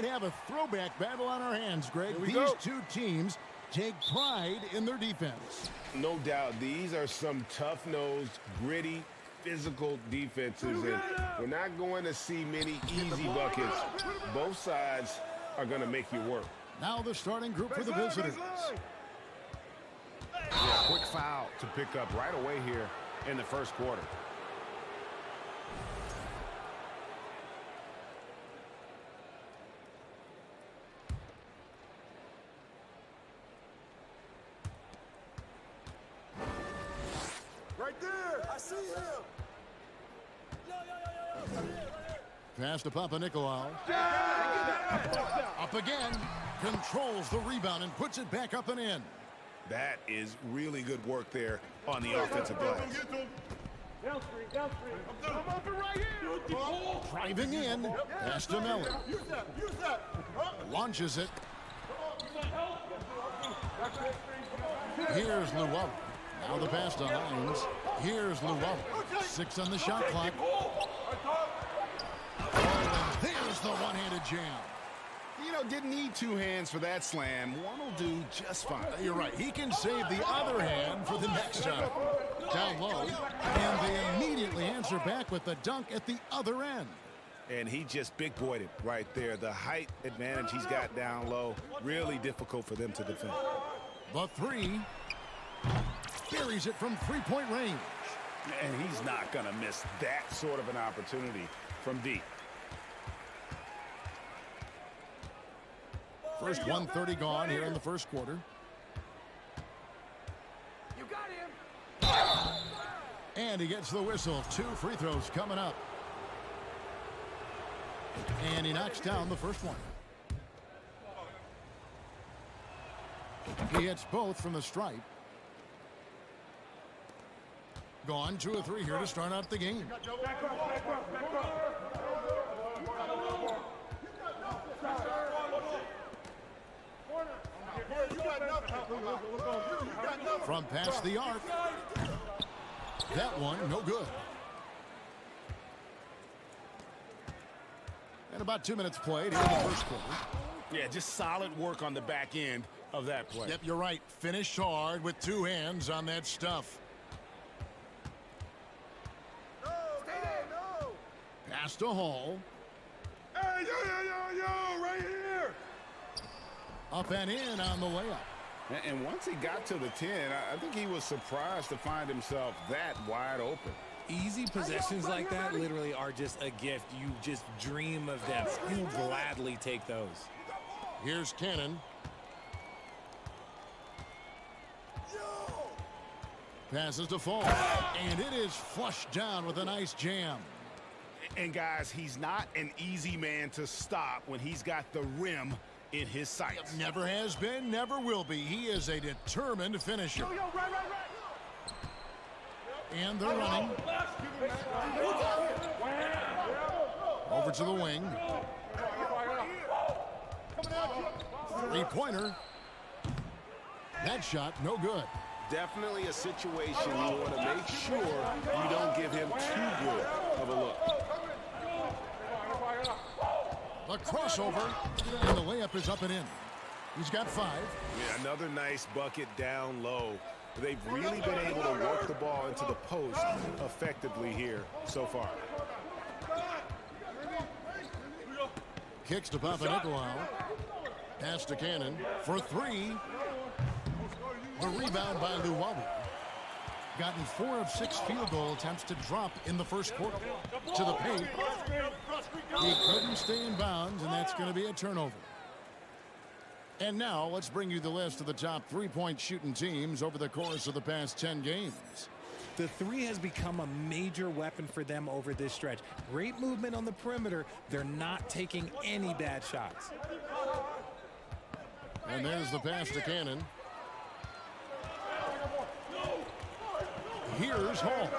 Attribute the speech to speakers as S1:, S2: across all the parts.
S1: might have a throwback battle on our hands, Greg. These two teams take pride in their defense.
S2: No doubt, these are some tough-nosed, gritty, physical defenses, and we're not going to see many easy buckets. Both sides are going to make you work.
S1: Now the starting group for the visitors.
S2: Yeah, quick foul to pick up right away here in the first quarter.
S3: Right there! I see him!
S1: Pass to Papanikolaou. Up again. Controls the rebound and puts it back up and in.
S2: That is really good work there on the offensive glass.
S3: I'm open right here!
S1: Driving in. Pass to Miller.
S3: Use that!
S1: Launches it. Here's Luau. Now the pass to Hines. Here's Luau. 6 on the shot clock. Oh, and there's the one-handed jam.
S2: You know, didn't need two hands for that slam. One will do just fine.
S1: You're right. He can save the other hand for the next time. Down low. And they immediately answer back with the dunk at the other end.
S2: And he just big-boyed it right there. The height advantage he's got down low, really difficult for them to defend.
S1: The three. Buries it from three-point range.
S2: And he's not going to miss that sort of an opportunity from deep.
S1: First 1:30 gone here in the first quarter.
S3: You got him!
S1: And he gets the whistle. 2 free throws coming up. And he knocks down the first one. He hits both from the stripe. Gone 2 of 3 here to start out the game. From past the arc. That one, no good. And about 2 minutes played here in the first quarter.
S2: Yeah, just solid work on the back end of that play.
S1: Yep, you're right. Finished hard with 2 hands on that stuff.
S3: No!
S1: Pass to Hall.
S3: Hey, yo, right here!
S1: Up and in on the layup.
S2: And once he got to the 10, I think he was surprised to find himself that wide open.
S4: Easy possessions like that literally are just a gift. You just dream of them. You gladly take those.
S1: Here's Cannon. Passes to Fall. And it is flushed down with a nice jam.
S2: And guys, he's not an easy man to stop when he's got the rim in his sights.
S1: Never has been, never will be. He is a determined finisher.
S3: Right.
S1: And they're running. Over to the wing. 3-pointer. That shot, no good.
S2: Definitely a situation you want to make sure you don't give him too good of a look.
S1: The crossover, and the layup is up and in. He's got 5.
S2: Yeah, another nice bucket down low. They've really been able to work the ball into the post effectively here so far.
S1: Kicks to Papanikolaou. Pass to Cannon for 3. The rebound by Luau. Gotten 4 of 6 field goal attempts to drop in the first quarter. To the paint. He couldn't stay in bounds, and that's going to be a turnover. And now let's bring you the list of the top 3-point shooting teams over the course of the past 10 games.
S4: The 3 has become a major weapon for them over this stretch. Great movement on the perimeter. They're not taking any bad shots.
S1: And there's the pass to Cannon. Here's Hall.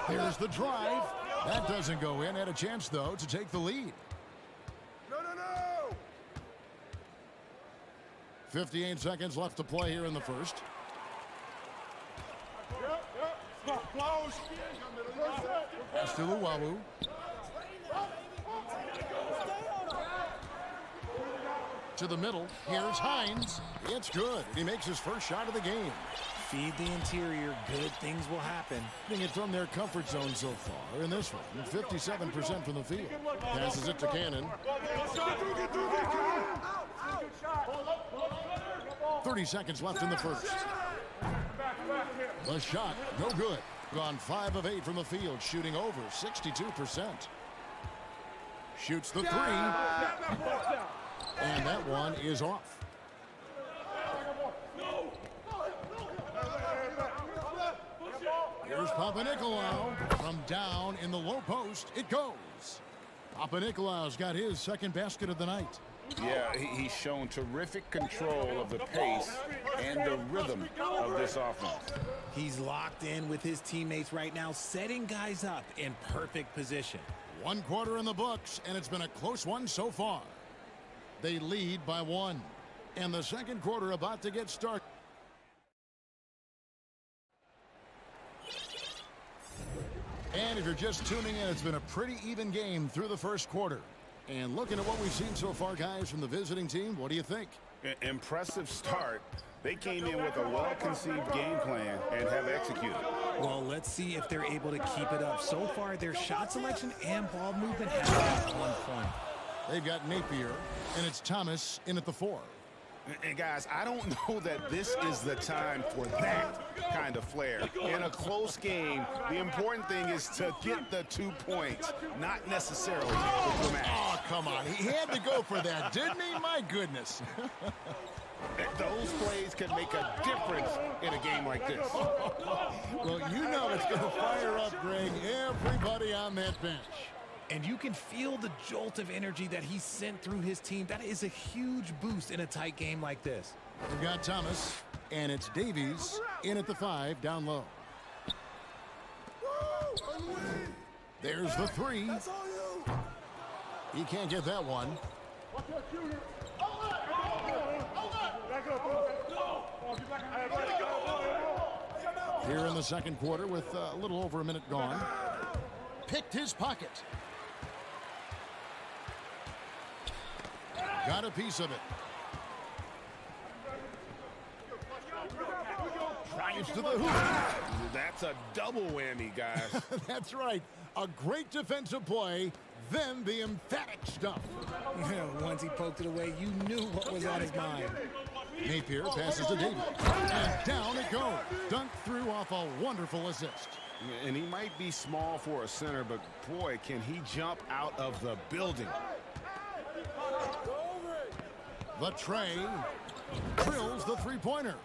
S1: Here's the drive. That doesn't go in. Had a chance, though, to take the lead.
S3: No!
S1: 58 seconds left to play here in the first. Pass to Luau. to the middle. Here's Hines. It's good. He makes his first shot of the game.
S4: Feed the interior. Good things will happen.
S1: Getting it from their comfort zone so far. In this one, 57% from the field. Passes it to Cannon. 30 seconds left in the first. The shot, no good. Gone 5 of 8 from the field, shooting over 62%. Shoots the three. And that one is off. Here's Papanikolaou from down in the low post. It goes. Papanikolaou's got his second basket of the night.
S5: Yeah, he's shown terrific control of the pace and the rhythm of this offense.
S4: He's locked in with his teammates right now, setting guys up in perfect position.
S1: 1 quarter in the books, and it's been a close one so far. They lead by 1. And the second quarter about to get started. And if you're just tuning in, it's been a pretty even game through the first quarter. And looking at what we've seen so far, guys, from the visiting team, what do you think?
S5: Impressive start. They came in with a well-conceived game plan and have executed.
S4: Well, let's see if they're able to keep it up. So far, their shot selection and ball movement have been on point.
S1: They've got Napier, and it's Thomas in at the 4.
S5: And guys, I don't know that this is the time for that kind of flair. In a close game, the important thing is to get the 2 points, not necessarily the dramatic.
S1: Oh, come on. He had to go for that, didn't he? My goodness.
S5: Those plays can make a difference in a game like this.
S1: Well, you know it's going to fire up, Greg, everybody on that bench.
S4: And you can feel the jolt of energy that he sent through his team. That is a huge boost in a tight game like this.
S1: We've got Thomas, and it's Davies in at the 5, down low. There's the 3. He can't get that one. Here in the second quarter with a little over a minute gone. Picked his pocket. Got a piece of it. Drives to the hoop.
S2: That's a double whammy, guys.
S1: That's right. A great defensive play, then the emphatic stuff.
S4: Once he poked it away, you knew what was on his mind.
S1: Napier passes to Davis. And down it goes. Dunked through off a wonderful assist.
S5: And he might be small for a center, but boy, can he jump out of the building.
S1: The tray drills the three-pointer.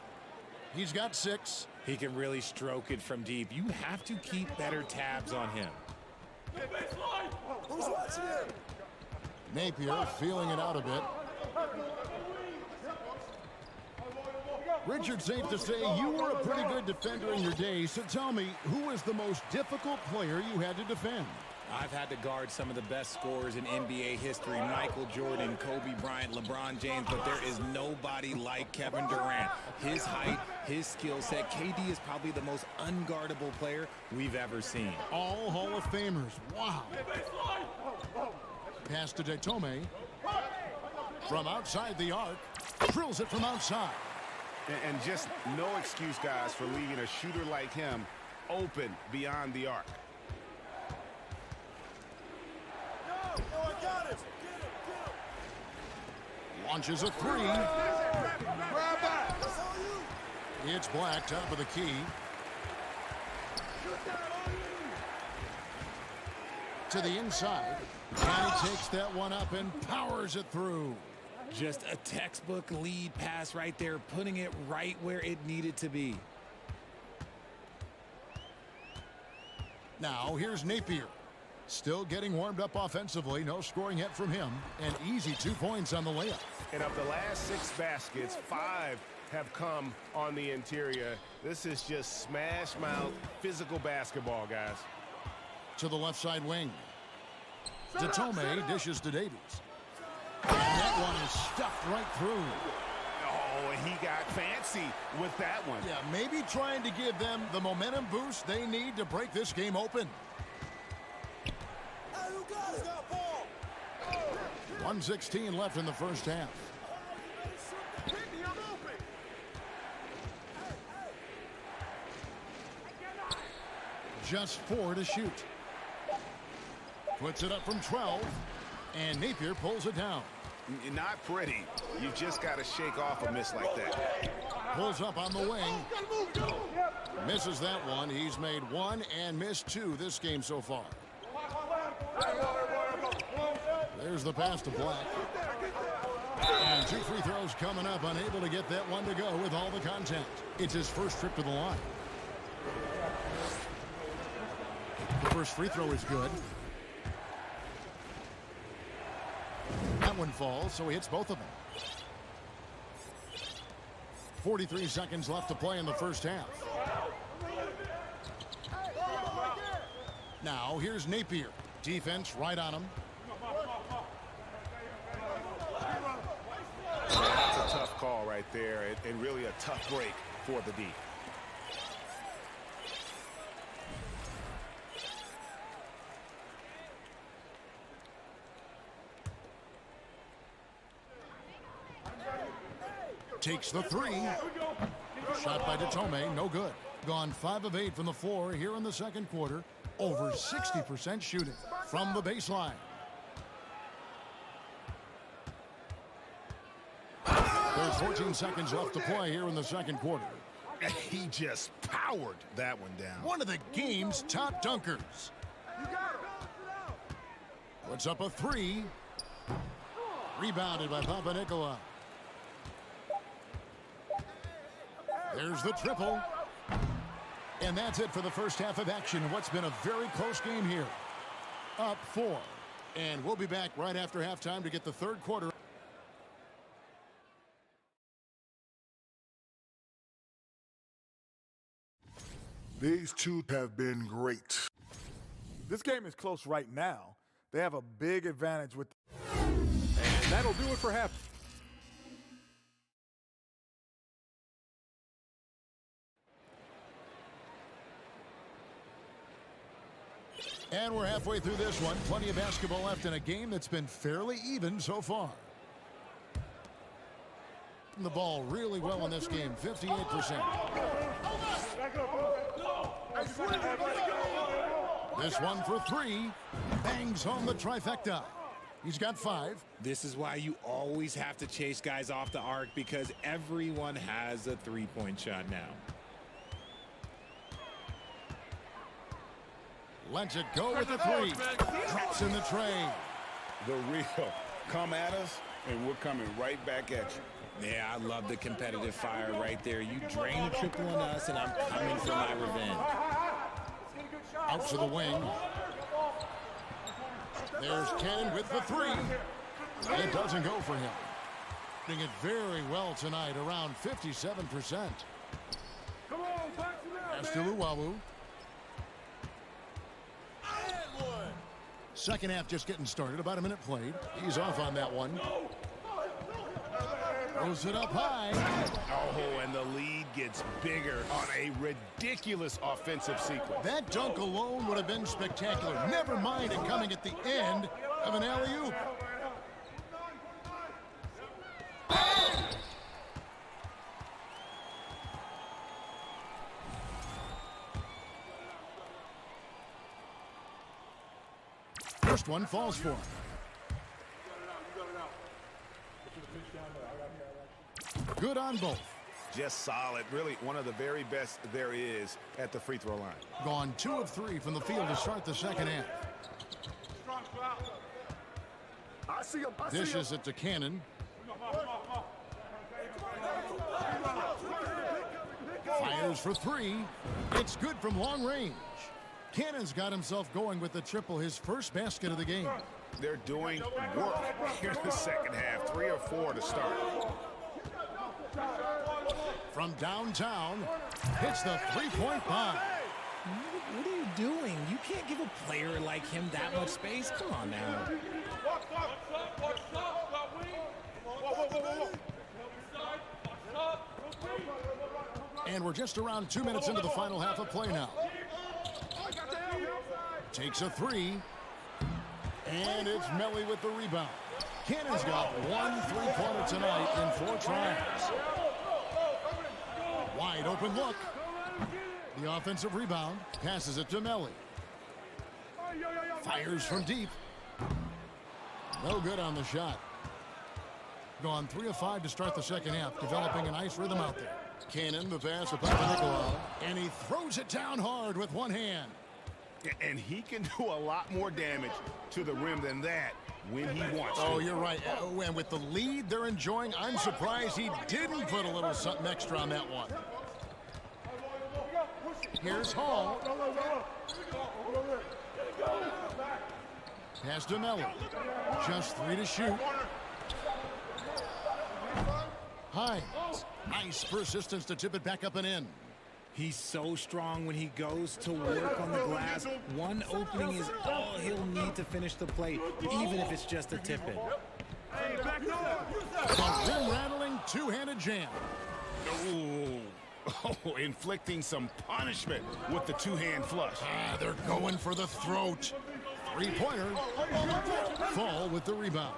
S1: He's got 6.
S4: He can really stroke it from deep. You have to keep better tabs on him.
S3: Who's watching him?
S1: Napier feeling it out a bit. Richard, safe to say you were a pretty good defender in your day, so tell me, who was the most difficult player you had to defend?
S4: I've had to guard some of the best scorers in NBA history. Michael Jordan, Kobe Bryant, LeBron James, but there is nobody like Kevin Durant. His height, his skill set. KD is probably the most unguardable player we've ever seen.
S1: All Hall of Famers. Wow. Pass to Detome. From outside the arc. Drills it from outside.
S5: And just no excuse, guys, for leaving a shooter like him open beyond the arc.
S1: Launches a 3. It's Black, top of the key. To the inside. And he takes that one up and powers it through.
S4: Just a textbook lead pass right there, putting it right where it needed to be.
S1: Now here's Napier. Still getting warmed up offensively. No scoring yet from him. An easy 2 points on the layup.
S2: And of the last 6 baskets, 5 have come on the interior. This is just smash mouth physical basketball, guys.
S1: To the left side wing. Detome dishes to Davies. And that one is stuffed right through.
S2: Oh, and he got fancy with that one.
S1: Yeah, maybe trying to give them the momentum boost they need to break this game open. 1:16 left in the first half. Just 4 to shoot. Puts it up from 12. And Napier pulls it down.
S5: Not pretty. You just got to shake off a miss like that.
S1: Pulls up on the wing. Misses that one. He's made 1 and missed 2 this game so far. There's the pass to Black. And 2 free throws coming up. Unable to get that one to go with all the contact. It's his first trip to the line. The first free throw is good. That one falls, so he hits both of them. 43 seconds left to play in the first half. Now here's Napier. Defense right on him.
S5: That's a tough call right there, and really a tough break for the D.
S1: Takes the 3. Shot by DeTome, no good. Gone 5 of 8 from the floor here in the second quarter. Over 60% shooting from the baseline. There's 14 seconds left to play here in the second quarter.
S5: He just powered that one down.
S1: One of the game's top dunkers. Puts up a 3. Rebounded by Papanikolaou. There's the triple. And that's it for the first half of action in what's been a very close game here. Up 4. And we'll be back right after halftime to get the third quarter.
S3: These two have been great.
S6: This game is close right now. They have a big advantage with. And that'll do it for half.
S1: And we're halfway through this one. Plenty of basketball left in a game that's been fairly even so far. The ball really well in this game, 58%. This one for 3. Bangs home the trifecta. He's got 5.
S4: This is why you always have to chase guys off the arc, because everyone has a three-point shot now.
S1: Lets it go with the 3. Drops in the tray.
S2: The real. Come at us, and we're coming right back at you.
S4: Yeah, I love the competitive fire right there. You drain a triple on us, and I'm coming for my revenge.
S1: Out to the wing. There's Cannon with the 3. It doesn't go for him. Doing it very well tonight, around 57%. Pass to Luwawu. Second half just getting started, about a minute played. He's off on that one. Throws it up high.
S5: Oh, and the lead gets bigger on a ridiculous offensive sequence.
S1: That dunk alone would have been spectacular. Never mind it coming at the end of an alley-oop. First one falls for him. Good on both.
S5: Just solid. Really one of the very best there is at the free throw line.
S1: Gone 2 of 3 from the field to start the second half. Dishes it to Cannon. Fires for 3. It's good from long range. Cannon's got himself going with the triple, his first basket of the game.
S5: They're doing work here in the second half. 3 or 4 to start.
S1: From downtown, hits the three-point bomb.
S4: What are you doing? You can't give a player like him that much space. Come on now.
S1: And we're just around 2 minutes into the final half of play now. Takes a 3. And it's Melly with the rebound. Cannon's got 1 3-pointer tonight in 4 tries. Wide open look. The offensive rebound, passes it to Melli. Fires from deep. No good on the shot. Gone 3 of 5 to start the second half, developing a nice rhythm out there. Cannon, the pass to Papanikolaou, and he throws it down hard with one hand.
S5: And he can do a lot more damage to the rim than that when he wants to.
S1: Oh, you're right. And with the lead they're enjoying, I'm surprised he didn't put a little something extra on that one. Here's Hall. Pass to Melli. Just 3 to shoot. Hines. Nice persistence to tip it back up and in.
S4: He's so strong when he goes to work on the glass. One opening is all he'll need to finish the play, even if it's just a tip-in.
S1: A rim-rattling two-handed jam.
S5: Ooh. Oh, inflicting some punishment with the two-hand flush.
S1: They're going for the throat. Three-pointer. Fall with the rebound.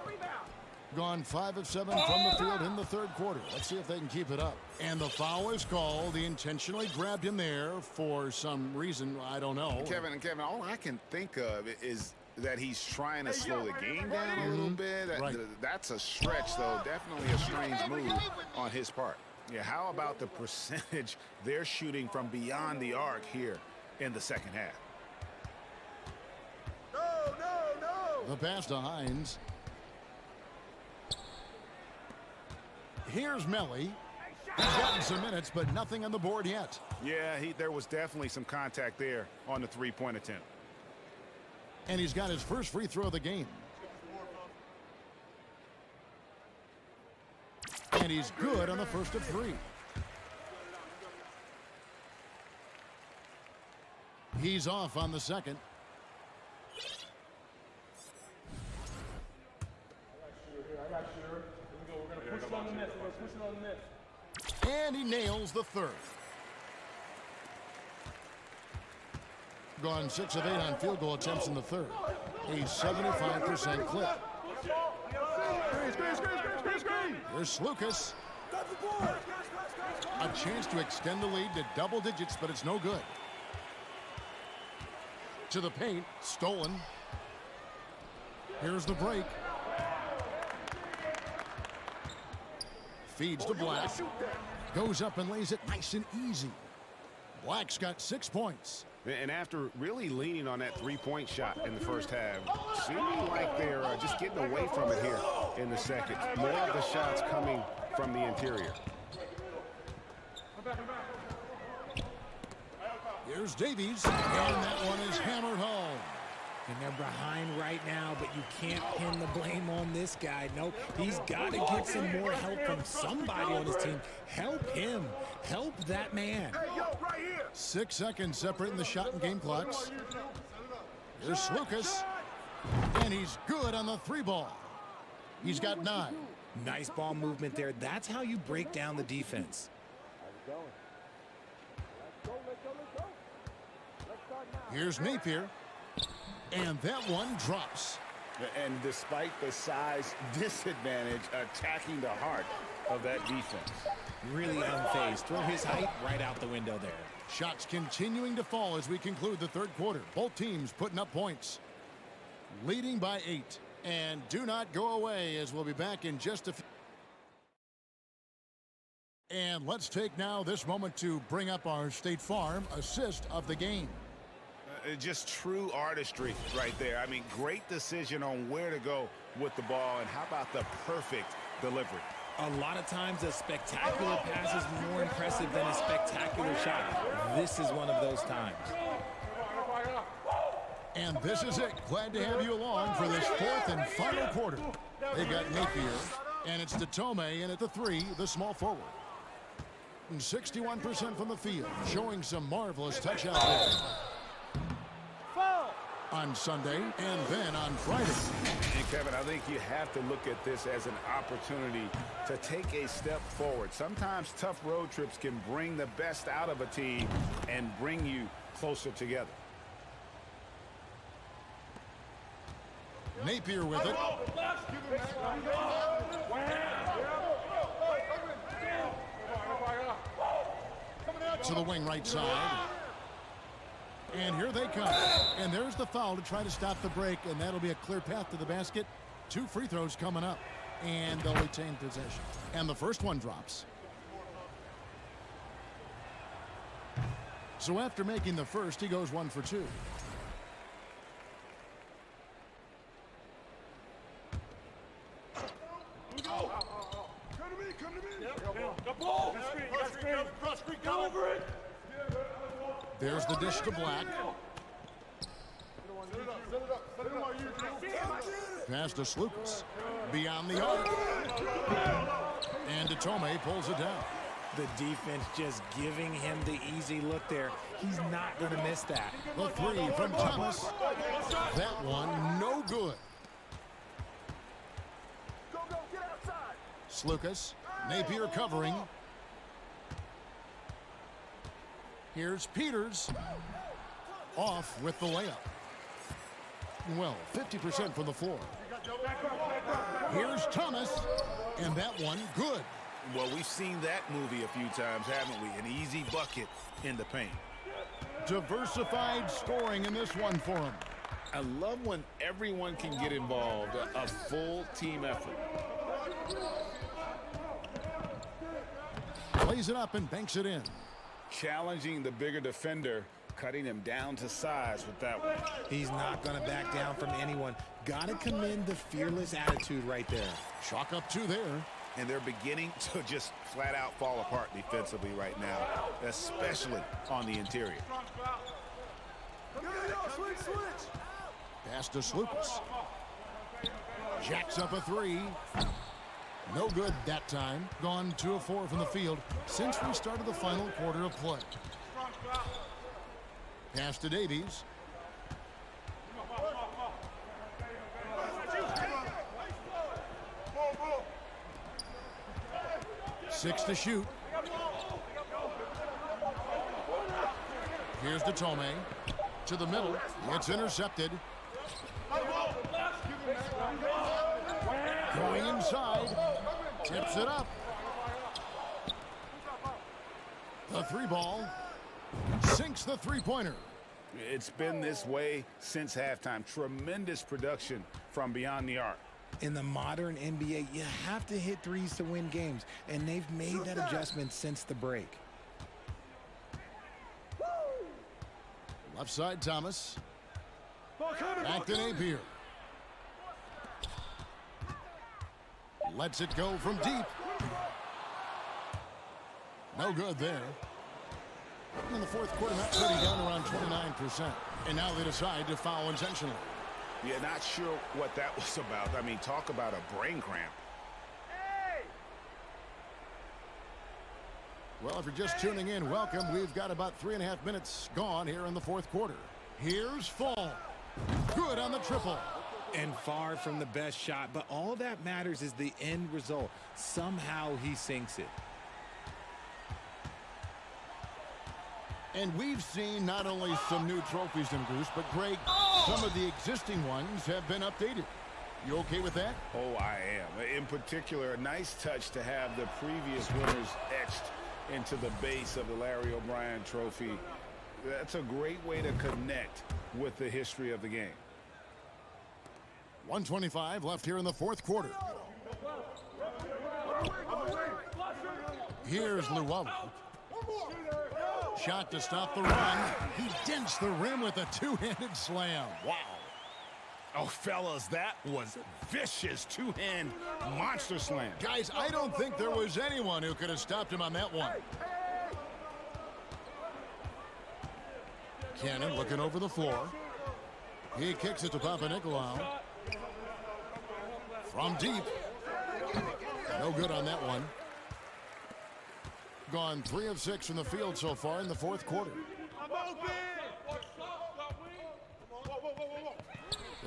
S1: Gone 5 of 7 from the field in the third quarter. Let's see if they can keep it up. And the foul is called. He intentionally grabbed him there for some reason. I don't know.
S5: Kevin, all I can think of is that he's trying to slow the game down a little bit.
S1: Right.
S5: That's a stretch, though. Definitely a strange move on his part. Yeah, how about the percentage they're shooting from beyond the arc here in the second half?
S1: The pass to Hines. Here's Melli. He's gotten some minutes, but nothing on the board yet.
S5: Yeah, there was definitely some contact there on the three-point attempt.
S1: And he's got his first free throw of the game. And he's good on the first of 3. He's off on the second. And he nails the third. Gone 6 of 8 on field goal attempts in the third. A 75% clip. Here's Lucas. A chance to extend the lead to double digits, but it's no good. To the paint, stolen. Here's the break. Feeds to Black. Goes up and lays it nice and easy. Black's got 6 points.
S5: And after really leaning on that three-point shot in the first half, seeming like they're just getting away from it here in the second. More of the shots coming from the interior.
S1: Here's Davies, and that one is hammered home.
S4: And they're behind right now, but you can't pin the blame on this guy. Nope, he's got to get some more help from somebody on his team. Help him. Help that man.
S1: 6 seconds separating the shot and game clocks. Here's Lucas, and he's good on the 3 ball. He's got 9.
S4: Nice ball movement there. That's how you break down the defense.
S1: Here's Napier. And that one drops.
S5: And despite the size disadvantage, attacking the heart of that defense.
S4: Really unfazed. Throw his height right out the window there.
S1: Shots continuing to fall as we conclude the third quarter. Both teams putting up points. Leading by 8. And do not go away, as we'll be back in just a few. And let's take now this moment to bring up our State Farm assist of the game.
S5: Just true artistry right there. I mean, great decision on where to go with the ball, and how about the perfect delivery?
S4: A lot of times a spectacular pass is more impressive than a spectacular shot. This is one of those times.
S1: And this is it. Glad to have you along for this fourth and final quarter. They got Napier, and it's Datome in at the 3, the small forward. 61% from the field, showing some marvelous touch out there. On Sunday and then on Friday.
S5: And Kevin, I think you have to look at this as an opportunity to take a step forward. Sometimes tough road trips can bring the best out of a team and bring you closer together.
S1: Napier with it. To the wing right side. And here they come. And there's the foul to try to stop the break, and that'll be a clear path to the basket. 2 free throws coming up, and they'll retain possession. And the first one drops. So after making the first, he goes 1 for 2.
S3: Come to me. The ball. Go over it.
S1: There's the dish to Black. Pass to Slukas. Beyond the arc. And Tome pulls it down.
S4: The defense just giving him the easy look there. He's not going to miss that.
S1: The 3 from Thomas. That one, no good.
S3: Go, get outside.
S1: Slukas. Napier covering. Here's Peters. Off with the layup. Well, 50% from the floor. Here's Thomas. And that one, good.
S5: Well, we've seen that movie a few times, haven't we? An easy bucket in the paint.
S1: Diversified scoring in this one for him.
S2: I love when everyone can get involved, a full team effort.
S1: Plays it up and banks it in.
S2: Challenging the bigger defender, cutting him down to size with that one.
S4: He's not going to back down from anyone. Got to commend the fearless attitude right there.
S1: Chalk up 2 there.
S5: And they're beginning to just flat out fall apart defensively right now, especially on the interior.
S3: Switch.
S1: Pass to Slukas. Jacks up a 3. No good that time. Gone 2 of 4 from the field since we started the final quarter of play. Pass to Davies. Six to shoot. Here's the Tome. To the middle. It's intercepted. Going inside. Tips it up. The 3 ball. Sinks the 3-pointer.
S2: It's been this way since halftime. Tremendous production from beyond the arc.
S4: In the modern NBA, you have to hit threes to win games, and they've made that adjustment since the break.
S1: Left side, Thomas. Back to Napier. Lets it go from deep. No good there. In the fourth quarter, that shooting down around 29%. And now they decide to foul intentionally.
S2: Yeah, not sure what that was about. I mean, talk about a brain cramp.
S1: Well, if you're just tuning in, welcome. We've got about 3.5 minutes gone here in the fourth quarter. Here's Fall. Good on the triple.
S4: And far from the best shot, but all that matters is the end result. Somehow he sinks it.
S1: And we've seen not only some new trophies in Goose, but Greg, some of the existing ones have been updated. You okay with that?
S2: Oh, I am. In particular, a nice touch to have the previous winners etched into the base of the Larry O'Brien trophy. That's a great way to connect with the history of the game.
S1: 1:25 left here in the fourth quarter. Here's Luwawu. Shot to stop the run. He dents the rim with a two-handed slam. Wow.
S2: Oh, fellas, that was vicious two-hand monster slam.
S1: Guys, I don't think there was anyone who could have stopped him on that one. Cannon looking over the floor. He kicks it to Papanikolaou. From deep. No good on that one. Gone 3 of 6 from the field so far in the fourth quarter.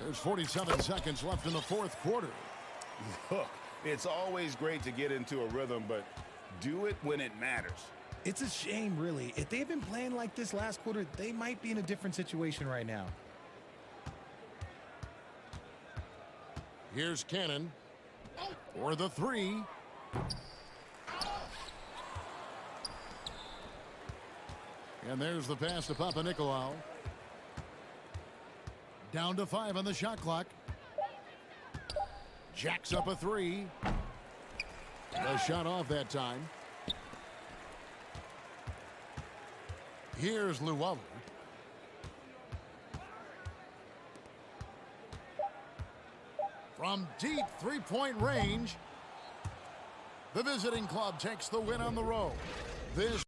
S1: There's 47 seconds left in the fourth quarter.
S2: Look, it's always great to get into a rhythm, but do it when it matters.
S4: It's a shame, really. If they've been playing like this last quarter, they might be in a different situation right now.
S1: Here's Cannon for the 3. And there's the pass to Papanikolaou. Down to 5 on the shot clock. Jacks up a 3. A shot off that time. Here's Luwawu. From deep three-point range, the visiting club takes the win on the road. This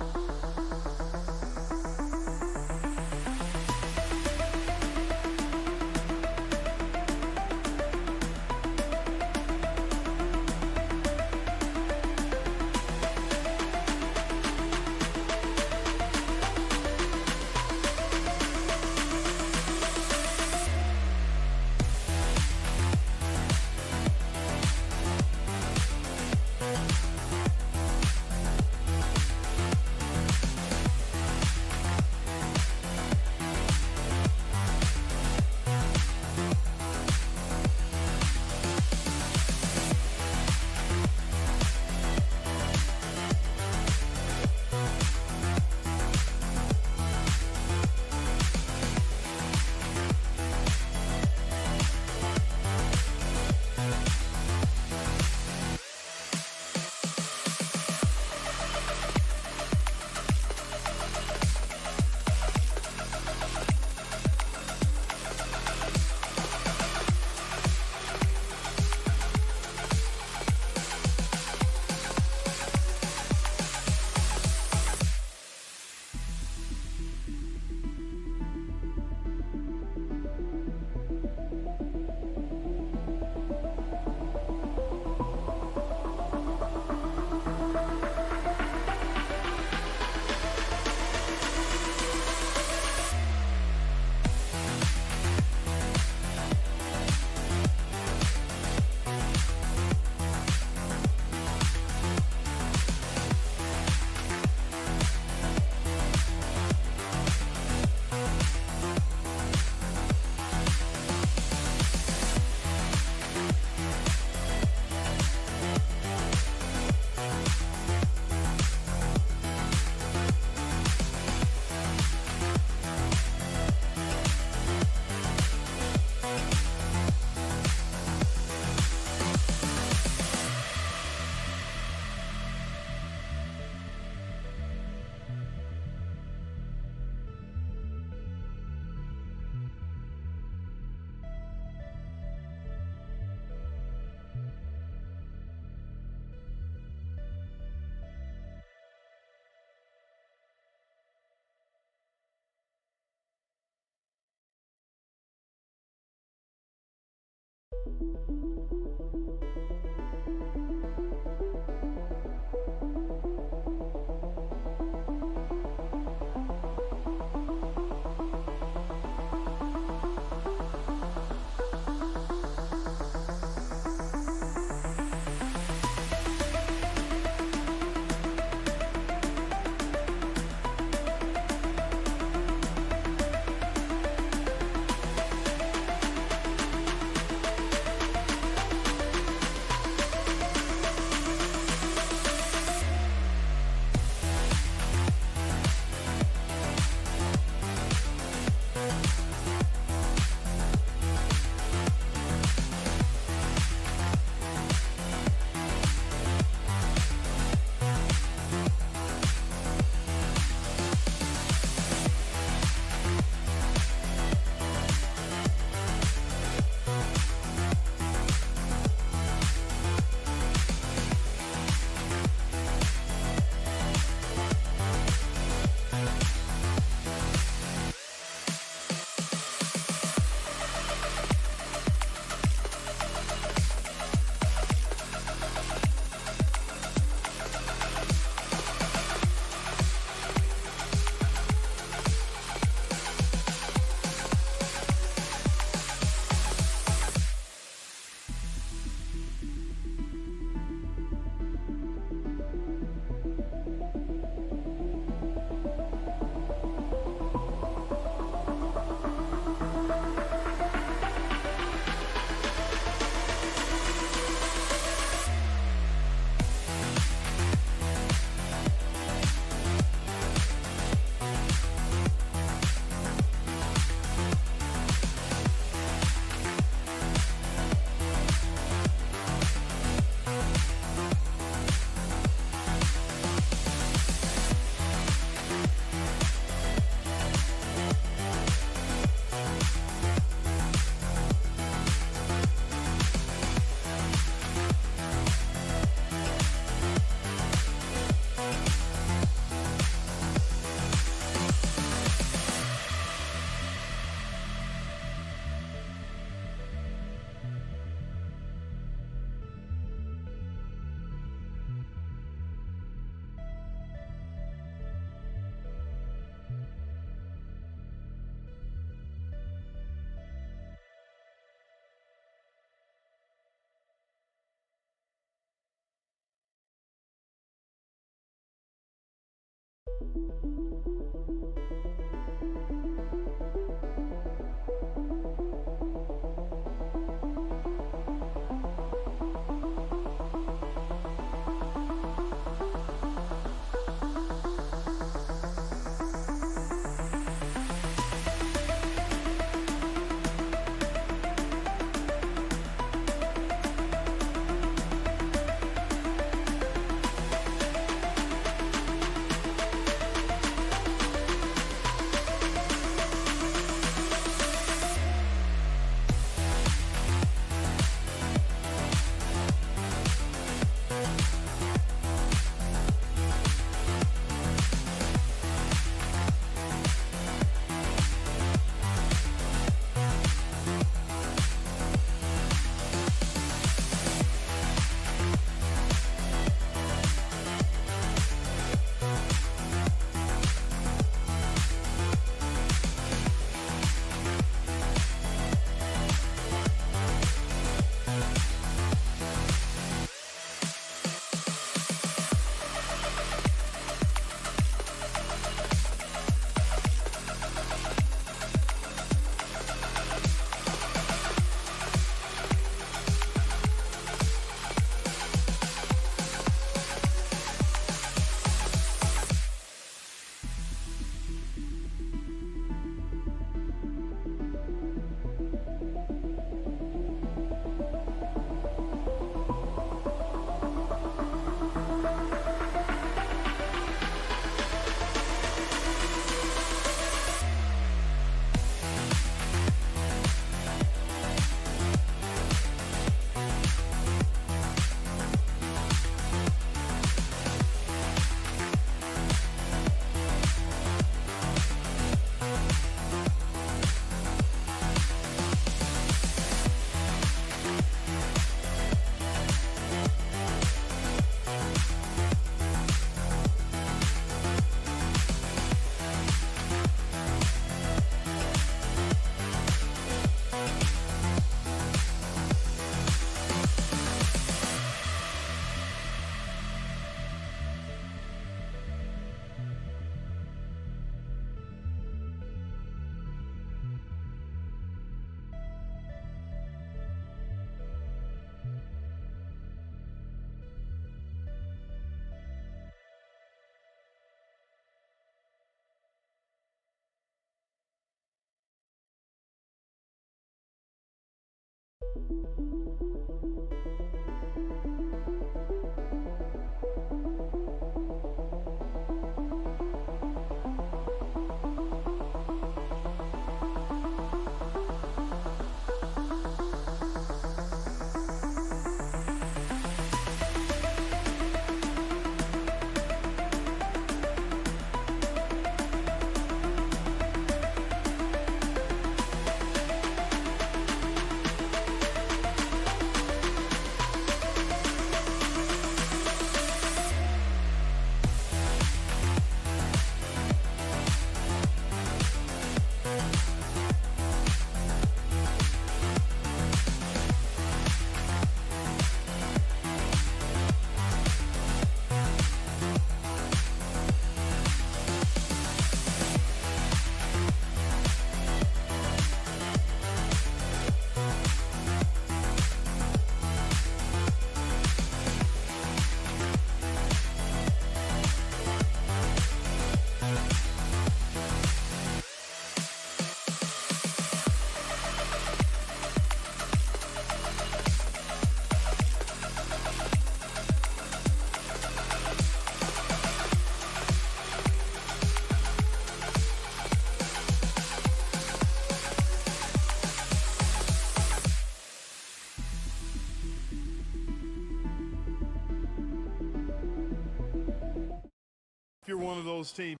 S7: If you're one of those teams.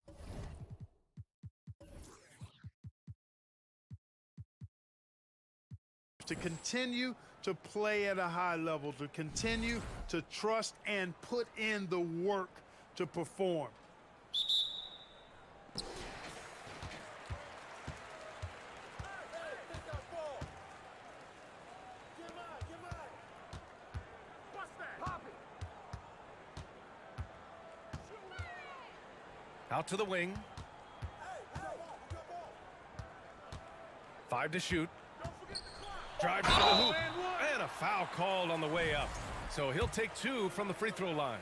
S7: To continue to play at a high level, to continue to trust and put in the work to perform.
S8: Out to the wing. 5 to shoot. Drive to the hoop. And a foul called on the way up. So he'll take 2 from the free throw line.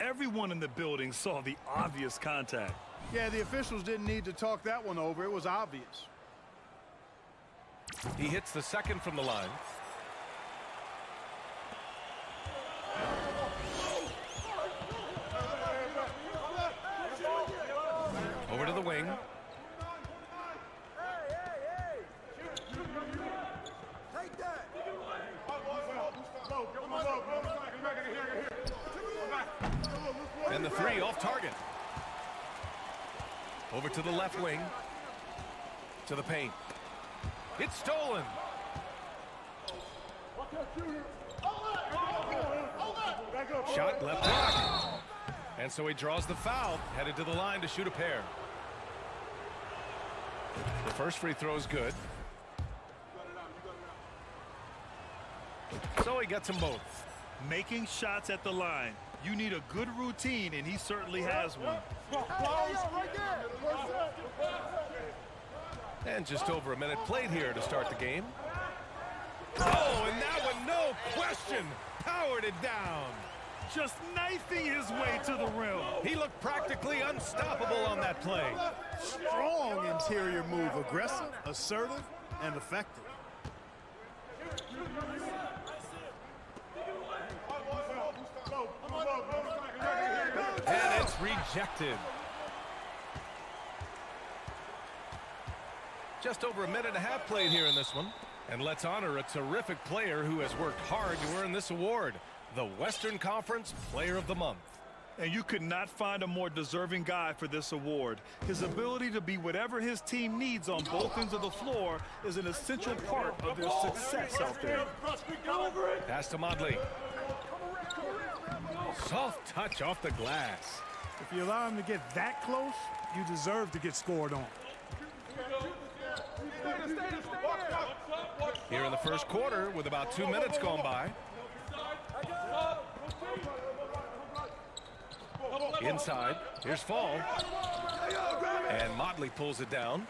S7: Everyone in the building saw the obvious contact.
S3: Yeah, the officials didn't need to talk that one over. It was obvious.
S8: He hits the second from the line. Over to the wing. And the 3 off target. Over to the left wing. To the paint. It's stolen. Shot left block. And so he draws the foul, headed to the line to shoot a pair. The first free throw is good. So he gets them both.
S7: Making shots at the line. You need a good routine, and he certainly has one.
S8: And just over a minute played here to start the game. Oh, and that one, no question, powered it down.
S7: Just knifing his way to the rim.
S8: He looked practically unstoppable on that play.
S3: Strong interior move. Aggressive, assertive, and effective.
S8: And it's rejected. Just over a minute and a half played here in this one. And let's honor a terrific player who has worked hard to earn this award, the Western Conference Player of the Month.
S7: And you could not find a more deserving guy for this award. His ability to be whatever his team needs on both ends of the floor is an essential part of their success out there.
S8: Pass to Modley. Soft touch off the glass.
S3: If you allow him to get that close, you deserve to get scored on.
S8: Here in the first quarter with about 2 minutes gone by. Inside, here's Fall. And Motley pulls it down.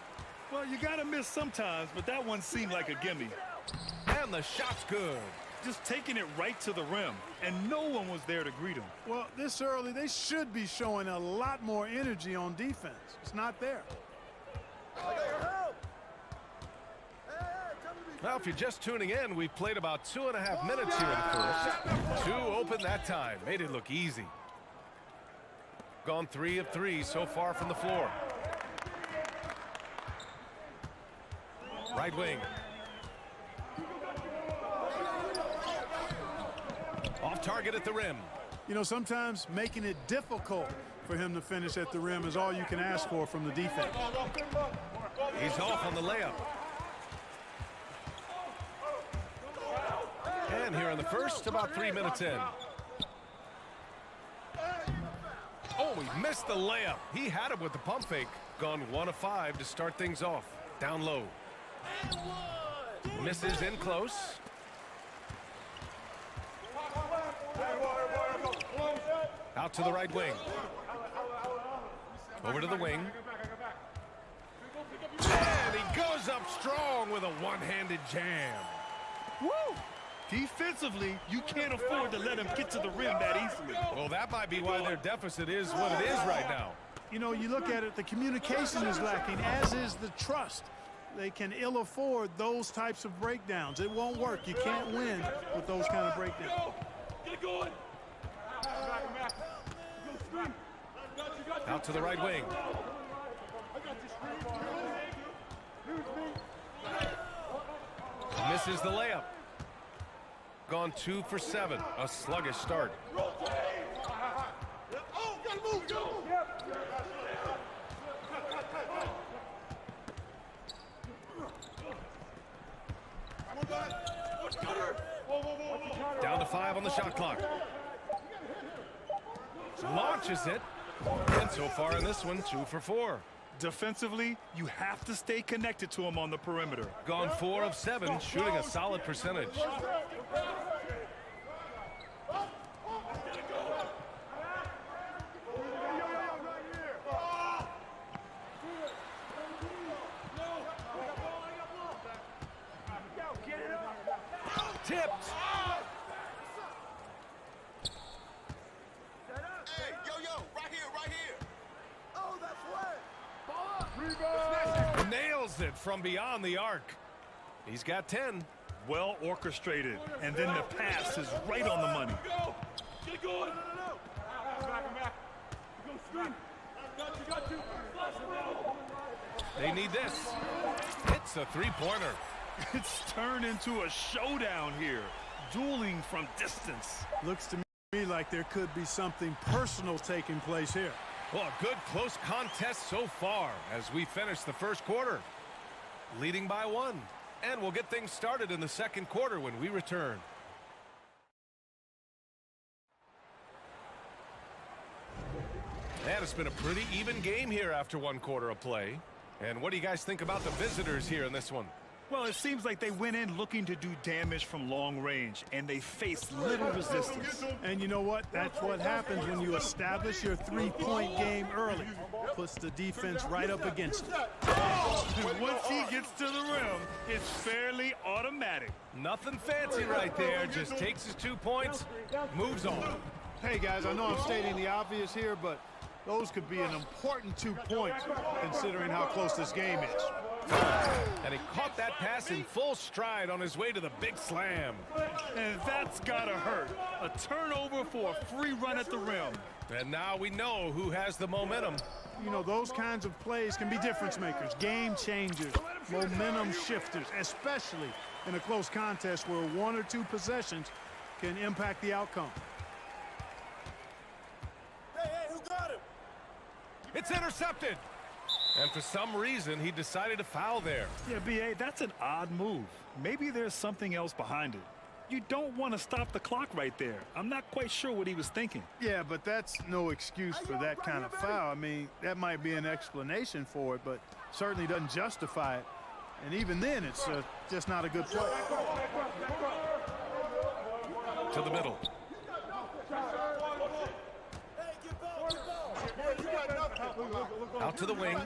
S7: Well, you got to miss sometimes, but that one seemed like a gimme.
S8: And the shot's good.
S7: Just taking it right to the rim, and no one was there to greet him.
S3: Well, this early, they should be showing a lot more energy on defense. It's not there.
S8: Well, if you're just tuning in, we've played about 2.5 minutes here in the first. 2 open that time. Made it look easy. Gone 3 of 3 so far from the floor. Right wing. Off target at the rim.
S3: You know, sometimes making it difficult for him to finish at the rim is all you can ask for from the defense.
S8: He's off on the layup. And here in the first, about 3 minutes in. Oh, he missed the layup. He had it with the pump fake. Gone 1 of 5 to start things off. Down low. Misses in close. Out to the right wing. Over to the wing. And he goes up strong with a one-handed jam.
S7: Woo! Defensively, you can't afford to let him get to the rim that easily.
S8: Well, that might be why their deficit is what it is right now.
S3: You know, you look at it, the communication is lacking, as is the trust. They can ill afford those types of breakdowns. It won't work. You can't win with those kind of breakdowns.
S9: Get going.
S8: Out to the right wing. Misses the layup. Gone 2 for 7. A sluggish start. Down to 5 on the shot clock. Launches it. And so far in this one, 2 for 4.
S7: Defensively, you have to stay connected to him on the perimeter.
S8: Gone 4 of 7, shooting a solid percentage. Tipped.
S5: Hey, yo, right here. Oh, that's way.
S8: Nails it from beyond the arc. He's got 10.
S7: Well orchestrated, and then the pass is right on the money.
S9: Get going.
S8: They need this. Hits a three-pointer.
S7: It's turned into a showdown here, dueling from distance.
S3: Looks to me like there could be something personal taking place here.
S8: Well, a good close contest so far as we finish the first quarter. Leading by 1. And we'll get things started in the second quarter when we return. And it's been a pretty even game here after 1 quarter of play. And what do you guys think about the visitors here in this one?
S7: Well, it seems like they went in looking to do damage from long range, and they faced little resistance.
S3: And you know what? That's what happens when you establish your three-point game early. Puts the defense right up against it.
S7: And once he gets to the rim, it's fairly automatic.
S8: Nothing fancy right there. Just takes his 2 points, moves on.
S3: Hey, guys, I know I'm stating the obvious here, but those could be an important 2 points considering how close this game is.
S8: And he caught that pass in full stride on his way to the big slam.
S7: And that's gotta hurt. A turnover for a free run at the rim.
S8: And now we know who has the momentum.
S3: You know, those kinds of plays can be difference makers, game changers, momentum shifters, especially in a close contest where 1 or 2 possessions can impact the outcome.
S5: Hey, who got him?
S8: It's intercepted. And for some reason, he decided to foul there.
S7: Yeah, B.A., that's an odd move. Maybe there's something else behind it. You don't want to stop the clock right there. I'm not quite sure what he was thinking.
S3: Yeah, but that's no excuse for that kind of foul. I mean, that might be an explanation for it, but certainly doesn't justify it. And even then, it's just not a good play.
S8: To the middle. Out to the wing.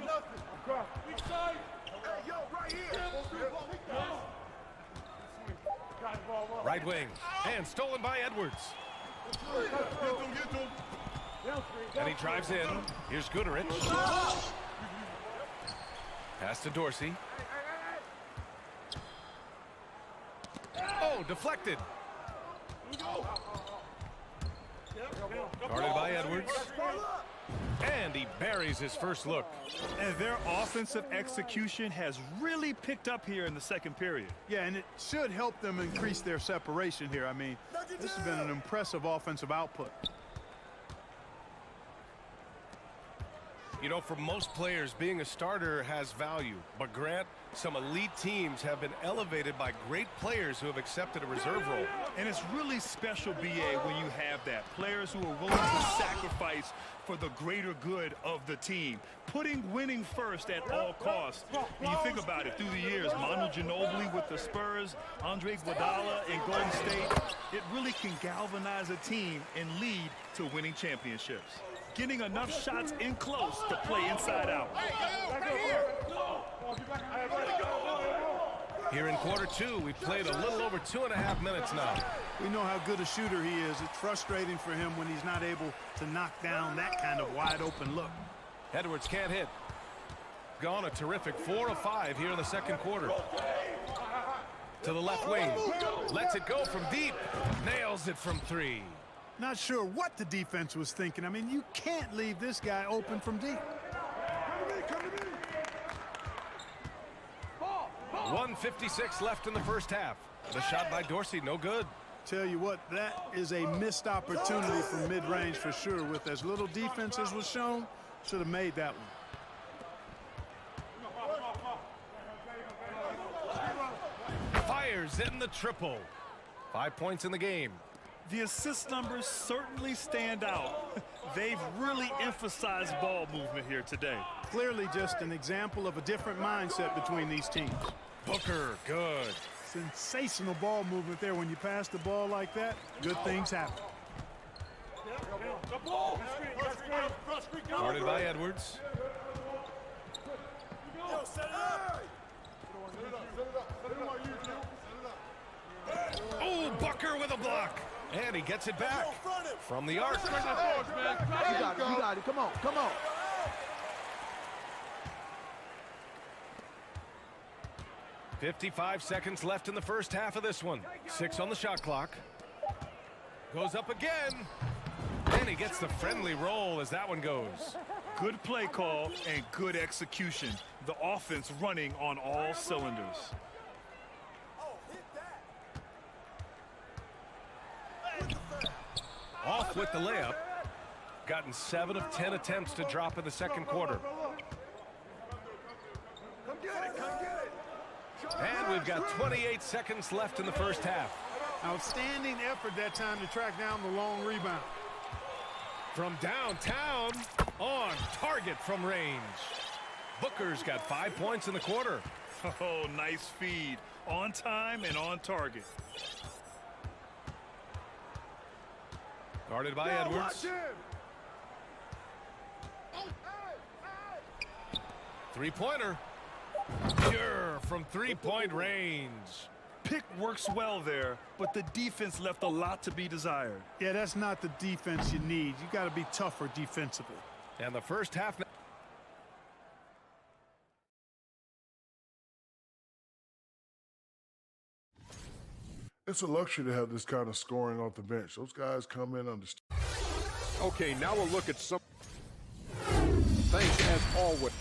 S8: Right wing. And stolen by Edwards. And he drives in. Here's Goodrich. Pass to Dorsey. Oh, deflected. Guarded by Edwards. And he buries his first look.
S7: And their offensive execution has really picked up here in the second period.
S3: Yeah, and it should help them increase their separation here. I mean, this has been an impressive offensive output.
S8: You know, for most players, being a starter has value. But Grant, some elite teams have been elevated by great players who have accepted a reserve role.
S7: And it's really special, B.A., when you have that. Players who are willing to sacrifice for the greater good of the team. Putting winning first at all costs. When you think about it, through the years, Manu Ginobili with the Spurs, Andre Iguodala in Golden State, it really can galvanize a team and lead to winning championships. Getting enough shots in close to play inside out.
S8: Here in quarter 2, we've played a little over 2.5 minutes now.
S3: We know how good a shooter he is. It's frustrating for him when he's not able to knock down that kind of wide open look.
S8: Edwards can't hit. Gone a terrific 4 of 5 here in the second quarter. To the left wing. Lets it go from deep. Nails it from 3.
S3: Not sure what the defense was thinking. I mean, you can't leave this guy open from deep.
S8: 1:56 left in the first half. The shot by Dorsey, no good.
S3: Tell you what, that is a missed opportunity from mid-range for sure. With as little defense as was shown, should have made that one.
S8: Fires in the triple. 5 points in the game.
S7: The assist numbers certainly stand out. They've really emphasized ball movement here today.
S3: Clearly just an example of a different mindset between these teams.
S8: Booker, good.
S3: Sensational ball movement there. When you pass the ball like that, good things happen.
S8: Guarded by Edwards. Oh, And he gets it back from the arc.
S9: You got it. Come on.
S8: 55 seconds left in the first half of this one. 6 on the shot clock. Goes up again. And he gets the friendly roll as that one goes.
S7: Good play call and good execution. The offense running on all cylinders.
S8: Off with the layup. Gotten 7 of 10 attempts to drop in the second quarter. And we've got 28 seconds left in the first half.
S3: Outstanding effort that time to track down the long rebound.
S8: From downtown, on target from range. Booker's got 5 points in the quarter.
S7: Oh, nice feed. On time and on target.
S8: Guarded by Edwards. Three-pointer. Pure from three-point range.
S7: Pick works well there, but the defense left a lot to be desired.
S3: Yeah, that's not the defense you need. You got to be tougher defensively.
S8: And the first half.
S10: It's a luxury to have this kind of scoring off the bench. Those guys come in under.
S11: Okay, now we'll look at some. Thanks as always.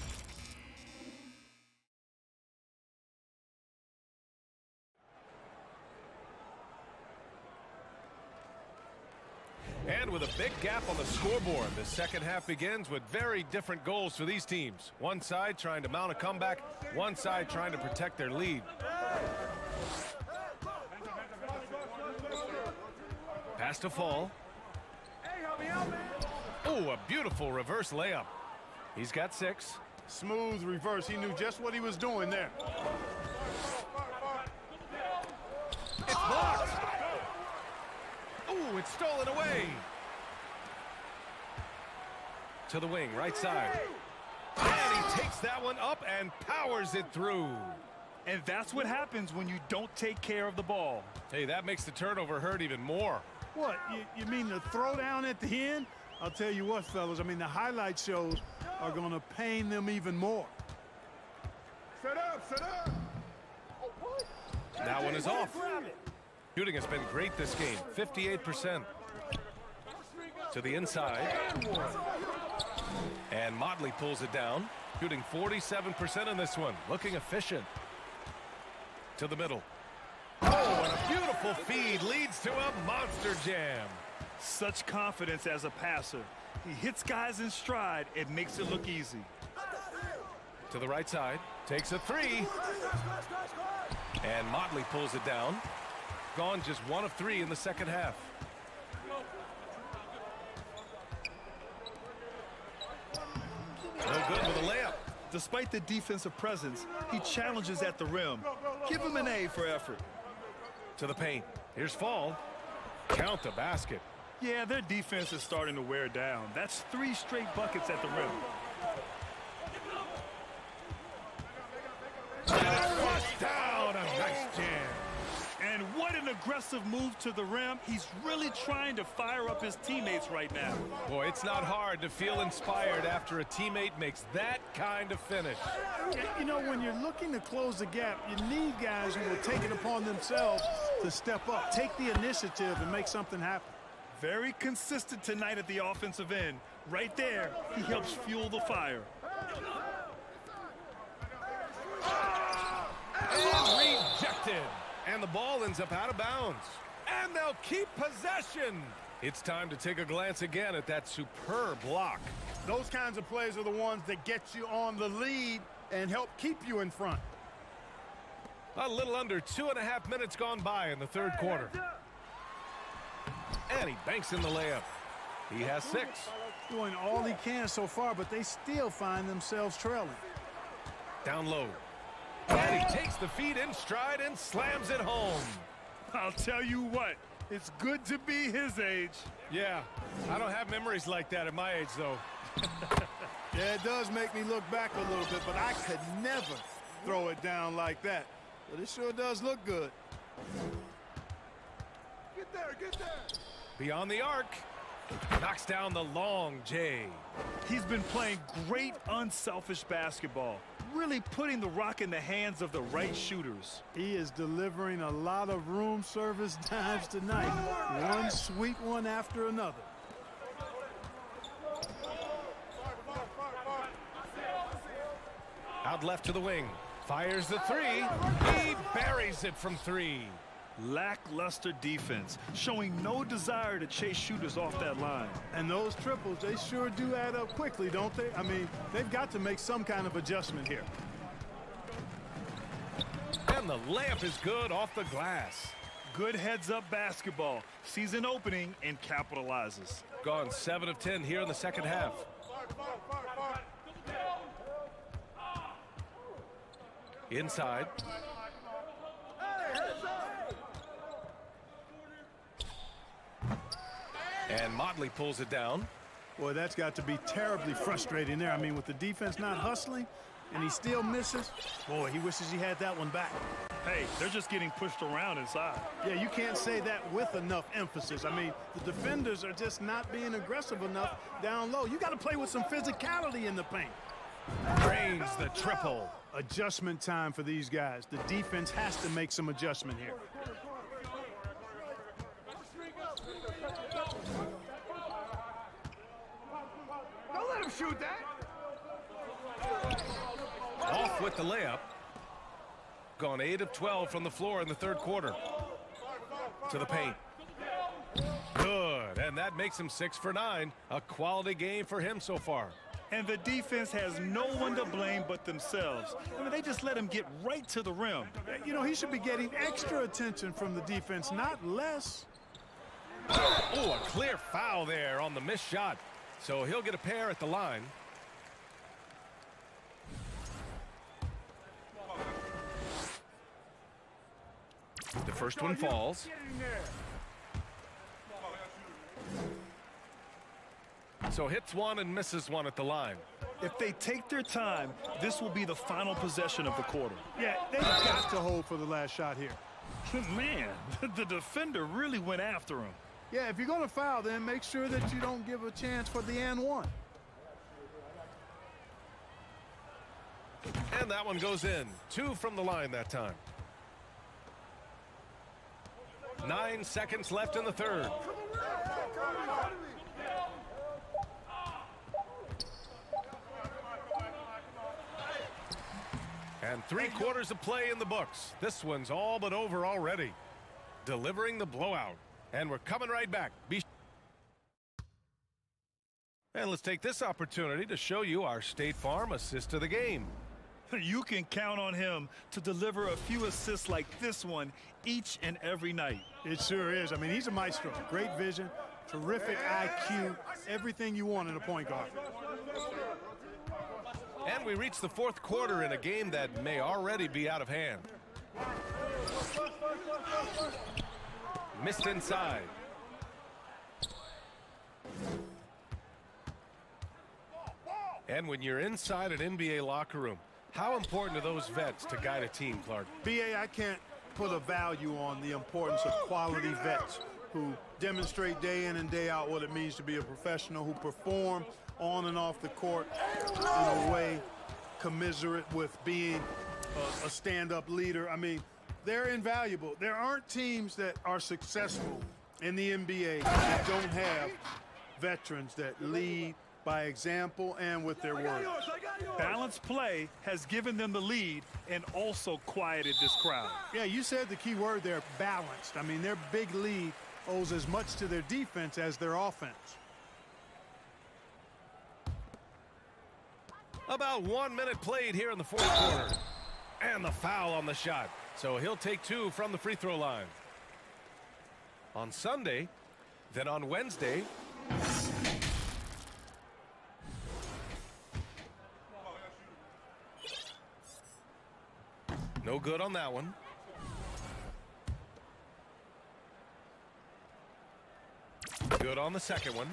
S8: And with a big gap on the scoreboard, the second half begins with very different goals for these teams. One side trying to mount a comeback, one side trying to protect their lead. Pass to Fall. Oh, a beautiful reverse layup. He's got 6.
S3: Smooth reverse. He knew just what he was doing there.
S8: It's blocked. Oh, it's stolen away. To the wing, right side. And he takes that one up and powers it through.
S7: And that's what happens when you don't take care of the ball.
S8: Hey, that makes the turnover hurt even more.
S3: What, you mean the throwdown at the end? I'll tell you what, fellas, I mean, the highlight shows are going to pain them even more.
S10: Set up.
S8: That one is off. Shooting has been great this game, 58%. To the inside. And Motley pulls it down, shooting 47% in this one, looking efficient. To the middle. Oh, and a beautiful feed leads to a monster jam.
S7: Such confidence as a passer. He hits guys in stride. It makes it look easy.
S8: To the right side, takes a 3. And Motley pulls it down. Gone just 1 of 3 in the second half. No good with a layup.
S7: Despite the defensive presence, he challenges at the rim. Give him an A for effort.
S8: To the paint. Here's Fall. Count the basket.
S7: Yeah, their defense is starting to wear down. That's 3 straight buckets at the rim.
S8: Flushed down. A nice jam.
S7: And what an aggressive move to the rim. He's really trying to fire up his teammates right now.
S8: Boy, it's not hard to feel inspired after a teammate makes that kind of finish.
S3: You know, when you're looking to close the gap, you need guys who will take it upon themselves to step up, take the initiative, and make something happen.
S7: Very consistent tonight at the offensive end. Right there, he helps fuel the fire.
S8: And rejected. And the ball ends up out of bounds. And they'll keep possession. It's time to take a glance again at that superb block.
S3: Those kinds of plays are the ones that get you on the lead and help keep you in front.
S8: A little under 2.5 minutes gone by in the third quarter. And he banks in the layup. He has 6.
S3: Doing all he can so far, but they still find themselves trailing.
S8: Down low. And he takes the feed in stride and slams it home.
S7: I'll tell you what, it's good to be his age.
S8: Yeah, I don't have memories like that at my age, though.
S3: Yeah, it does make me look back a little bit, but I could never throw it down like that. But it sure does look good.
S8: Beyond the arc. Knocks down the long J.
S7: He's been playing great unselfish basketball, really putting the rock in the hands of the right shooters.
S3: He is delivering a lot of room service dimes tonight. One sweet one after another.
S8: Out left to the wing. Fires the three. He buries it from three.
S7: Lackluster defense, showing no desire to chase shooters off that line.
S3: And those triples, they sure do add up quickly, don't they? I mean, they've got to make some kind of adjustment here.
S8: And the layup is good off the glass.
S7: Good heads-up basketball. Sees an opening and capitalizes.
S8: Gone 7 of 10 here in the second half. Inside. And Motley pulls it down.
S3: Boy, that's got to be terribly frustrating there. I mean, with the defense not hustling and he still misses, boy, he wishes he had that one back.
S7: Hey, they're just getting pushed around inside.
S3: Yeah, you can't say that with enough emphasis. I mean, the defenders are just not being aggressive enough down low. You got to play with some physicality in the paint.
S8: Drains the triple.
S3: Adjustment time for these guys. The defense has to make some adjustment here.
S9: Don't let him shoot that.
S8: Off with the layup. Gone 8 of 12 from the floor in the third quarter. To the paint. Good, and that makes him 6 for 9. A quality game for him so far.
S7: And the defense has no one to blame but themselves. I mean, they just let him get right to the rim.
S3: You know, he should be getting extra attention from the defense, not less.
S8: Oh, a clear foul there on the missed shot. So he'll get a pair at the line. The first one falls. So hits one and misses one at the line.
S7: If they take their time, this will be the final possession of the quarter.
S3: Yeah, they've got to hold for the last shot here.
S7: Man, the defender really went after him.
S3: Yeah, if you're going to foul, then make sure that you don't give a chance for the and one.
S8: And that one goes in. 2 from the line that time. 9 seconds left in the third. And 3 quarters of play in the books. This one's all but over already. Delivering the blowout. And we're coming right back. And let's take this opportunity to show you our State Farm assist of the game.
S7: You can count on him to deliver a few assists like this one each and every night.
S3: It sure is. I mean, he's a maestro. Great vision, terrific IQ, everything you want in a point guard.
S8: And we reach the fourth quarter in a game that may already be out of hand. Missed inside. And when you're inside an NBA locker room, how important are those vets to guide a team, Clark?
S3: B.A., I can't put a value on the importance of quality vets who demonstrate day in and day out what it means to be a professional, who perform on and off the court in a way commiserate with being a stand-up leader. I mean, they're invaluable. There aren't teams that are successful in the NBA that don't have veterans that lead by example and with their words.
S7: Balanced play has given them the lead and also quieted this crowd.
S3: Yeah, you said the key word there, balanced. I mean, their big lead owes as much to their defense as their offense.
S8: About 1 minute played here in the fourth quarter. And the foul on the shot. So he'll take 2 from the free throw line. On Sunday, then on Wednesday. No good on that one. Good on the second one.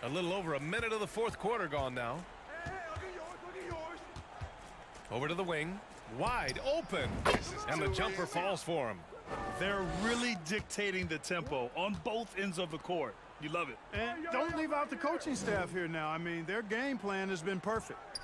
S8: A little over a minute of the fourth quarter gone now. Over to the wing. Wide open. And the jumper falls for him.
S7: They're really dictating the tempo on both ends of the court. You love it.
S3: And don't leave out the coaching staff here now. I mean, their game plan has been perfect.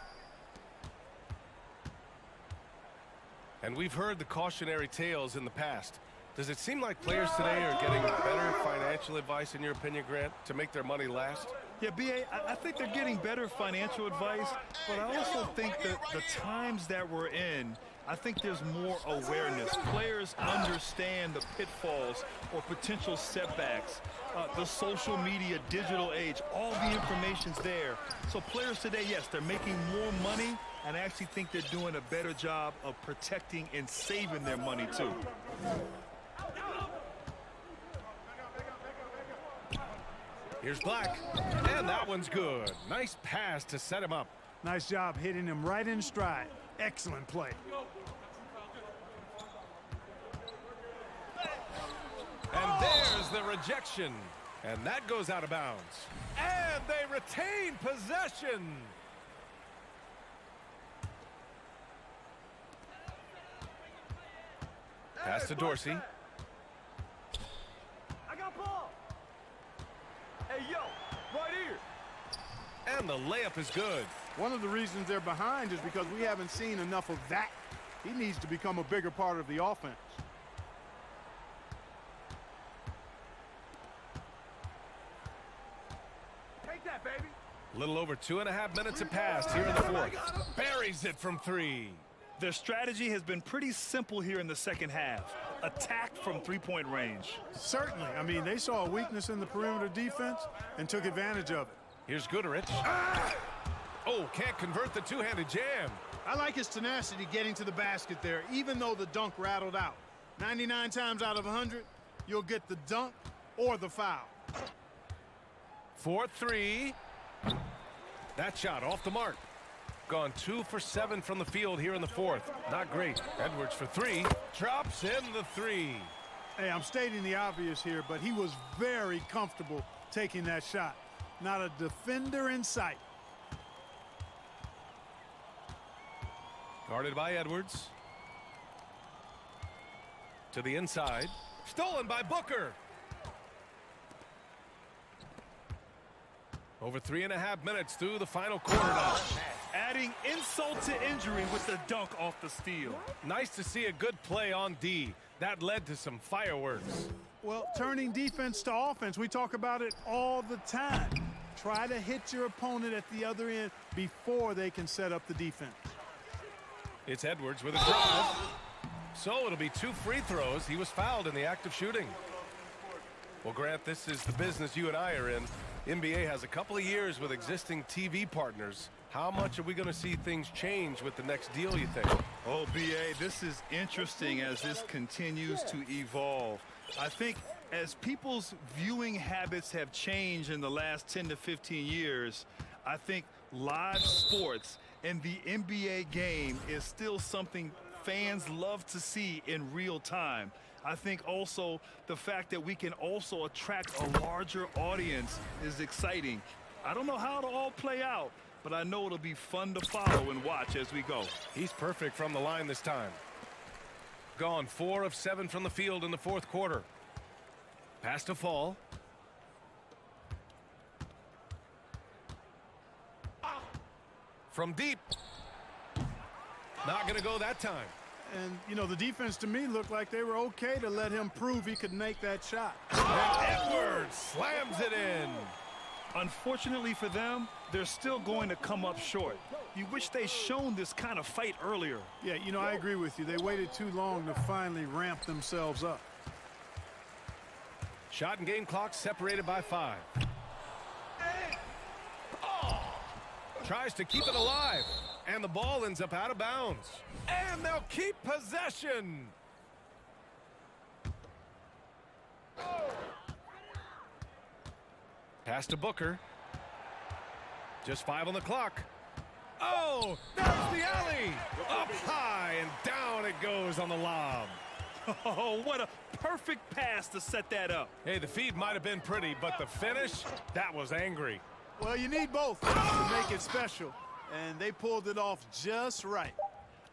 S8: And we've heard the cautionary tales in the past. Does it seem like players today are getting better financial advice, in your opinion, Grant, to make their money last?
S7: Yeah, B.A., I think they're getting better financial advice, but I also think that the times that we're in, I think there's more awareness. Players understand the pitfalls or potential setbacks. The social media, digital age, all the information's there. So players today, yes, they're making more money, and I actually think they're doing a better job of protecting and saving their money, too.
S8: Here's Black, and that one's good. Nice pass to set him up.
S3: Nice job hitting him right in stride. Excellent play.
S8: And there's the rejection. And that goes out of bounds. And they retain possession. Pass to Dorsey.
S9: I got ball. Hey, yo, right here.
S8: And the layup is good.
S3: One of the reasons they're behind is because we haven't seen enough of that. He needs to become a bigger part of the offense.
S9: Take that, baby.
S8: A little over 2.5 minutes have passed here in the fourth. Buries it from three.
S7: Their strategy has been pretty simple here in the second half. Attack from three-point range.
S3: Certainly. I mean, they saw a weakness in the perimeter defense and took advantage of it.
S8: Here's Guterich. Oh, can't convert the two-handed jam.
S3: I like his tenacity getting to the basket there, even though the dunk rattled out. 99 times out of 100, you'll get the dunk or the foul.
S8: 4-3. That shot off the mark. Gone 2 for 7 from the field here in the fourth. Not great. Edwards for three. Drops in the three.
S3: Hey, I'm stating the obvious here, but he was very comfortable taking that shot. Not a defender in sight.
S8: Guarded by Edwards. To the inside. Stolen by Booker. Over 3.5 minutes through the final quarter now.
S7: Adding insult to injury with the dunk off the steal.
S8: Nice to see a good play on D. That led to some fireworks.
S3: Well, turning defense to offense, we talk about it all the time. Try to hit your opponent at the other end before they can set up the defense.
S8: It's Edwards with a drive. So it'll be 2 free throws. He was fouled in the act of shooting. Well, Grant, this is the business you and I are in. NBA has a couple of years with existing TV partners. How much are we going to see things change with the next deal, you think?
S7: Oh, B.A., this is interesting as this continues to evolve. I think as people's viewing habits have changed in the last 10 to 15 years, I think live sports and the NBA game is still something fans love to see in real time. I think also the fact that we can also attract a larger audience is exciting. I don't know how it'll all play out, but I know it'll be fun to follow and watch as we go.
S8: He's perfect from the line this time. Gone 4 of 7 from the field in the fourth quarter. Pass to Fall. From deep. Not going to go that time.
S3: And, you know, the defense to me looked like they were okay to let him prove he could make that shot.
S8: And Edwards slams it in.
S7: Unfortunately for them, they're still going to come up short. You wish they'd shown this kind of fight earlier.
S3: Yeah, you know, I agree with you. They waited too long to finally ramp themselves up.
S8: Shot and game clock separated by 5. Tries to keep it alive. And the ball ends up out of bounds. And they'll keep possession. Pass to Booker. Just 5 on the clock. Oh, there's the alley. Up high and down it goes on the lob.
S7: Oh, what a perfect pass to set that up.
S8: Hey, the feed might have been pretty, but the finish, that was angry.
S3: Well, you need both to make it special, and they pulled it off just right.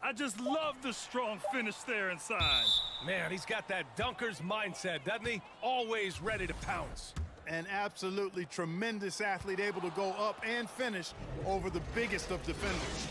S7: I just love the strong finish there inside.
S8: Man, he's got that dunker's mindset, doesn't he? Always ready to pounce.
S3: An absolutely tremendous athlete, able to go up and finish over the biggest of defenders.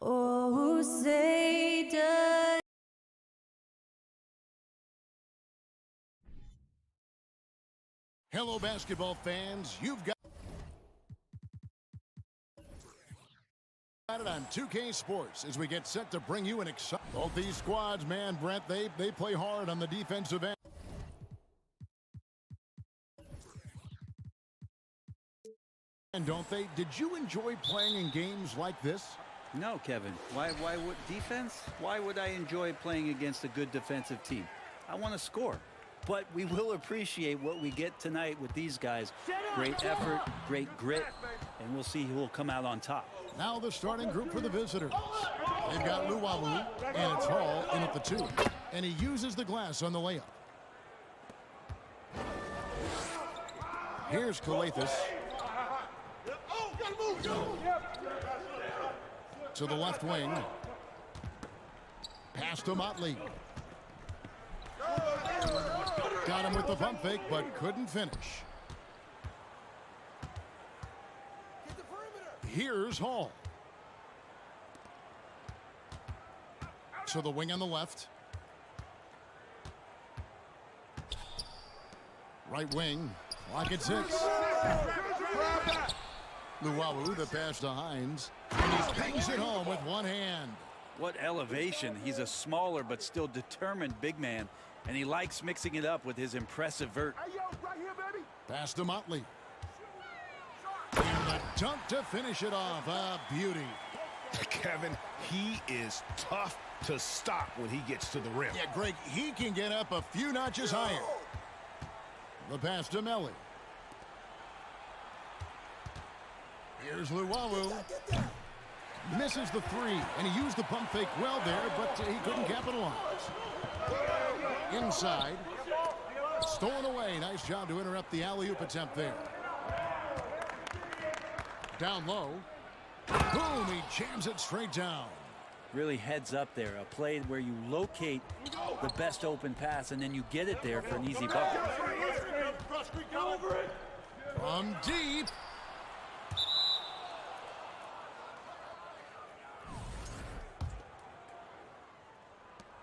S12: Oh, say does
S1: Hello, basketball fans. You've got it on 2K Sports as we get set to bring you an exciting. Both these squads, man, Brent, they play hard on the defensive end. And don't they? Did you enjoy playing in games like this?
S13: No, Kevin. Why would defense? Why would I enjoy playing against a good defensive team? I want to score. but we will appreciate what we get tonight with these guys. Great effort, great grit, and we'll see who will come out on top.
S1: Now the starting group for the visitors. They've got Luwawu, and it's Hall in at the 2. And he uses the glass on the layup. Here's Kalathis. To the left wing. Pass to Motley. Got him with the pump fake, but couldn't finish. Here's Hall. To the wing on the left. Right wing. Lock at 6. Luwawu, the pass to Hines. And he bangs it home with one hand.
S13: What elevation. He's a smaller but still determined big man, and he likes mixing it up with his impressive vert.
S1: Pass to Motley. And the dunk to finish it off. A beauty.
S5: Kevin, he is tough to stop when he gets to the rim.
S1: Yeah, Greg, he can get up a few notches higher. The pass to Melly. Here's Luwawu. Misses the 3, and he used the pump fake well there, but he couldn't capitalize. Inside. Stolen away. Nice job to interrupt the alley-oop attempt there. Down low. Boom, he jams it straight down.
S13: Really heads up there. A play where you locate the best open pass, and then you get it there for an easy bucket.
S1: From deep.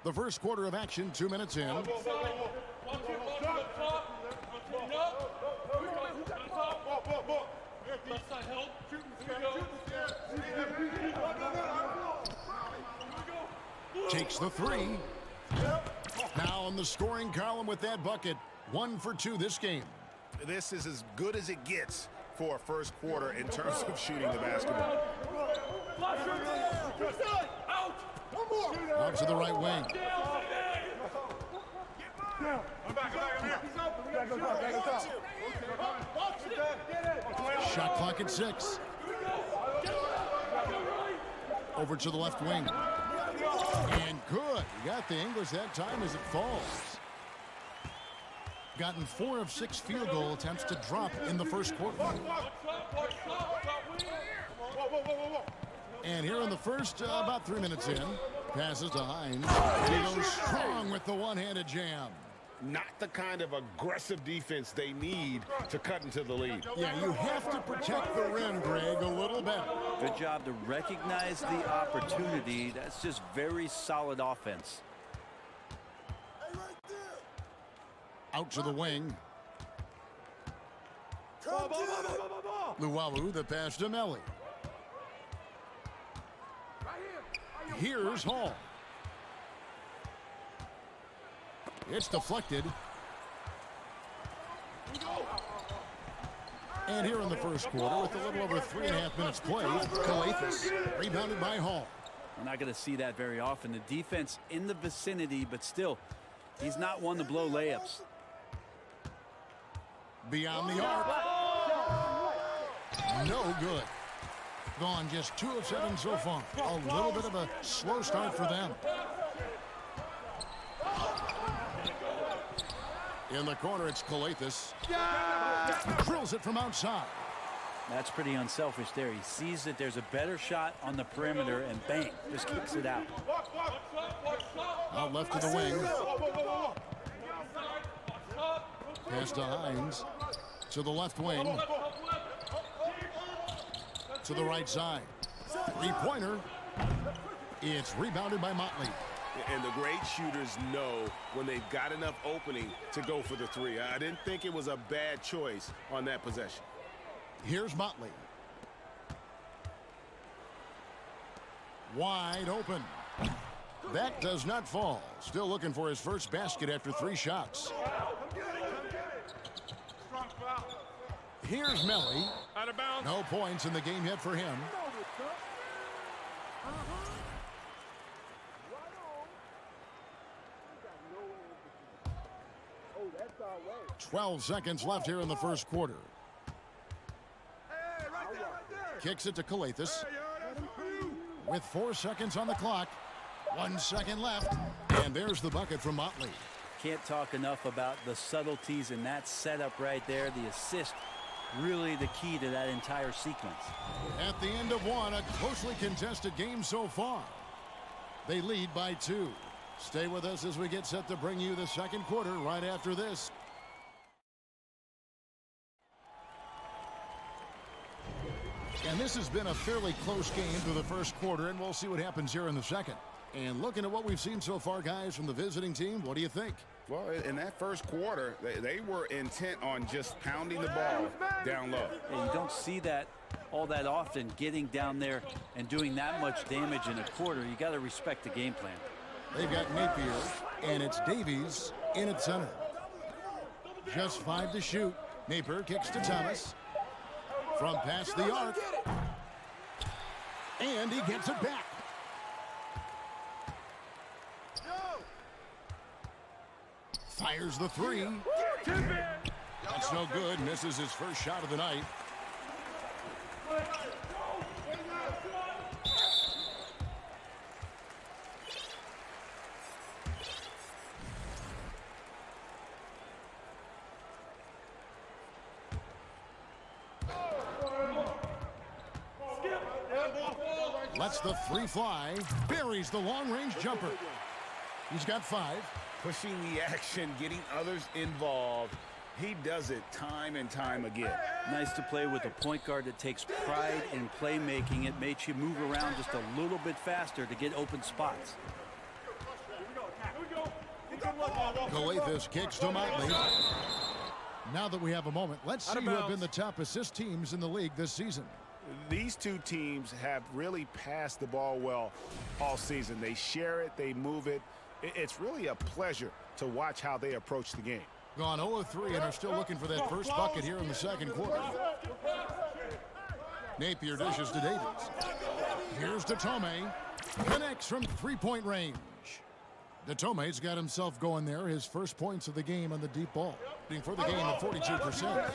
S1: The first quarter of action, 2 minutes in. Takes the 3. Now in the scoring column with that bucket. 1 for 2 this game.
S5: This is as good as it gets for a first quarter in terms of shooting the basketball.
S1: Out to the right wing. Shot clock at 6. Over to the left wing. And good. He got the English that time as it falls. Gotten 4 of 6 field goal attempts to drop in the first quarter. And here in the first, about 3 minutes in, passes to Hines. And he goes strong with the one-handed jam.
S5: Not the kind of aggressive defense they need to cut into the lead.
S1: Yeah, you have to protect the rim, Greg, a little better.
S13: Good job to recognize the opportunity. That's just very solid offense.
S1: Out to the wing. Luwawu, the pass to Melly. Here's Hall. It's deflected. And here in the first quarter, with a little over 3.5 minutes played, Kalathis rebounded by Hall.
S13: We're not going to see that very often. The defense in the vicinity, but still, he's not one to blow layups.
S1: Beyond the arc. No good. Gone just 2 of 7 so far. A little bit of a slow start for them. In the corner, it's Kalathis. Drills it from outside.
S13: That's pretty unselfish there. He sees that there's a better shot on the perimeter, and bang, just kicks it out.
S1: Out left to the wing. Pass to Hines. To the left wing. To the right side. 3-pointer. It's rebounded by Motley.
S5: And the great shooters know when they've got enough opening to go for the 3. I didn't think it was a bad choice on that possession.
S1: Here's Motley. Wide open. That does not fall. Still looking for his first basket after 3 shots. Here's Melly.
S9: Out of bounds.
S1: No points in the game yet for him. 12 seconds left here in the first quarter. Kicks it to Calathis. With 4 seconds on the clock. 1 second left. And there's the bucket from Motley.
S13: Can't talk enough about the subtleties in that setup right there. The assist, really the key to that entire sequence.
S1: At the end of one, a closely contested game so far. They lead by 2. Stay with us as we get set to bring you the second quarter right after this. And this has been a fairly close game through the first quarter, and we'll see what happens here in the second. And looking at what we've seen so far, guys, from the visiting team, what do you think?
S2: Well, in that first quarter, they were intent on just pounding the ball down low.
S13: Yeah, you don't see that all that often, getting down there and doing that much damage in a quarter. You got to respect the game plan.
S1: They've got Napier, and it's Davies in at center. Just 5 to shoot. Napier kicks to Thomas. From past the arc. And he gets it back. Fires the 3. That's no good. Misses his first shot of the night. Lets the 3 fly. Buries the long-range jumper. He's got 5.
S2: Pushing the action, getting others involved. He does it time and time again.
S13: Nice to play with a point guard that takes pride in playmaking. It makes you move around just a little bit faster to get open spots.
S1: Calathis kicks to Motley. Now that we have a moment, let's see who have been the top assist teams in the league this season.
S2: These two teams have really passed the ball well all season. They share it, they move it. It's really a pleasure to watch how they approach the game.
S1: Gone 0 of 3 and are still looking for that first bucket here in the second quarter. Napier dishes to Davies. Here's Datome. Connects from 3-point range. Datome's got himself going there. His first points of the game on the deep ball. For the game at 42%.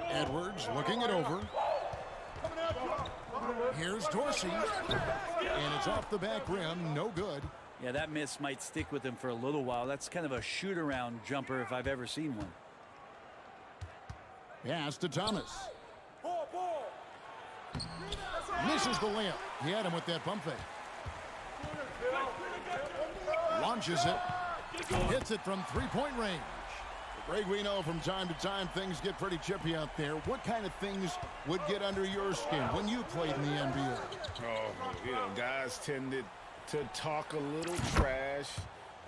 S1: Edwards looking it over. Here's Dorsey. And it's off the back rim. No good.
S13: Yeah, that miss might stick with him for a little while. That's kind of a shoot-around jumper if I've ever seen one.
S1: Pass to Thomas. Misses the layup. He had him with that pump fake. Launches it. Hits it from 3-point range. Greg, we know from time to time things get pretty chippy out there. What kind of things would get under your skin when you played in the NBA?
S2: Oh, guys tended to talk a little trash,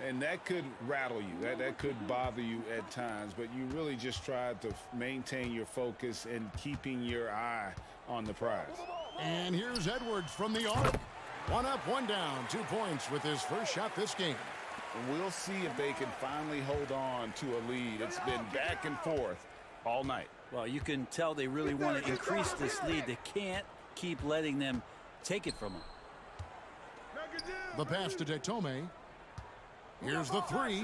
S2: and that could rattle you. That could bother you at times, but you really just tried to maintain your focus and keeping your eye on the prize.
S1: And here's Edwards from the arc. 1 up, 1 down, 2 points with his first shot this game.
S2: We'll see if they can finally hold on to a lead. It's been back and forth all night.
S13: Well, you can tell they really want to increase this lead. They can't keep letting them take it from them.
S1: The pass to Datome. Here's the 3.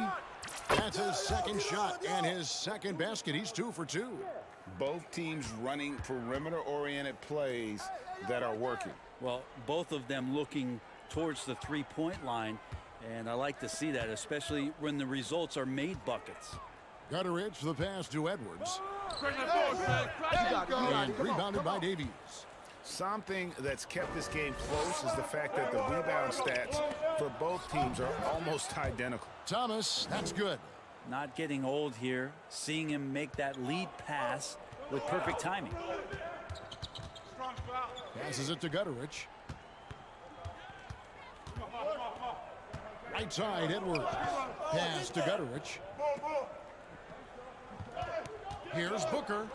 S1: That's his second shot and his second basket. He's 2 for 2.
S2: Both teams running perimeter-oriented plays that are working.
S13: Well, both of them looking towards the 3-point line. And I like to see that, especially when the results are made buckets.
S1: Gutteridge, the pass to Edwards. And rebounded by Davies.
S2: Something that's kept this game close is the fact that the rebound stats for both teams are almost identical.
S1: Thomas, that's good.
S13: Not getting old here. Seeing him make that lead pass with perfect timing.
S1: Passes it to Gutteridge. Right side, Edwards. Pass to Gutteridge. Here's Booker.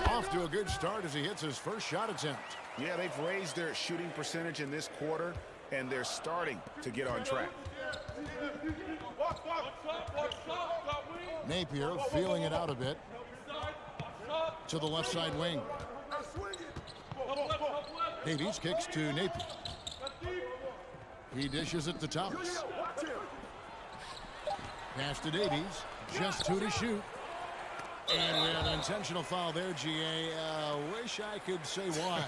S1: Off to a good start as he hits his first shot attempt.
S2: Yeah, they've raised their shooting percentage in this quarter, and they're starting to get on track.
S1: Napier feeling it out a bit. To the left side wing. Davies kicks to Napier. He dishes it to Thomas. Pass to Davies. Just 2 to shoot. And we have an intentional foul there, GA. Wish I could say why.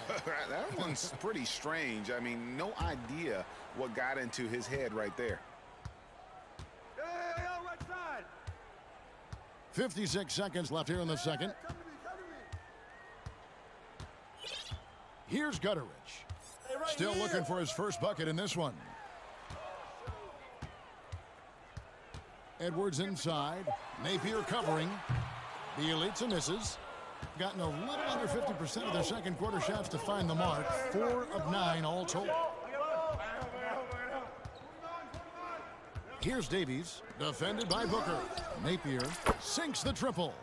S5: That one's pretty strange. I mean, no idea what got into his head right there.
S1: 56 seconds left here in the second. Here's Gutteridge. Still looking for his first bucket in this one. Edwards inside. Napier covering. Bielitsa misses. Gotten a little under 50% of their second quarter shots to find the mark. 4 of 9 all told. Here's Davies, defended by Booker. Napier sinks the triple.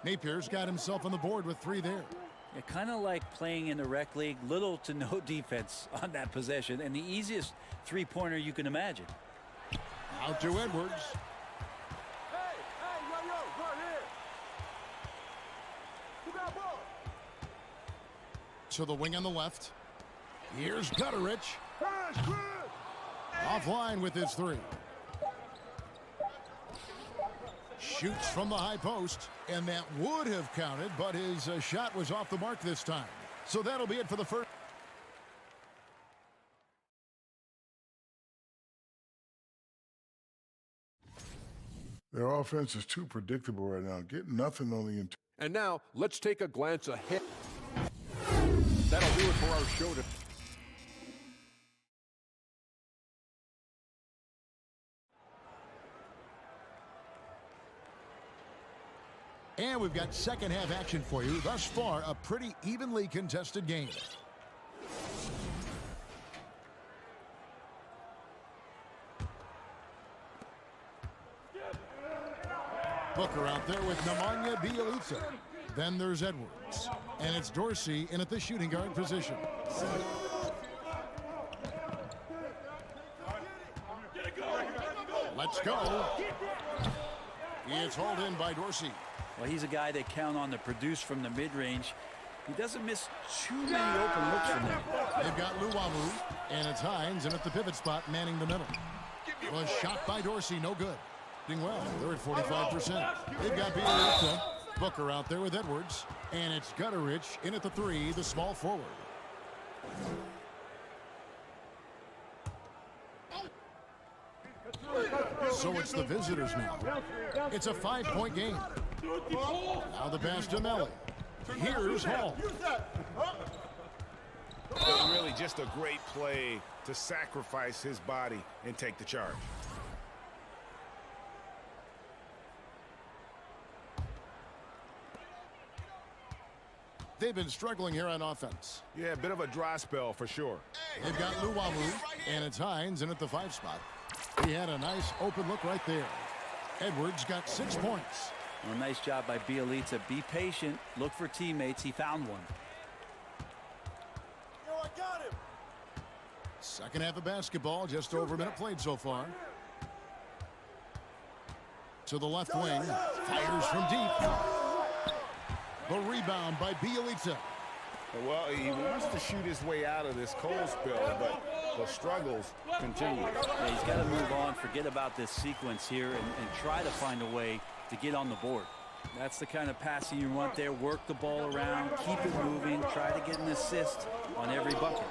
S1: Napier's got himself on the board with 3 there.
S13: Yeah, kind of like playing in the rec league, little to no defense on that possession, and the easiest three-pointer you can imagine.
S1: Out to Edwards. To the wing on the left. Here's Gutteridge. Offline with his 3. Shoots from the high post, and that would have counted, but his shot was off the mark this time. So that'll be it for the first.
S10: Their offense is too predictable right now. Get nothing on the interior.
S11: And now, let's take a glance ahead. That'll do it for our show today.
S1: And we've got second half action for you. Thus far, a pretty evenly contested game. Booker out there with Nemanja Bjelica. Then there's Edwards. And it's Dorsey in at the shooting guard position. Let's go. It's hauled in by Dorsey.
S13: Well, he's a guy they count on to produce from the mid-range. He doesn't miss too many open looks from them.
S1: They've got Luwawu, and it's Hines, and at the pivot spot, manning the middle. Was shot by Dorsey, no good. Doing well, they're at 45%. They've got Bielitsa. Booker out there with Edwards, and it's Gutteridge in at the 3, the small forward. So it's the visitors now. It's a 5-point game. Now the pass to Melly. Here's Hall.
S5: Really just a great play to sacrifice his body and take the charge.
S1: They've been struggling here on offense.
S5: Yeah, a bit of a dry spell for sure.
S1: They've got Luwawu, and it's Hines in at the 5 spot. He had a nice open look right there. Edwards got 6 points.
S13: Well, nice job by Bielitsa. Be patient. Look for teammates. He found one.
S9: I got him.
S1: Second half of basketball, just over a minute played so far. To the left wing, fires from deep. The rebound by Bielitsa.
S5: Well, he wants to shoot his way out of this cold spell, but the struggles continue.
S13: Yeah, he's got to move on, forget about this sequence here, and try to find a way to get on the board. That's the kind of passing you want there. Work the ball around, keep it moving, try to get an assist on every bucket.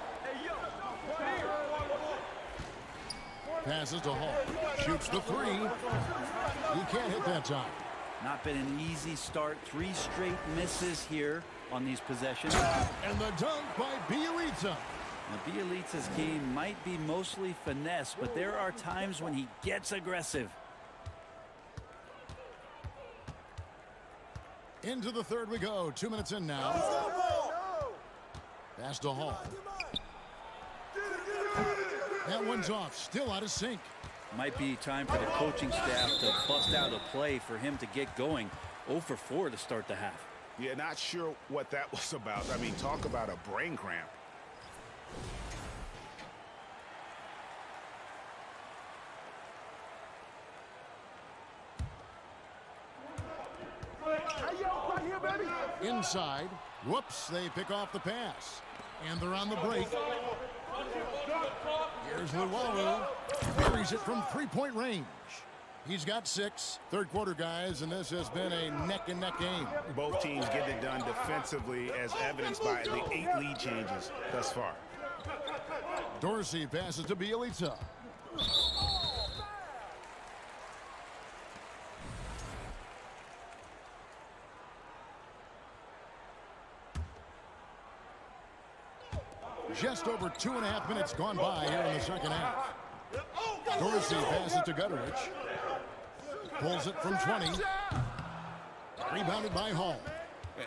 S1: Passes to Hall. Shoots the 3. He can't hit that time.
S13: Not been an easy start. 3 straight misses here on these possessions.
S1: And the dunk by Bielitsa.
S13: Now, Bielitsa's game might be mostly finesse, but there are times when he gets aggressive.
S1: Into the third we go. 2 minutes in now. Pass to Hall. That one's off. Still out of sync.
S13: Might be time for the coaching staff to bust out a play for him to get going. 0 for 4 to start the half.
S5: Yeah, not sure what that was about. I mean, talk about a brain cramp.
S1: Inside. Whoops, they pick off the pass. And they're on the break. Here's Luwawu. Buries it from 3-point range. He's got 6. Third quarter, guys, and this has been a neck-and-neck game.
S5: Both teams getting it done defensively, as evidenced by the 8 lead changes thus far.
S1: Dorsey passes to Bielitsa. Just over 2.5 minutes gone by here in the second half. Dorsey passes to Gutterich. Pulls it from 20. Rebounded by Hall.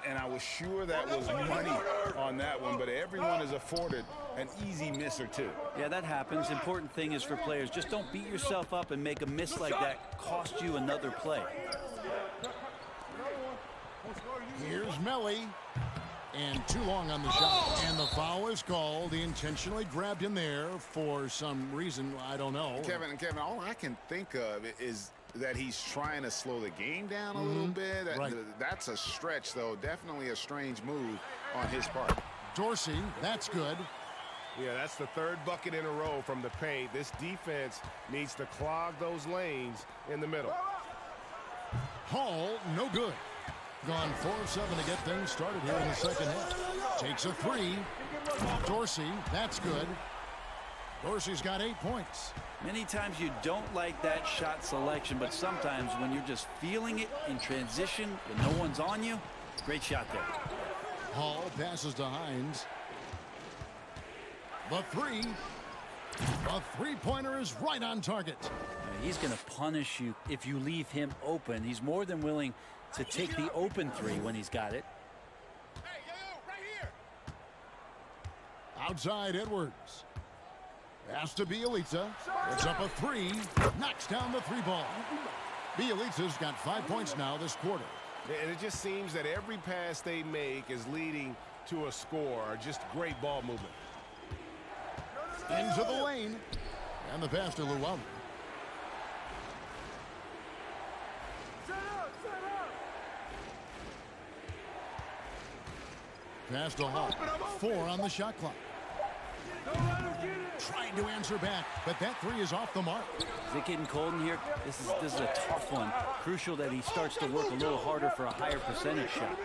S2: And I was sure that was money on that one, but everyone is afforded an easy miss or two.
S13: Yeah, that happens. Important thing is for players, just don't beat yourself up and make a miss like that cost you another play.
S1: Here's Melly. And too long on the shot. And the foul is called. He intentionally grabbed him there for some reason. I don't know.
S5: Kevin, all I can think of is that he's trying to slow the game down a little bit.
S1: Right.
S5: That's a stretch, though. Definitely a strange move on his part.
S1: Dorsey, that's good.
S8: Yeah, that's the 3rd bucket in a row from the paint. This defense needs to clog those lanes in the middle.
S1: Hall, no good. Gone 4 of 7 to get things started here in the second half. Takes a 3. Dorsey, that's good. Dorsey's got 8 points.
S13: Many times you don't like that shot selection, but sometimes when you're just feeling it in transition when no one's on you, great shot there.
S1: Hall passes to Hines. The 3. The three-pointer is right on target.
S13: He's going to punish you if you leave him open. He's more than willing to take the open 3 when he's got it.
S9: Hey, yo, right here.
S1: Outside Edwards. Pass to Bielitsa. It's up a 3. Knocks down the 3-ball. Bielitsa's got 5 points now this quarter.
S8: And it just seems that every pass they make is leading to a score. Just great ball movement.
S1: Into the lane. And the pass to Luwawu. Pass to Hall. 4 on the shot clock. Trying to answer back, but that 3 is off the mark.
S13: Is it getting cold in here? This is a tough one. Crucial that he starts to work a little harder for a higher percentage shot.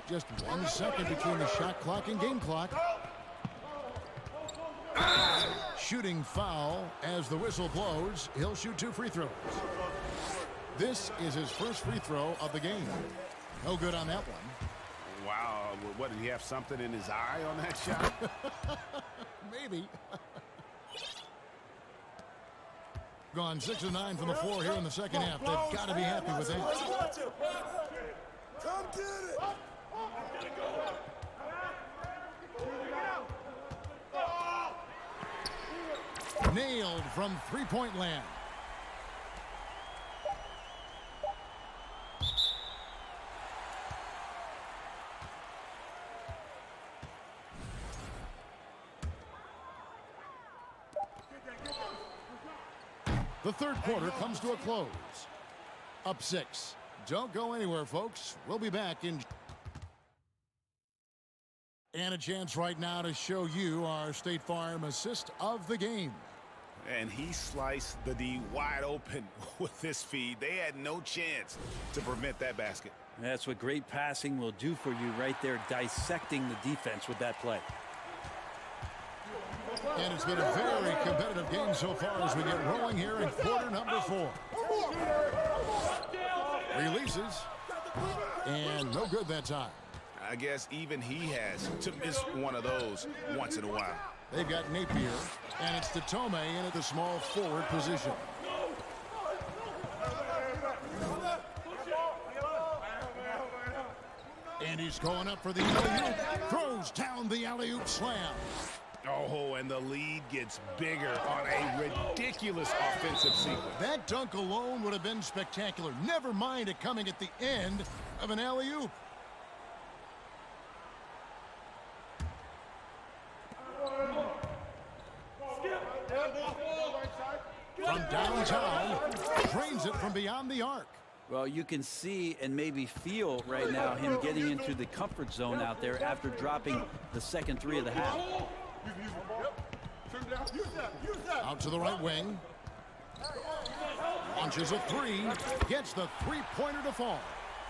S1: Just 1 second between the shot clock and game clock. Shooting foul as the whistle blows. He'll shoot 2 free throws. This is his first free throw of the game. No good on that one.
S5: Wow, what, did he have something in his eye on that shot?
S1: Maybe. Gone 6 of 9 from the floor here in the second half. They've got to be happy with that.
S9: Come get it.
S1: Nailed from three-point land. The third quarter comes to a close. Up 6. Don't go anywhere, folks. We'll be back in... And a chance right now to show you our State Farm assist of the game.
S5: And he sliced the D wide open with this feed. They had no chance to prevent that basket.
S13: That's what great passing will do for you right there, dissecting the defense with that play.
S1: And it's been a very competitive game so far as we get rolling here in quarter number 4. Releases. And no good that time.
S5: I guess even he has to miss one of those once in a while.
S1: They've got Napier, and it's to Tome in at the small forward position. And he's going up for the alley-oop. Throws down the alley-oop slam.
S5: Oh, and the lead gets bigger on a ridiculous offensive sequence.
S1: That dunk alone would have been spectacular. Never mind it coming at the end of an alley-oop. From downtown, trains it from beyond the arc.
S13: Well, you can see and maybe feel right now him getting into the comfort zone out there after dropping the second 3 of the half.
S1: Out to the right wing. Launches a three. Gets the three-pointer to fall.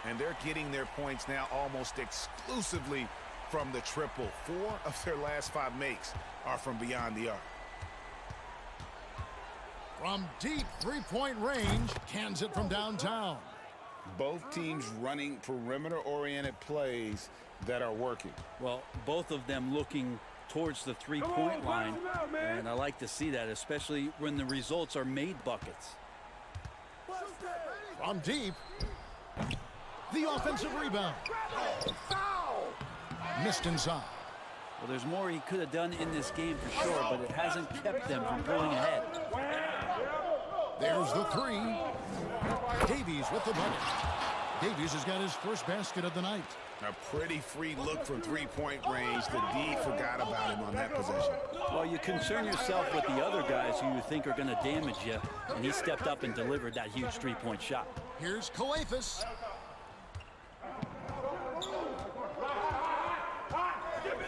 S5: And they're getting their points now almost exclusively from the triple. 4 of their last 5 makes are from beyond the arc.
S1: From deep three-point range, cans it from downtown.
S2: Both teams running perimeter-oriented plays that are working.
S13: Well, both of them looking towards the three-point line, and I like to see that, especially when the results are made buckets.
S1: From deep, the offensive rebound. Missed inside.
S13: Well, there's more he could have done in this game for sure, but it hasn't kept them from pulling ahead.
S1: There's the three. Davies with the bucket. Davies has got his first basket of the night.
S5: A pretty free look from three-point range. The D forgot about him on that possession.
S13: Well, you concern yourself with the other guys who you think are going to damage you, and he stepped up and delivered that huge three-point shot.
S1: Here's Kalathis.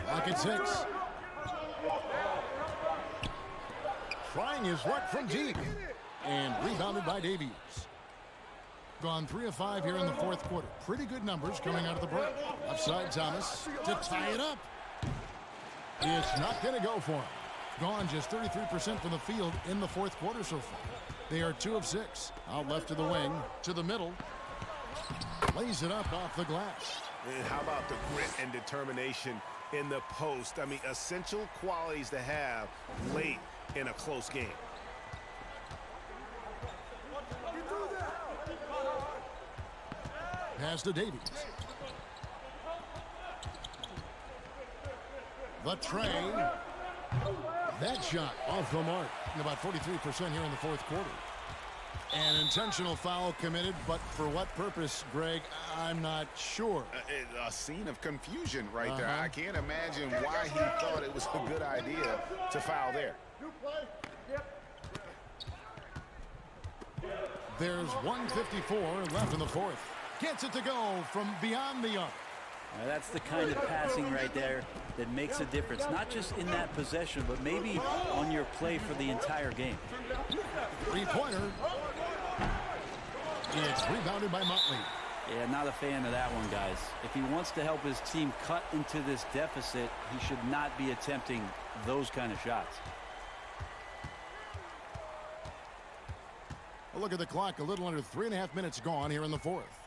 S1: Pocket 6. Trying his luck from deep. And rebounded by Davies. Gone 3 of 5 here in the fourth quarter. Pretty good numbers coming out of the break. Upside Thomas to tie it up. It's not going to go for him. Gone just 33% from the field in the fourth quarter so far. They are 2 of 6. Out left to the wing, to the middle. Lays it up off the glass.
S5: And how about the grit and determination in the post? I mean, essential qualities to have late in a close game.
S1: Pass to Davies. The tray. That shot off the mark. And about 43% here in the fourth quarter. An intentional foul committed, but for what purpose, Greg, I'm not sure.
S5: A scene of confusion right there. I can't imagine why he thought it was a good idea to foul there.
S1: There's 1:54 left in the fourth. Gets it to go from beyond the arc.
S13: That's the kind of passing right there that makes a difference, not just in that possession, but maybe on your play for the entire game.
S1: Three-pointer. It's rebounded by Motley.
S13: Yeah, not a fan of that one, guys. If he wants to help his team cut into this deficit, he should not be attempting those kind of shots.
S1: A look at the clock, a little under 3.5 minutes gone here in the fourth.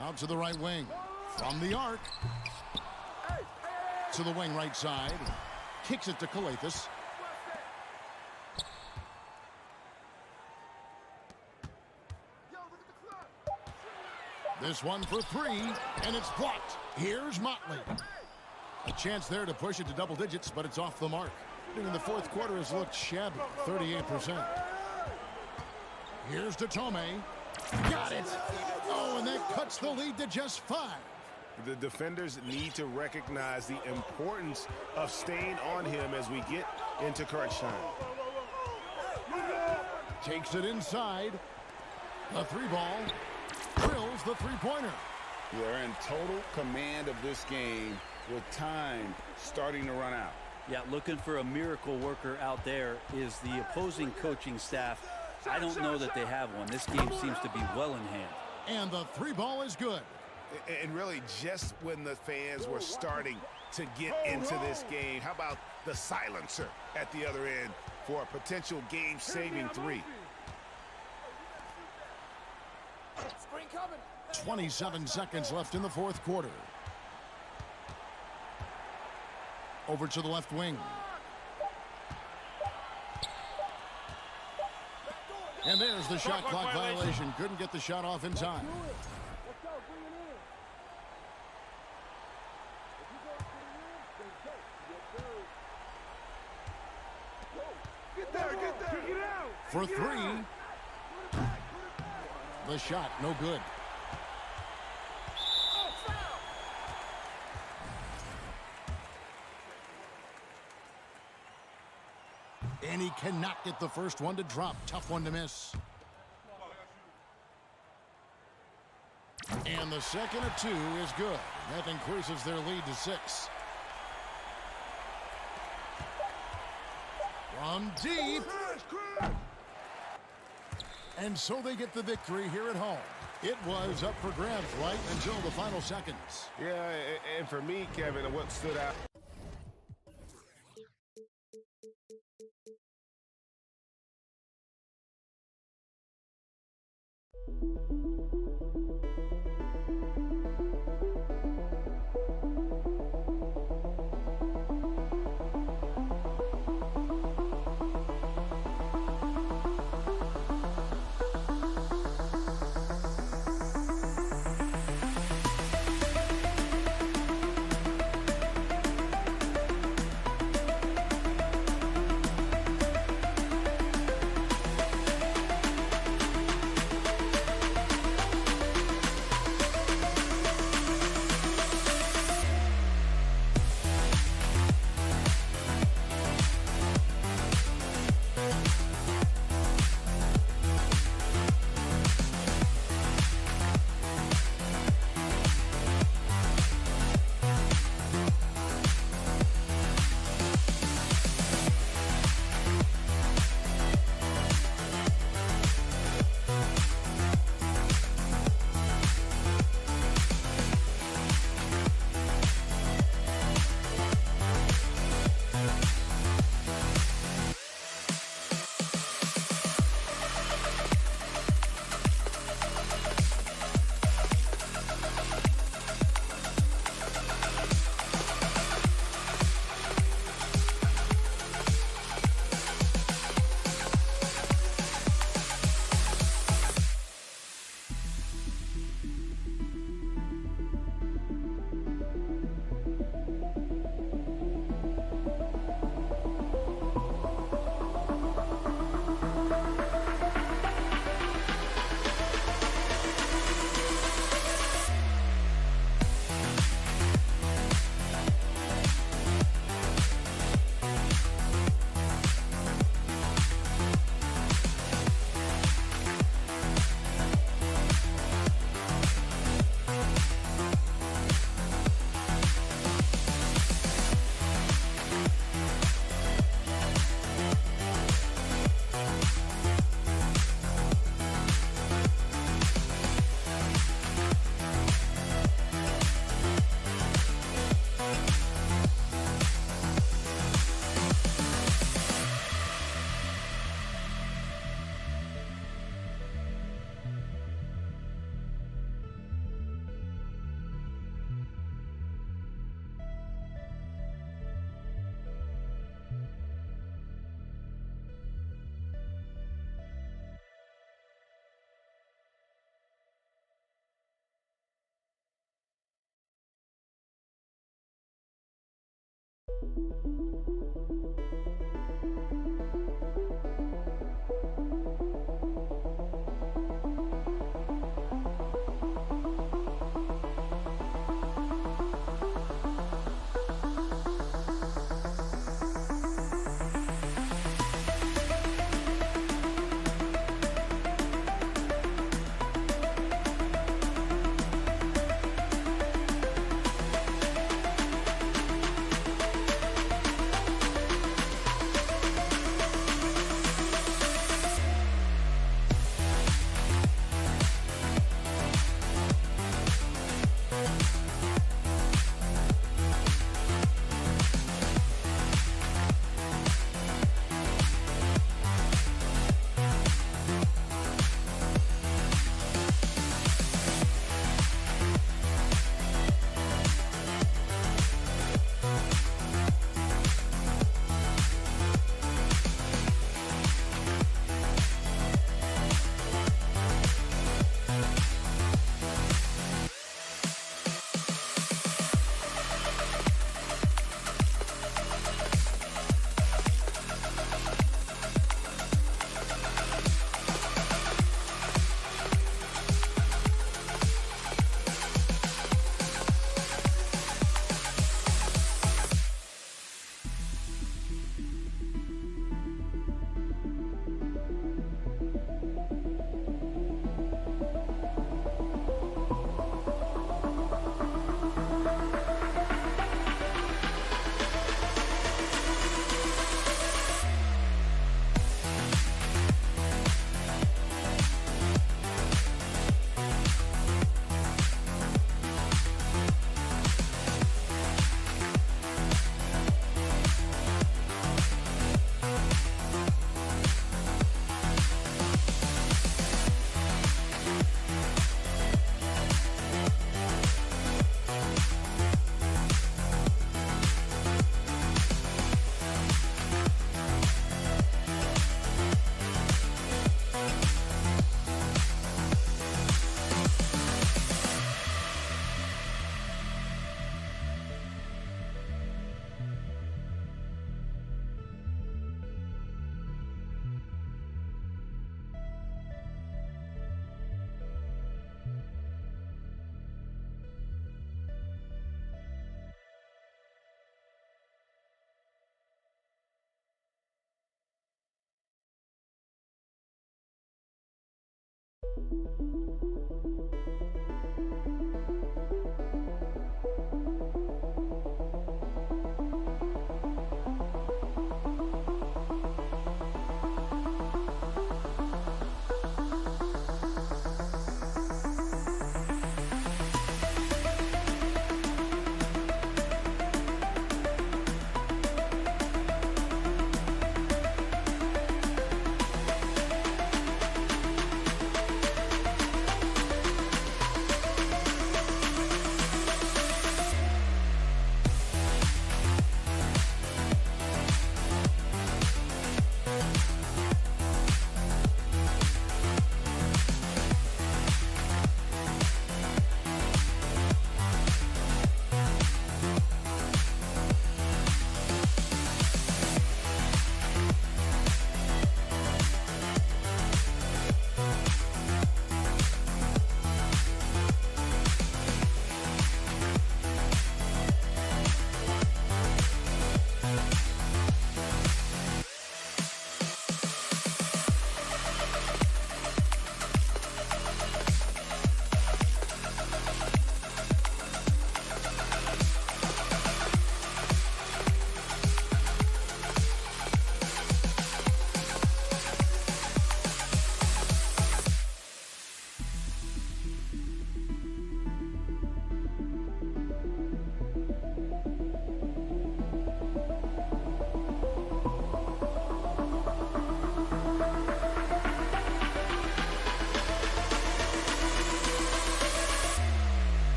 S1: Out to the right wing. From the arc. To the wing right side. Kicks it to Kalathis. This one for 3, and it's blocked. Here's Motley. A chance there to push it to double digits, but it's off the mark. In the fourth quarter has looked shabby, 38%. Here's Datome. Got it. Oh, and that cuts the lead to just 5.
S5: The defenders need to recognize the importance of staying on him as we get into crunch time.
S1: Takes it inside. The 3-ball. Drills the three-pointer.
S2: They're in total command of this game with time starting to run out.
S13: Yeah, looking for a miracle worker out there is the opposing coaching staff. I don't know that they have one. This game seems to be well in hand.
S1: And the 3-ball is good.
S5: And really, just when the fans were starting to get into this game, how about the silencer at the other end for a potential game-saving 3?
S1: 27 seconds left in the fourth quarter. Over to the left wing. And there's the shot clock violation. Couldn't get the shot off in time. For 3. The shot, no good. And he cannot get the first one to drop. Tough one to miss. And the second of 2 is good. That increases their lead to 6. From deep. And so they get the victory here at home. It was up for grabs right until the final seconds.
S5: Yeah, and for me, Kevin, what stood out.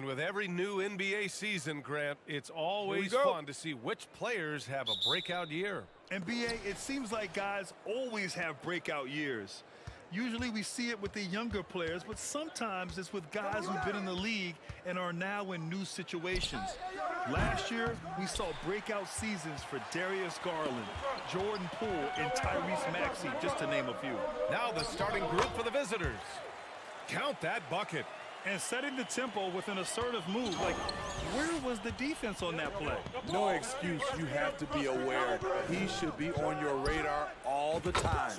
S8: And with every new NBA season, Grant, it's always fun to see which players have a breakout year.
S7: NBA, it seems like guys always have breakout years. Usually we see it with the younger players, but sometimes it's with guys who've been in the league and are now in new situations. Last year, we saw breakout seasons for Darius Garland, Jordan Poole, and Tyrese Maxey, just to name a few.
S8: Now the starting group for the visitors. Count that bucket.
S7: And setting the tempo with an assertive move. Like, where was the defense on that play?
S6: No excuse. You have to be aware. He should be on your radar all the time.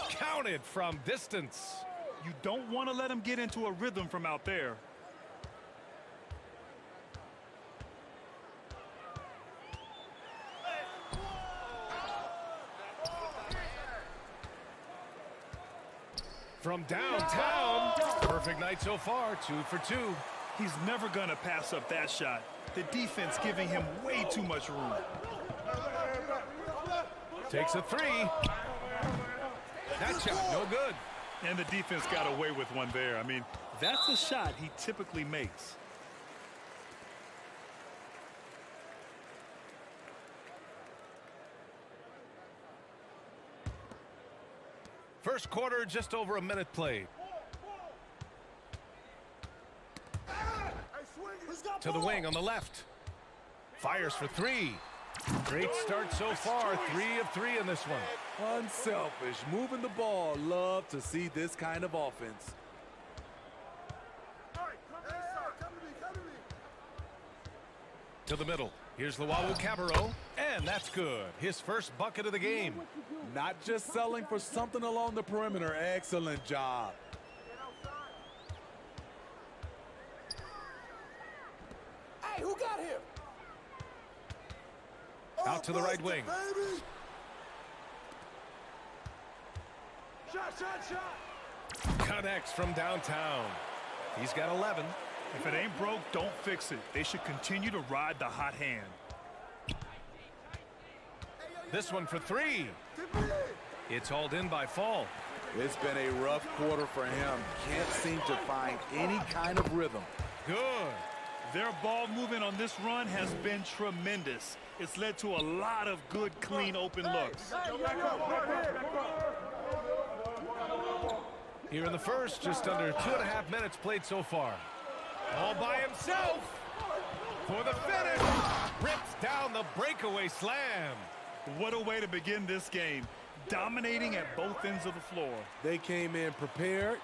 S8: Counted from distance.
S7: You don't want to let him get into a rhythm from out there.
S8: from downtown. Perfect night so far, 2 for 2.
S7: He's never going to pass up that shot. The defense giving him way too much room.
S8: Takes a 3. That shot, no good.
S7: And the defense got away with one there. I mean, that's a shot he typically makes.
S8: First quarter, just over a minute played. To the wing on the left. Fires for 3. Great start so far. 3 of 3 in this one.
S6: Unselfish, moving the ball. Love to see this kind of offense.
S8: To the middle. Here's Luau Cabarro, and that's good. His first bucket of the game.
S6: Not just selling for something along the perimeter. Excellent job.
S9: Hey, who got him?
S8: Out to the right wing.
S9: Baby. Shot.
S8: Connects from downtown. He's got 11.
S7: If it ain't broke, don't fix it. They should continue to ride the hot hand.
S8: This one for 3. It's hauled in by Fall.
S6: It's been a rough quarter for him. Can't seem to find any kind of rhythm.
S8: Good.
S7: Their ball movement on this run has been tremendous. It's led to a lot of good, clean, open looks.
S8: Here in the first, just under 2.5 minutes played so far. All by himself for the finish. Rips down the breakaway slam.
S7: What a way to begin this game. Dominating at both ends of the floor.
S6: They came in prepared,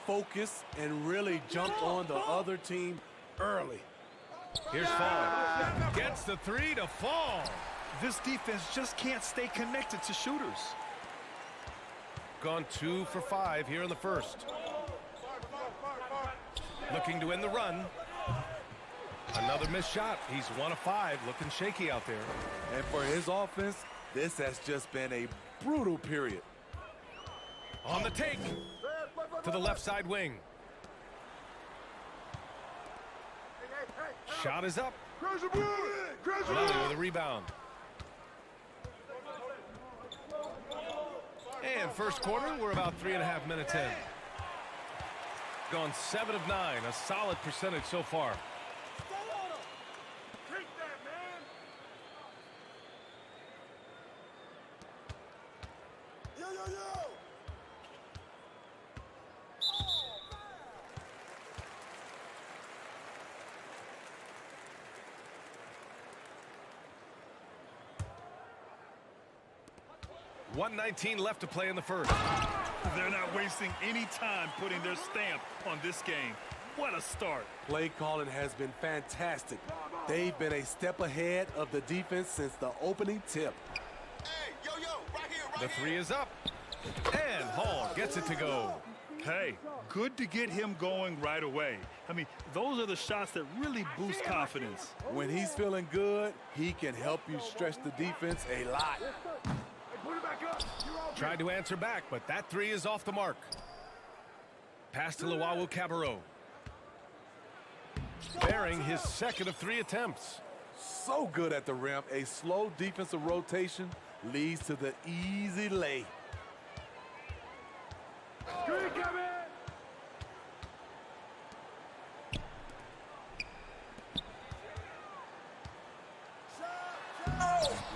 S6: focused, and really jumped on the other team early.
S8: Here's Fall. Gets the 3 to Fall.
S7: This defense just can't stay connected to shooters.
S8: Gone 2 for 5 here in the first. Looking to end the run. Another missed shot. He's 1 of 5. Looking shaky out there.
S6: And for his offense, this has just been a brutal period.
S8: On the take. To the left side wing. Shot is up. Lally with a rebound. And first quarter, we're about 3.5 minutes in. Gone 7 of 9, a solid percentage so far. .119 left to play in the first.
S7: They're not wasting any time putting their stamp on this game. What a start.
S6: Play calling has been fantastic. They've been a step ahead of the defense since the opening tip.
S9: Hey, yo, right here,
S8: The 3 is up. And Hall gets it to go.
S7: Hey, good to get him going right away. I mean, those are the shots that really boost confidence.
S6: When he's feeling good, he can help you stretch the defense a lot.
S8: Tried to answer back, but that 3 is off the mark. Pass to Luau Cabarro. Bearing his second of 3 attempts.
S6: So good at the rim. A slow defensive rotation leads to the easy lay.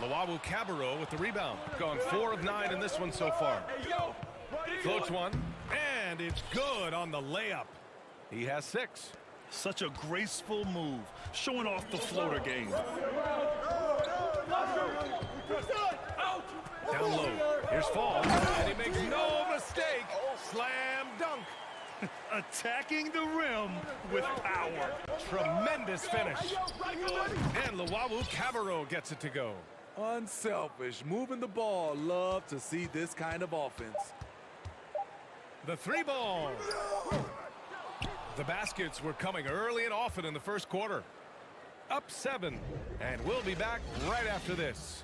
S8: Luau Cabarro with the rebound. Gone 4 of 9 in this one so far. Floats one, and it's good on the layup. He has 6.
S7: Such a graceful move, showing off the floater game.
S8: Down low. Here's Fall, and he makes no mistake. Slam dunk.
S7: Attacking the rim with power.
S8: Tremendous finish. And Luau Cabarro gets it to go.
S6: Unselfish, moving the ball. Love to see this kind of offense.
S8: The 3 ball. The baskets were coming early and often in the first quarter. Up 7, and we'll be back right after this.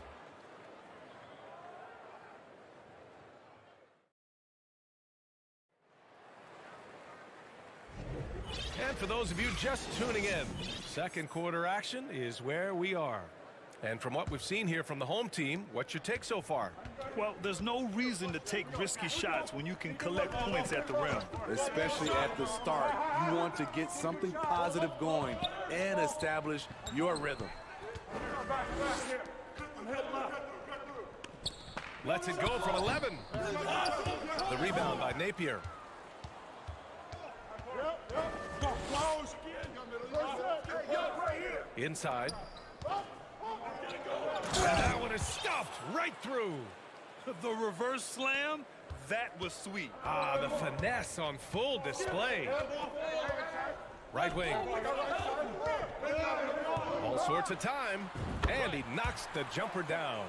S8: for those of you just tuning in, second quarter action is where we are. And from what we've seen here from the home team, what's your take so far?
S7: Well, there's no reason to take risky shots when you can collect points at the rim.
S14: Especially at the start. You want to get something positive going and establish your rhythm.
S8: Lets it go from 11. The rebound by Napier. Inside. And that one is stuffed right through.
S7: The reverse slam, that was sweet.
S8: Ah, the finesse on full display. Right wing. All sorts of time. And he knocks the jumper down.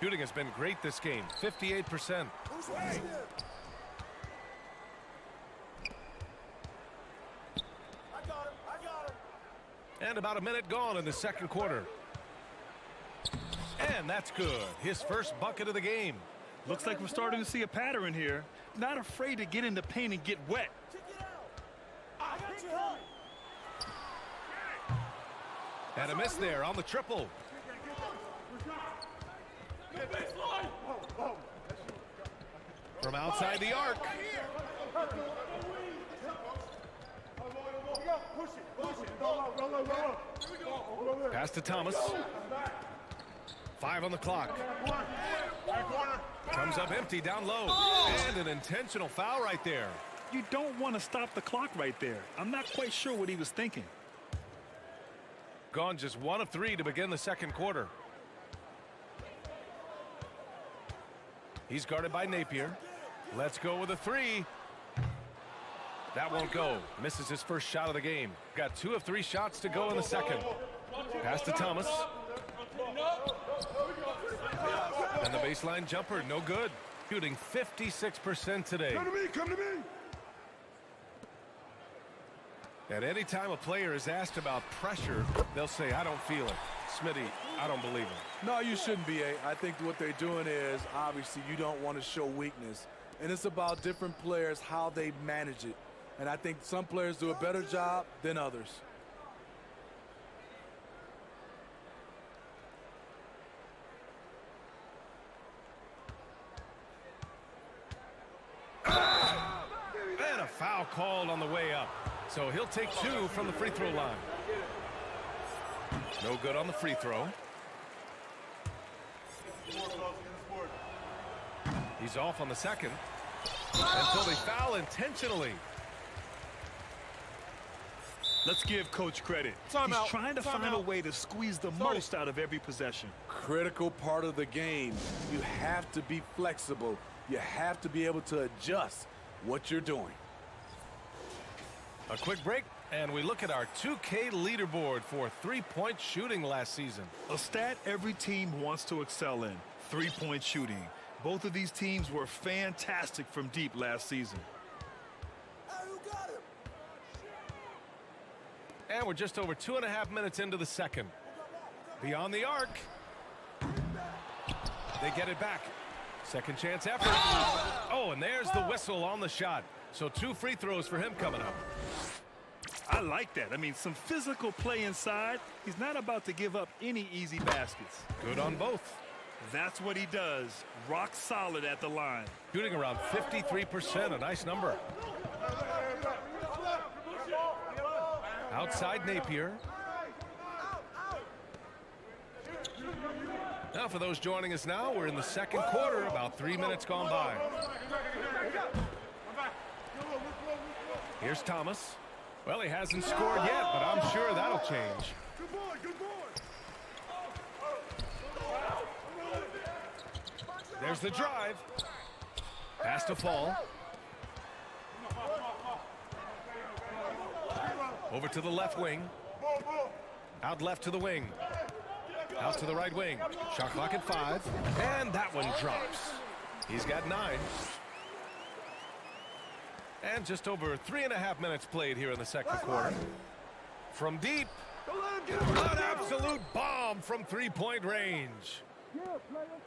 S8: Shooting has been great this game, 58%. And about a minute gone in the second quarter. And that's good. His first bucket of the game.
S7: Looks like we're starting to see a pattern here. Not afraid to get in the paint and get wet.
S8: And a miss there on the triple. From outside the arc. Pass to Thomas. 5 on the clock. Comes up empty down low. And an intentional foul right there.
S7: You don't want to stop the clock right there. I'm not quite sure what he was thinking.
S8: Gone just 1 of 3 to begin the second quarter. He's guarded by Napier. Let's go with a 3. That won't go. Misses his first shot of the game. Got 2 of 3 shots to go in the second. Pass to Thomas. And the baseline jumper, no good. Shooting 56% today.
S10: Come to me, come to me.
S8: At any time a player is asked about pressure, they'll say, I don't feel it. Smitty, I don't believe it.
S14: No, you shouldn't be. I think what they're doing is, obviously, you don't want to show weakness. And it's about different players, how they manage it. And I think some players do a better job than others.
S8: And a foul called on the way up. So he'll take 2 from the free throw line. No good on the free throw. He's off on the second. Until they foul intentionally.
S7: Let's give Coach credit. He's trying to find a way to squeeze the most out of every possession.
S14: Critical part of the game. You have to be flexible. You have to be able to adjust what you're doing.
S8: A quick break, and we look at our 2K leaderboard for three-point shooting last season.
S7: A stat every team wants to excel in, three-point shooting. Both of these teams were fantastic from deep last season.
S8: And we're just over 2.5 minutes into the second. Beyond the arc. They get it back. Second chance effort. Oh, and there's the whistle on the shot. So 2 free throws for him coming up.
S7: I like that. I mean, some physical play inside. He's not about to give up any easy baskets.
S8: Good on both.
S7: That's what he does. Rock solid at the line.
S8: Shooting around 53%, a nice number. Outside Napier. Now for those joining us now, we're in the second quarter, about 3 minutes gone by. Here's Thomas. Well, he hasn't scored yet, but I'm sure that'll change.
S10: Good boy, good boy.
S8: There's the drive. Pass to Fall. Over to the left wing. Out left to the wing. Out to the right wing. Shot clock at 5. And that one drops. He's got 9. And just over 3.5 minutes played here in the second quarter. From deep. An absolute bomb from three-point range.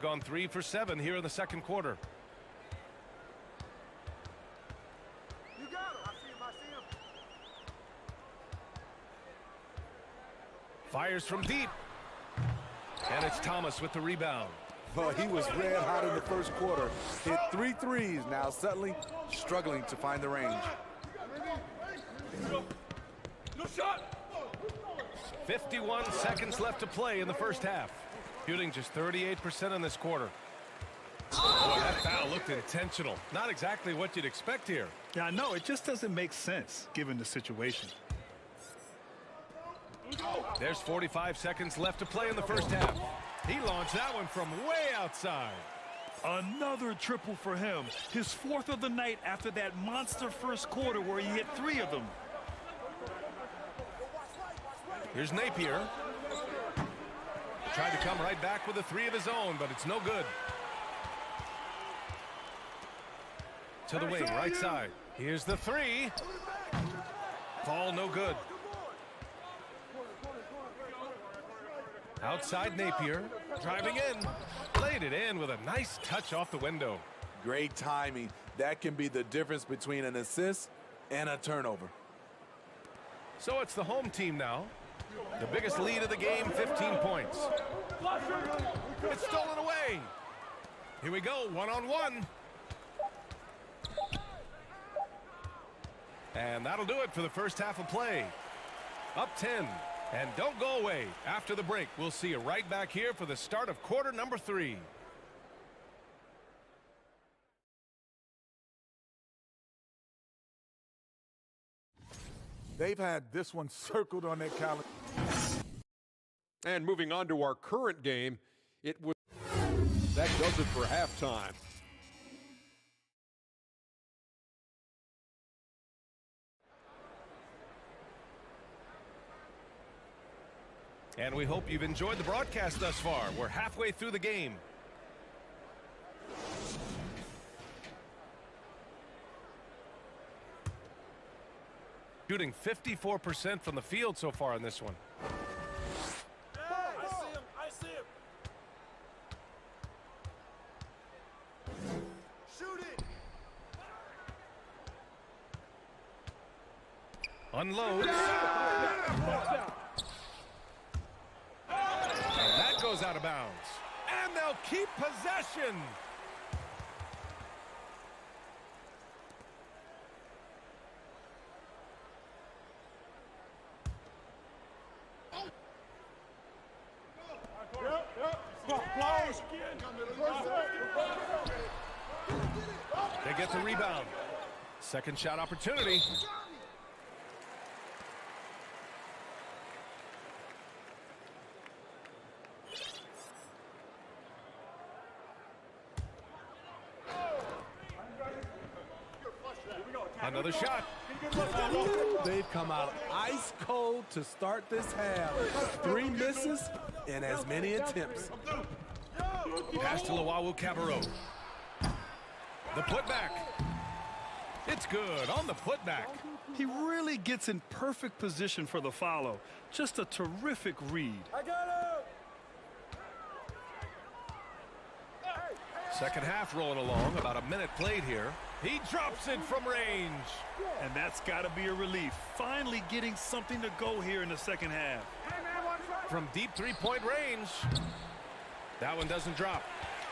S8: Gone 3 for 7 here in the second quarter. Fires from deep. And it's Thomas with the rebound.
S14: Well, he was red hot in the first quarter. Hit 3 threes. Now suddenly struggling to find the range.
S8: 51 seconds left to play in the first half. Shooting just 38% in this quarter. Boy, that foul looked intentional. Not exactly what you'd expect here.
S7: Yeah, I know. It just doesn't make sense given the situation.
S8: There's 45 seconds left to play in the first half. He launched that one from way outside.
S7: Another triple for him. His 4th of the night after that monster first quarter where he hit 3 of them.
S8: Here's Napier. Tried to come right back with a 3 of his own, but it's no good. To the wing, right side. Here's the 3. Fall no good. Outside Napier, driving in, laid it in with a nice touch off the window.
S14: Great timing. That can be the difference between an assist and a turnover.
S8: So it's the home team now. The biggest lead of the game, 15 points. It's stolen away. Here we go, one-on-one. And that'll do it for the first half of play. Up 10. And don't go away. After the break, we'll see you right back here for the start of quarter number 3.
S6: They've had this one circled on their calendar.
S11: And moving on to our current game, it was that does it for halftime.
S8: And we hope you've enjoyed the broadcast thus far. We're halfway through the game. Shooting 54% from the field so far in this one.
S9: I see him. I see him. Shoot it.
S8: Unloads. And that goes out of bounds. And they'll keep possession. They get the rebound. Second shot opportunity. Another shot.
S14: They've come out ice cold to start this half. 3 misses and as many attempts.
S8: Pass to Luau Cabarro. The putback. It's good on the putback.
S7: He really gets in perfect position for the follow. Just a terrific read.
S9: I got him.
S8: Second half rolling along. About a minute played here. He drops it from range.
S7: And that's got to be a relief. Finally getting something to go here in the second half.
S8: From deep three-point range. That one doesn't drop.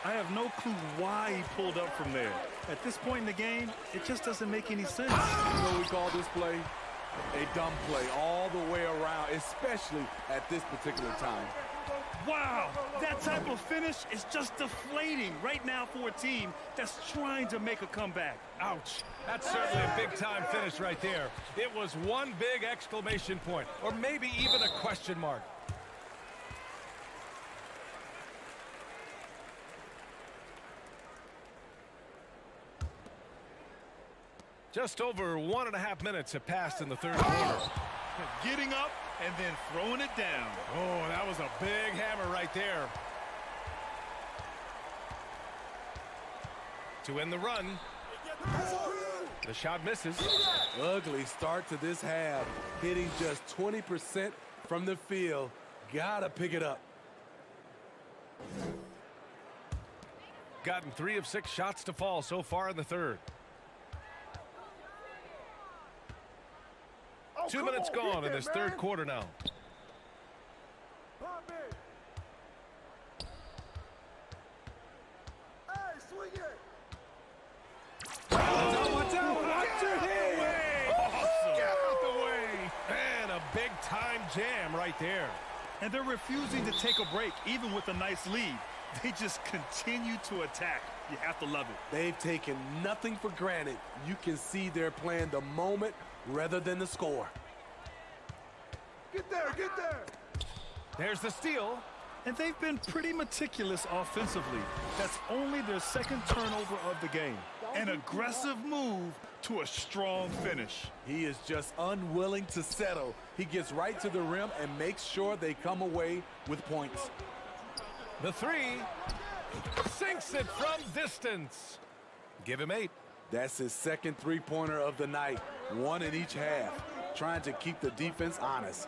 S7: I have no clue why he pulled up from there. At this point in the game, it just doesn't make any sense.
S14: You know what we call this play? A dumb play all the way around, especially at this particular time.
S7: Wow, that type of finish is just deflating right now for a team that's trying to make a comeback.
S8: Ouch. That's certainly a big-time finish right there. It was one big exclamation point, or maybe even a question mark. Just over 1.5 minutes have passed in the third quarter.
S7: Getting up and then throwing it down.
S8: Oh, that was a big hammer right there. To end the run. The shot misses.
S14: Ugly start to this half. Hitting just 20% from the field. Gotta pick it up.
S8: Gotten 3 of 6 shots to fall so far in the third. 2 minutes gone in this third quarter now. jam right there.
S7: And they're refusing to take a break, even with a nice lead. They just continue to attack. You have to love it.
S14: They've taken nothing for granted. You can see they're playing the moment rather than the score.
S9: Get there, get there.
S8: There's the steal.
S7: And they've been pretty meticulous offensively. That's only their second turnover of the game. An aggressive move to a strong finish.
S14: He is just unwilling to settle. He gets right to the rim and makes sure they come away with points.
S8: The three. Sinks it from distance. Give him 8.
S14: That's his second three-pointer of the night. 1 in each half. Trying to keep the defense honest.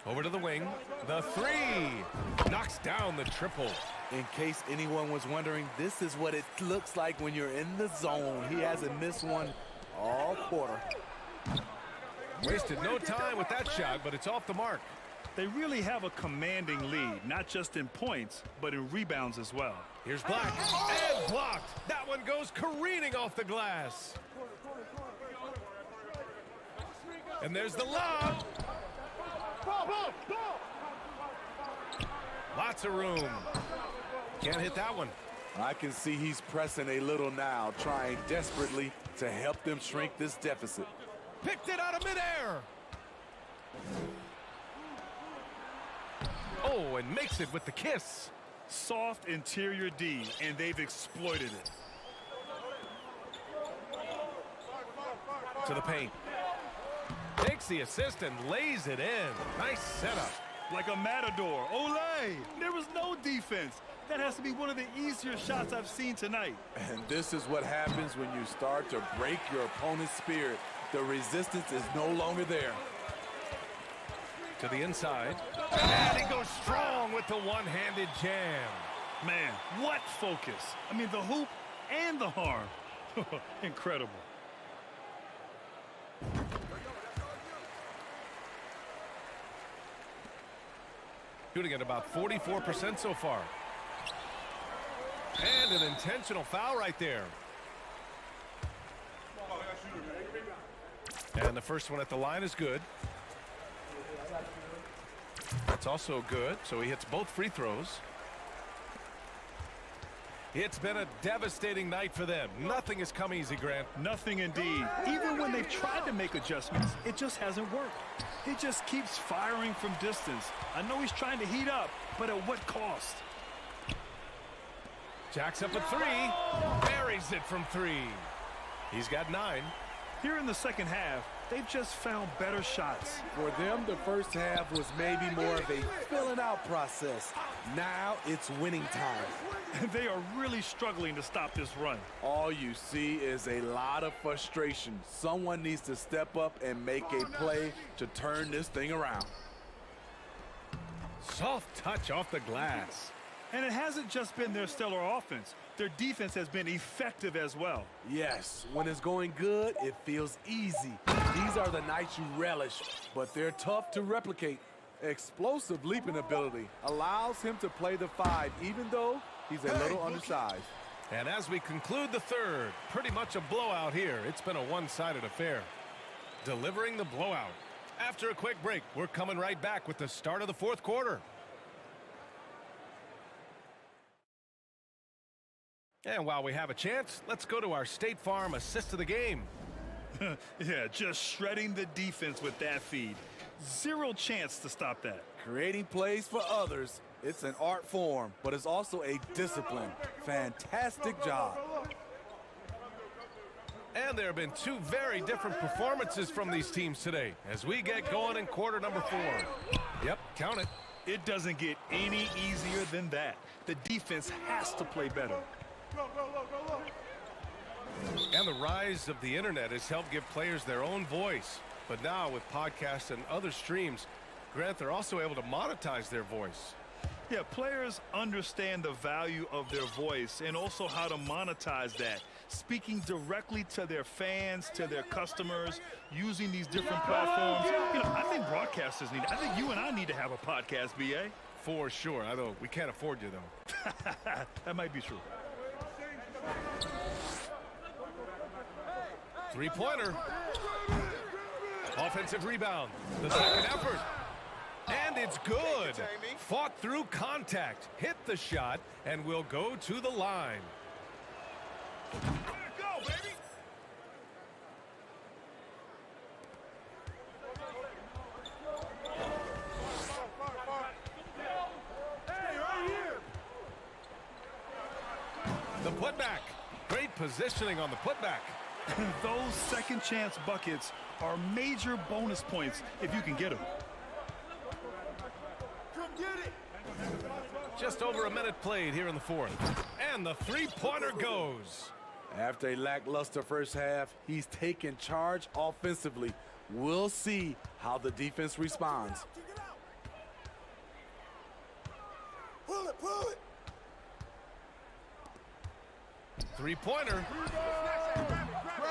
S8: Over to the wing. The three. Knocks down the triple.
S14: In case anyone was wondering, this is what it looks like when you're in the zone. He hasn't missed one all quarter.
S8: Wasted no time with that shot, but it's off the mark.
S7: They really have a commanding lead, not just in points, but in rebounds as well.
S8: Here's Black, and blocked. That one goes careening off the glass. And there's the lob. Lots of room. Can't hit that one.
S14: I can see he's pressing a little now, trying desperately to help them shrink this deficit.
S8: Picked it out of midair. Oh, and makes it with the kiss.
S7: Soft interior D, and they've exploited it.
S8: To the paint. Takes the assist and lays it in. Nice setup.
S7: Like a matador. Olay! There was no defense. That has to be one of the easier shots I've seen tonight.
S14: And this is what happens when you start to break your opponent's spirit. The resistance is no longer there.
S8: To the inside. And he goes strong with the one-handed jam.
S7: Man, what focus. I mean, the hoop and the harm. Incredible.
S8: Shooting at about 44% so far. And an intentional foul right there. And the first one at the line is good. That's also good, so he hits both free throws. It's been a devastating night for them. Nothing has come easy, Grant.
S7: Nothing indeed. Even when they've tried to make adjustments, it just hasn't worked. He just keeps firing from distance. I know he's trying to heat up, but at what cost?
S8: Jacks up a three. Buries it from 3. He's got 9.
S7: Here in the second half, they've just found better shots.
S14: For them, the first half was maybe more of a filling out process. Now it's winning time.
S7: They are really struggling to stop this run.
S14: All you see is a lot of frustration. Someone needs to step up and make a play to turn this thing around.
S8: Soft touch off the glass.
S7: And it hasn't just been their stellar offense. Their defense has been effective as well.
S14: Yes, when it's going good, it feels easy. These are the nights you relish, but they're tough to replicate. Explosive leaping ability allows him to play the 5, even though he's a little undersized.
S8: And as we conclude the third, pretty much a blowout here. It's been a one-sided affair. Delivering the blowout. After a quick break, we're coming right back with the start of the fourth quarter. And while we have a chance, let's go to our State Farm assist of the game.
S7: Yeah, just shredding the defense with that feed. Zero chance to stop that.
S14: Creating plays for others, it's an art form, but it's also a discipline. Fantastic job.
S8: And there have been 2 very different performances from these teams today as we get going in quarter number 4. Yep, count it.
S7: It doesn't get any easier than that. The defense has to play better.
S8: And the rise of the internet has helped give players their own voice. But now with podcasts and other streams, Grant, they're also able to monetize their voice.
S7: Yeah, players understand the value of their voice and also how to monetize that. Speaking directly to their fans, to their customers, using these different platforms. You know, I think broadcasters need it. I think you and I need to have a podcast, BA.
S8: For sure. I know we can't afford you, though.
S7: That might be true.
S8: Three-pointer. Offensive rebound. The second effort. And it's good. Fought through contact, hit the shot, and will go to the line.
S7: Go, baby.
S9: Hey, right here.
S8: The putback. Great positioning on the putback.
S7: Those second chance buckets are major bonus points if you can get them.
S9: Come get it.
S8: Just over a minute played here in the fourth. And the three-pointer goes.
S14: After a lackluster first half, he's taking charge offensively. We'll see how the defense responds.
S9: Pull it, pull it.
S8: Three-pointer.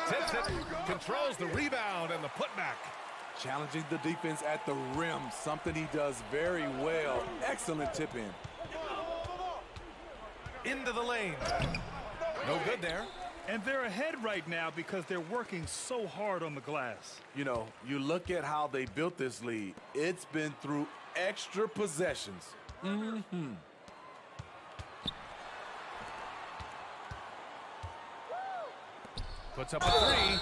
S8: Tips it. Controls the rebound and the putback.
S14: Challenging the defense at the rim, something he does very well. Excellent tip in.
S8: Into the lane. No good there.
S7: And they're ahead right now because they're working so hard on the glass.
S14: You know, you look at how they built this lead. It's been through extra possessions.
S8: Puts up a three.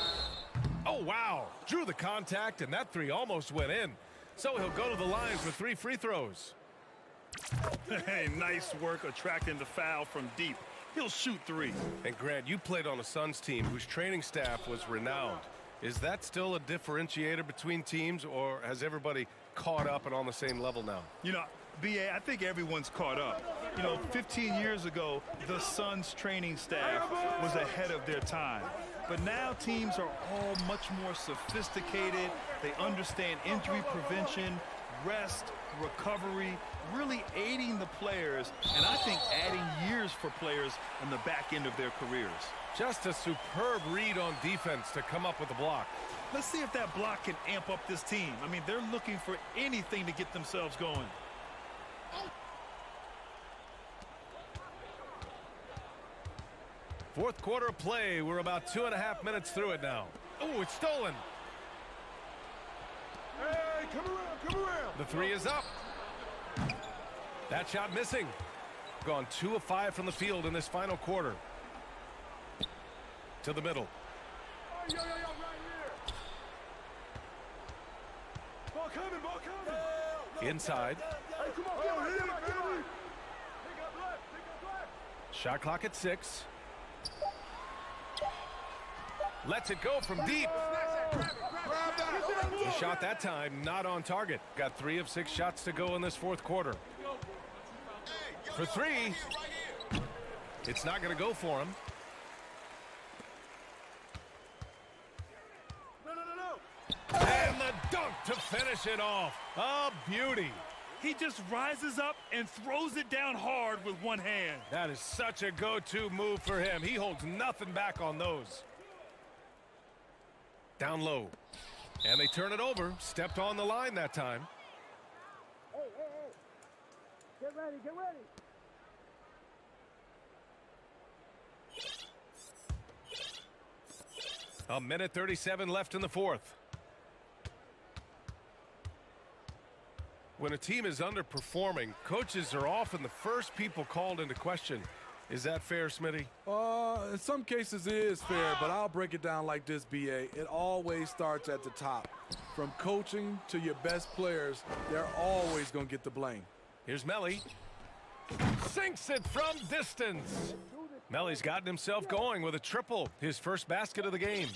S8: Oh, wow. Drew the contact, and that three almost went in. So he'll go to the line for 3 free throws.
S7: Hey, nice work attracting the foul from deep. He'll shoot 3.
S8: And Grant, you played on a Suns team whose training staff was renowned. Is that still a differentiator between teams, or has everybody caught up and on the same level now?
S7: You know, B.A., I think everyone's caught up. You know, 15 years ago, the Suns training staff was ahead of their time. But now teams are all much more sophisticated. They understand injury prevention, rest, recovery, really aiding the players, and I think adding years for players in the back end of their careers.
S8: Just a superb read on defense to come up with the block.
S7: Let's see if that block can amp up this team. I mean, they're looking for anything to get themselves going.
S8: Fourth quarter play. We're about 2.5 minutes through it now. Oh, it's stolen.
S9: Hey, come around, come around.
S8: The three is up. That shot missing. Gone 2 of 5 from the field in this final quarter. To the middle.
S9: Yo, right here. Ball coming, ball coming.
S8: Inside.
S9: Hey, come on, get it, get it. Pick up left.
S8: Shot clock at 6. Lets it go from deep. The shot that time not on target. Got 3 of 6 shots to go in this fourth quarter. For 3. It's not going to go for him. And the dunk to finish it off. A beauty.
S7: He just rises up and throws it down hard with one hand.
S8: That is such a go-to move for him. He holds nothing back on those. Down low. And they turn it over. Stepped on the line that time.
S9: Hey. Get ready, get ready.
S8: A minute 37 left in the fourth. When a team is underperforming, coaches are often the first people called into question. Is that fair, Smitty?
S14: In some cases it is fair, but I'll break it down like this, B.A. It always starts at the top. From coaching to your best players, they're always going to get the blame.
S8: Here's Melly. Sinks it from distance. Melly's gotten himself going with a triple, his first basket of the game.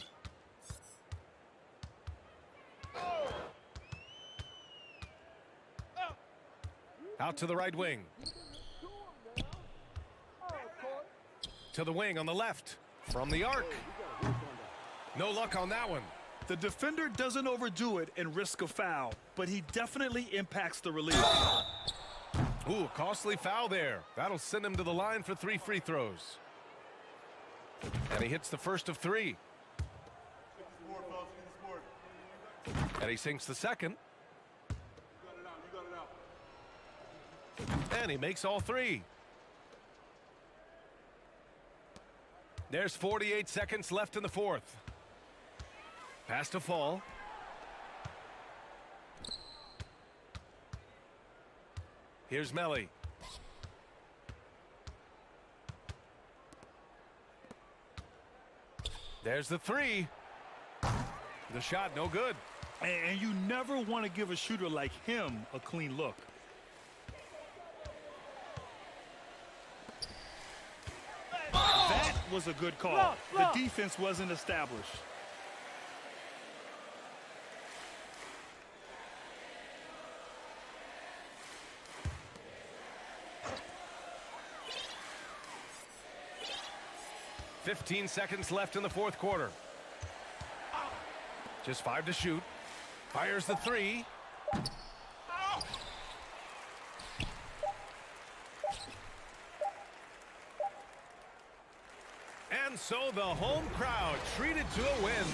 S8: Out to the right wing. To the wing on the left. From the arc. No luck on that one.
S7: The defender doesn't overdo it and risk a foul, but he definitely impacts the release.
S8: Ooh, costly foul there. That'll send him to the line for 3 free throws. And he hits the first of 3. And he sinks the second. And he makes all 3. There's 48 seconds left in the fourth. Pass to Fall. Here's Melly. There's the three. The shot, no good.
S7: And you never want to give a shooter like him a clean look. That was a good call. The defense wasn't established.
S8: "15 seconds left in the fourth quarter. Just 5 to shoot. Fires the three. And so the home crowd treated to a win.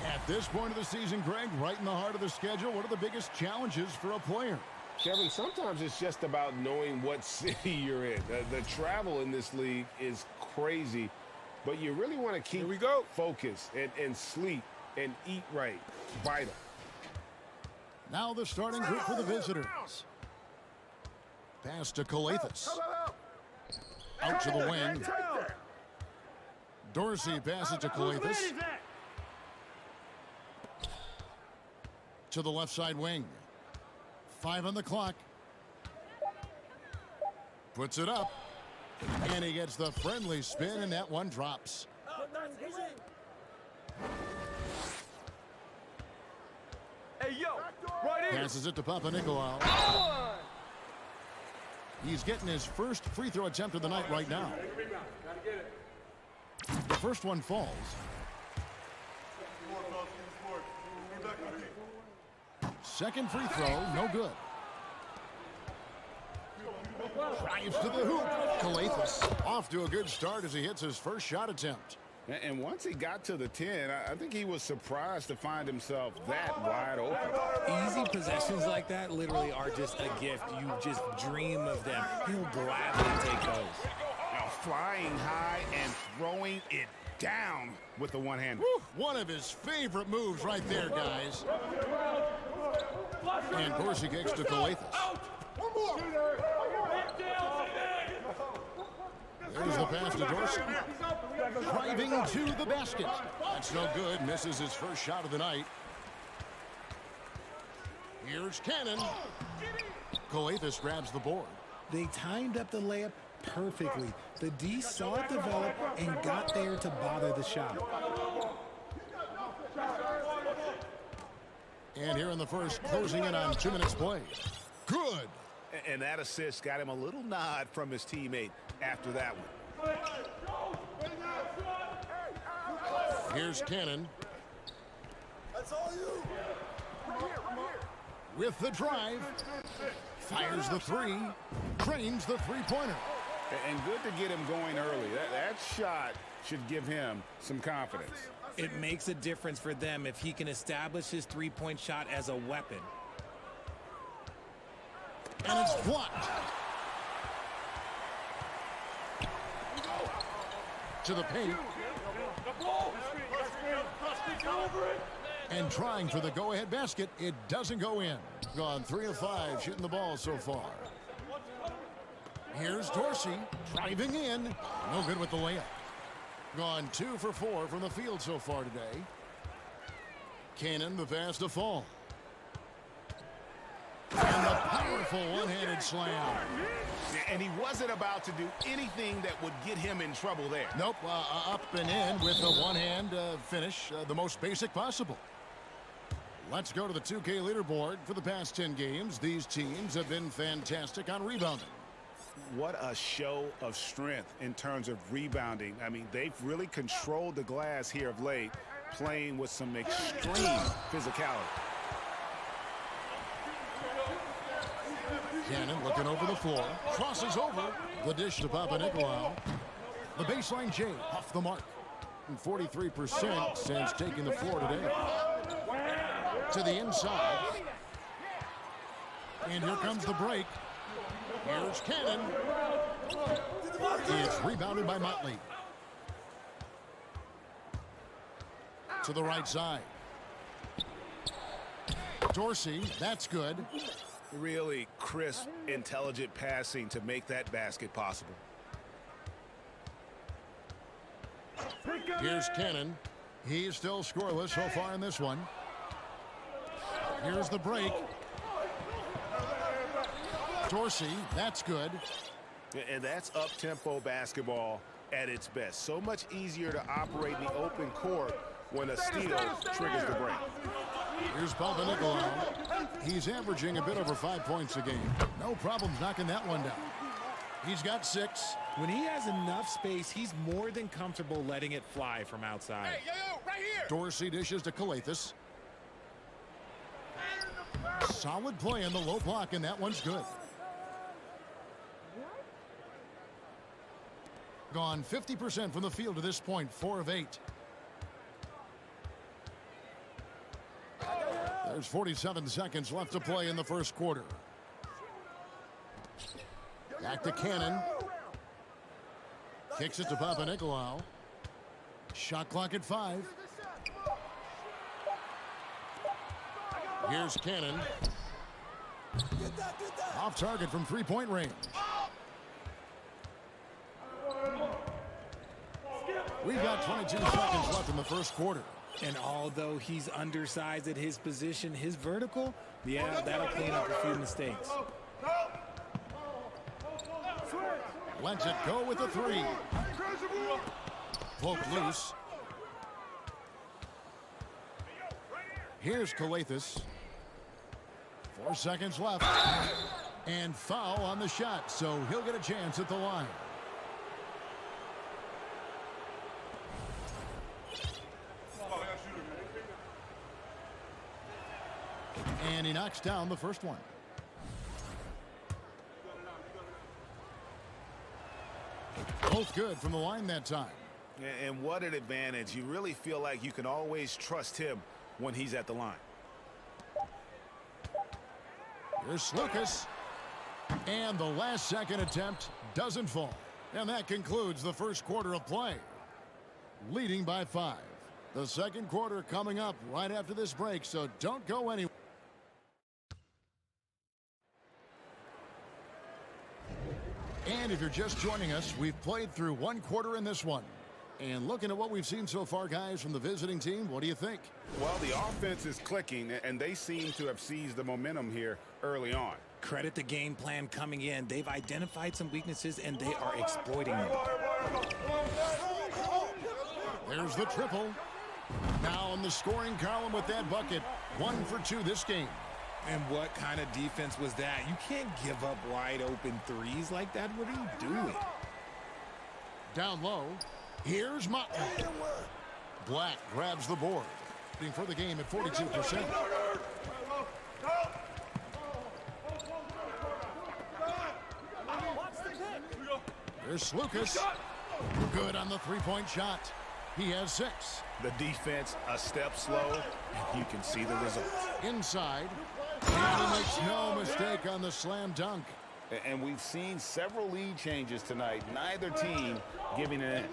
S1: At this point of the season, Greg, right in the heart of the schedule, what are the biggest challenges for a player?
S2: Kevin, sometimes it's just about knowing what city you're in. The travel in this league is crazy, but you really want to keep focused and sleep and eat right. Vital.
S1: Now the starting group for the visitors. Pass to Calathis. Out to the wing. Dorsey passes to Calathis. To the left side wing. 5 on the clock. Puts it up. And he gets the friendly spin, and that one drops.
S9: Hey, yo, right here.
S1: Passes it to Papanikolaou. He's getting his first free throw attempt of the night right now. The first one falls. Second free throw, no good. Drives to the hoop. Calathis off to a good start as he hits his first shot attempt.
S2: And once he got to the 10, I think he was surprised to find himself that wide open.
S4: Easy possessions like that literally are just a gift. You just dream of them. He'll gladly take those.
S2: Now
S5: flying high and throwing it down with the one-hander.
S1: One of his favorite moves right there, guys. And Dorsey kicks to Coathis. There's the pass to Dorsey. Driving to the basket. That's no good. Misses his first shot of the night. Here's Cannon. Coathis grabs the board.
S4: They timed up the layup perfectly. The D saw it develop and got there to bother the shot.
S1: And here in the first, closing in on 2 minutes play. Good.
S5: And that assist got him a little nod from his teammate after that one.
S1: Here's Cannon.
S9: That's all you.
S1: With the drive. Fires the three. Trains the three-pointer.
S5: And good to get him going early. That shot should give him some confidence.
S4: It makes a difference for them if he can establish his three-point shot as a weapon.
S1: And it's blocked. To the paint. And trying for the go-ahead basket. It doesn't go in. Gone 3 of 5 shooting the ball so far. Here's Dorsey driving in. No good with the layup. Gone 2 for 4 from the field so far today. Cannon the pass to Fall. And the powerful one-handed slam.
S5: And he wasn't about to do anything that would get him in trouble there.
S1: Nope, up and in with a one-hand finish, the most basic possible. Let's go to the 2K leaderboard. For the past 10 games, these teams have been fantastic on rebounding.
S5: What a show of strength in terms of rebounding. I mean, they've really controlled the glass here of late, playing with some extreme physicality.
S1: Cannon looking over the floor. Crosses over. The dish to Papanikolaou. The baseline J off the mark. And 43% since taking the floor today. To the inside. And here comes the break. Here's Cannon. It's rebounded by Motley. To the right side. Dorsey, that's good.
S5: Really crisp, intelligent passing to make that basket possible.
S1: Here's Cannon. He's still scoreless so far in this one. Here's the break. Dorsey, that's good.
S5: And that's up-tempo basketball at its best. So much easier to operate in the open court when a steal triggers the break.
S1: Here's Papanikolaou. He's averaging a bit over 5 points a game. No problems knocking that one down. He's got 6.
S4: When he has enough space, he's more than comfortable letting it fly from outside.
S9: Hey, yo, right here.
S1: Dorsey dishes to Coathis. Solid play in the low block, and that one's good. Gone 50% from the field to this point, 4 of 8. There's 47 seconds left to play in the first quarter. Back to Cannon. Kicks it to Papanikolaou. Shot clock at 5. Here's Cannon. Off target from three-point range. We've got 22 seconds left in the first quarter.
S4: And although he's undersized at his position, his vertical, yeah, that'll clean up a few mistakes.
S1: Lets it go with the 3. Poked loose. Here's Coathis. 4 seconds left. And foul on the shot, so he'll get a chance at the line. And he knocks down the first one. Both good from the line that time.
S5: And what an advantage. You really feel like you can always trust him when he's at the line.
S1: Here's Lucas. And the last second attempt doesn't fall. And that concludes the first quarter of play. Leading by 5. The second quarter coming up right after this break, so don't go anywhere. And if you're just joining us, we've played through one quarter in this one. And looking at what we've seen so far, guys, from the visiting team, what do you think?
S5: Well, the offense is clicking, and they seem to have seized the momentum here early on.
S4: Credit the game plan coming in. They've identified some weaknesses, and they are exploiting them.
S1: There's the triple. Now in the scoring column with that bucket. 1 for 2 this game.
S4: And what kind of defense was that? You can't give up wide open threes like that. What are you doing?
S1: Down low. Here's Motley. Black grabs the board. For the game at 42%. There's Lucas. Good on the three-point shot. He has 6.
S5: The defense a step slow, and you can see the results.
S1: Inside. And he makes no mistake on the slam dunk.
S5: And we've seen several lead changes tonight. Neither team giving an edge.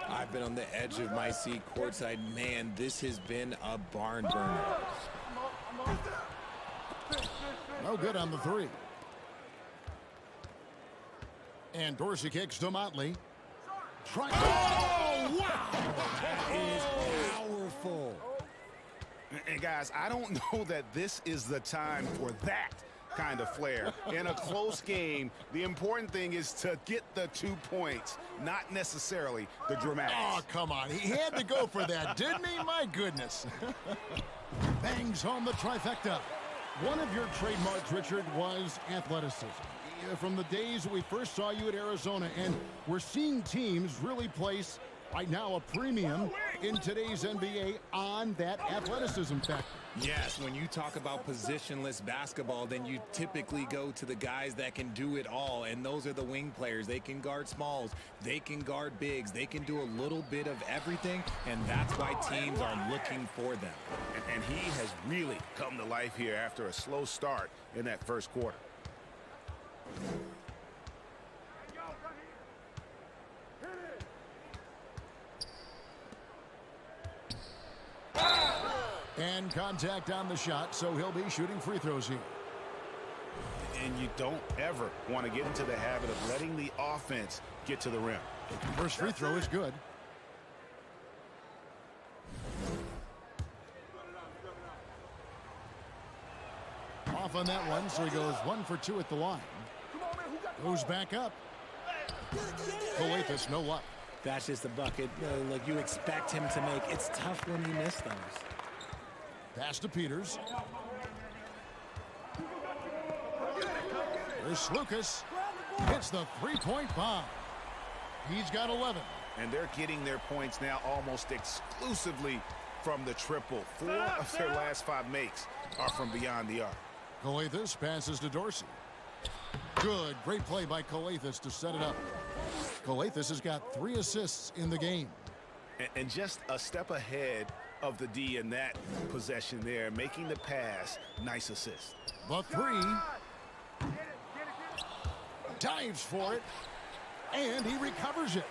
S4: I've been on the edge of my seat courtside. Man, this has been a barn burner.
S1: No good on the 3. And Dorsey kicks to Motley. Oh, wow!
S4: That is powerful.
S5: And guys, I don't know that this is the time for that kind of flair. In a close game, the important thing is to get the 2 points, not necessarily the dramatics.
S1: Oh, come on. He had to go for that, didn't he? My goodness. Bangs home the trifecta. One of your trademarks, Richard, was athleticism. From the days we first saw you at Arizona, and we're seeing teams really place right now a premium in today's NBA on that athleticism factor.
S4: Yes, when you talk about positionless basketball, then you typically go to the guys that can do it all, and those are the wing players. They can guard smalls, they can guard bigs, they can do a little bit of everything, and that's why teams are looking for them.
S5: And he has really come to life here after a slow start in that first quarter.
S1: And contact on the shot, so he'll be shooting free throws here.
S5: And you don't ever want to get into the habit of letting the offense get to the rim.
S1: First free throw is good. Off on that one, so he goes 1 for 2 at the line. Goes back up. Coathis, no luck.
S4: That's just a bucket. Like you expect him to make. It's tough when you miss those.
S1: Pass to Peters. There's Lucas. Hits the three-point bomb. He's got 11.
S5: And they're getting their points now almost exclusively from the triple. 4 of their last 5 makes are from beyond the arc.
S1: Coathis passes to Dorsey. Good. Great play by Coathis to set it up. Coathis has got 3 assists in the game.
S5: And just a step ahead of the D in that possession there, making the pass. Nice assist.
S1: The 3. Dives for it. And he recovers it.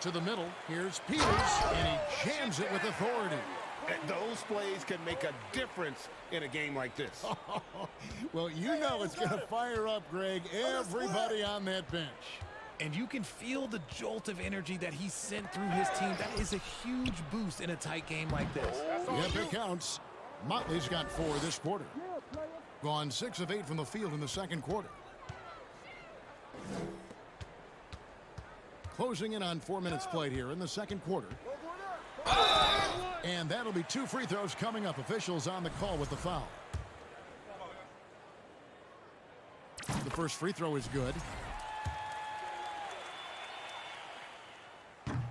S1: To the middle. Here's Peters. And he jams it with authority.
S5: And those plays can make a difference in a game like this.
S1: Well, you know it's going to fire up, Greg, everybody on that bench.
S4: And you can feel the jolt of energy that he sent through his team. That is a huge boost in a tight game like this.
S1: Yep, it counts. Motley's got 4 this quarter. Gone 6 of 8 from the field in the second quarter. Closing in on 4 minutes played here in the second quarter. And that'll be 2 free throws coming up. Officials on the call with the foul. The first free throw is good.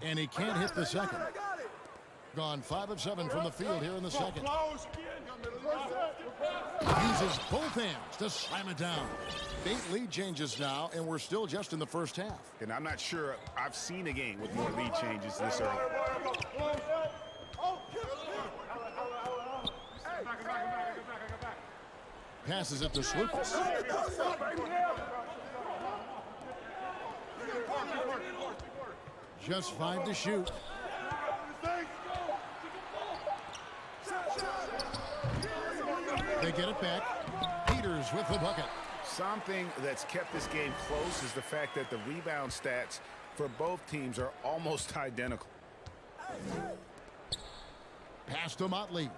S1: And he can't hit the second. Gone 5 of 7 from the field here in the second. Uses both hands to slam it down. 8 lead changes now, and we're still just in the first half.
S5: And I'm not sure I've seen a game with more lead changes this early.
S1: Passes it to Lucas. Just 5 to shoot. They get it back. Peters with the bucket.
S5: Something that's kept this game close is the fact that the rebound stats for both teams are almost identical.
S1: Pass to Motley.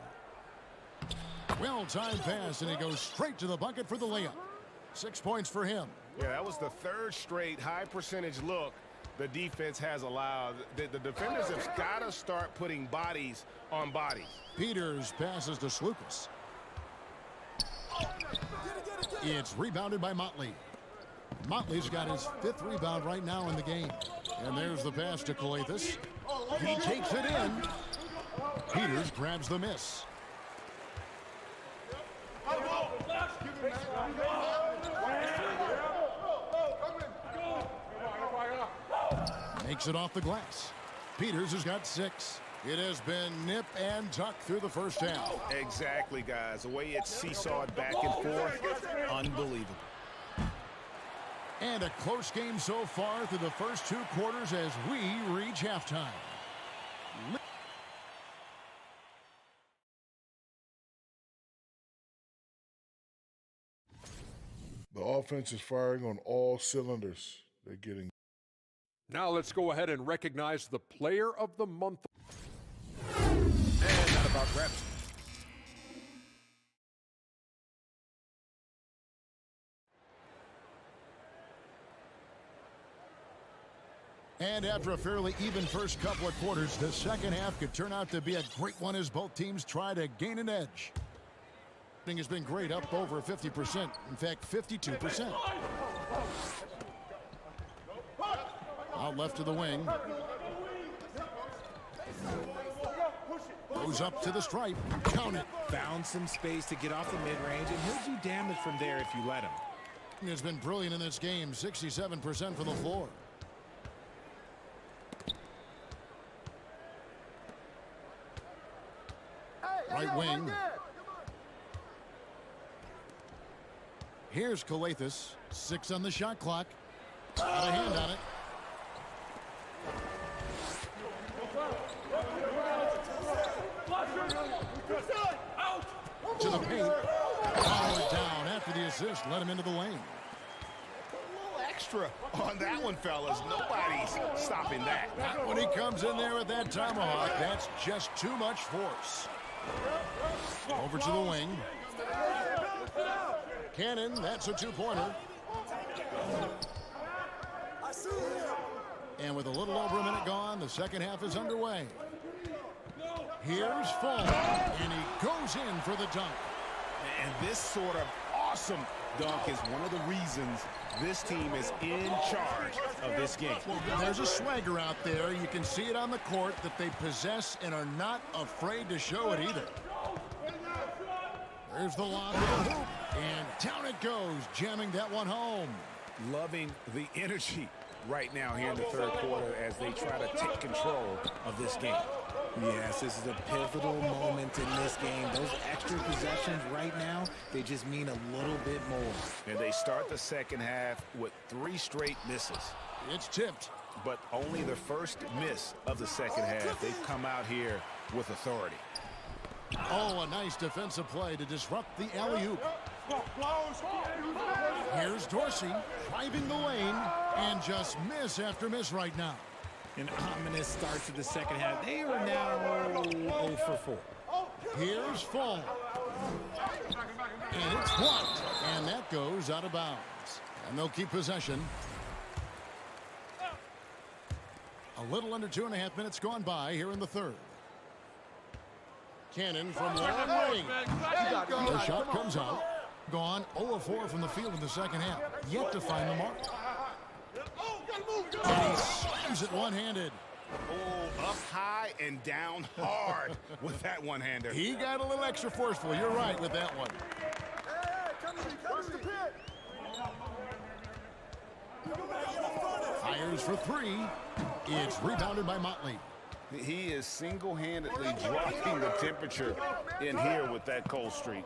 S1: Well-timed pass, and he goes straight to the bucket for the layup. 6 points for him.
S5: Yeah, that was the third straight high-percentage look the defense has allowed. The defenders have got to start putting bodies on bodies.
S1: Peters passes to Slukas. It's rebounded by Motley. Motley's got his 5th rebound right now in the game. And there's the pass to Calathes. He takes it in. Peters grabs the miss. Makes it off the glass. Peters has got 6. It has been nip and tuck through the first half.
S5: Exactly, guys. The way it's seesawed back and forth, unbelievable.
S1: And a close game so far through the first 2 quarters as we reach halftime.
S10: The offense is firing on all cylinders. They're getting.
S11: Now let's go ahead and recognize the Player of the Month. And that about wraps.
S1: And after a fairly even first couple of quarters, the second half could turn out to be a great one as both teams try to gain an edge. Has been great, up over 50%. In fact, 52%. Out left to the wing. Goes up to the stripe. Count it.
S4: Found some space to get off the mid-range, and he'll do damage from there if you let him.
S1: Has been brilliant in this game. 67% from the floor. Right wing. Here's Calathes. 6 on the shot clock. Got a hand on it. To the paint. Powered down after the assist. Let him into the lane.
S5: A little extra on that one, fellas. Nobody's stopping that.
S1: Not when he comes in there with that tomahawk. That's just too much force. Over to the wing. Cannon, that's a 2-pointer. And with a little over a minute gone, the second half is underway. Here's Full, and he goes in for the dunk.
S5: And this sort of awesome dunk is one of the reasons this team is in charge of this game.
S1: Well, there's a swagger out there. You can see it on the court that they possess and are not afraid to show it either. There's the lob to the hoop, and down it goes, jamming that one home.
S5: Loving the energy right now here in the third quarter as they try to take control of this game.
S4: Yes, this is a pivotal moment in this game. Those extra possessions right now, they just mean a little bit more.
S5: And they start the second half with 3 straight misses.
S1: It's tipped.
S5: But only the first miss of the second half. They've come out here with authority.
S1: Oh, a nice defensive play to disrupt the alley-oop. Here's Dorsey driving the lane and just miss after miss right now.
S4: An ominous start to the second half. They are now 0 for 4.
S1: Here's Full. And it's blocked. And that goes out of bounds. And they'll keep possession. A little under 2.5 minutes gone by here in the third. Cannon from long range. The shot comes out. Gone 0-4 from the field in the second half. Yet to find the mark. And he slams it one-handed.
S5: Oh, up high and down hard with that one-hander.
S1: He got a little extra forceful. You're right with that one. Fires for 3. It's rebounded by Motley.
S5: He is single-handedly dropping the temperature in here with that cold streak.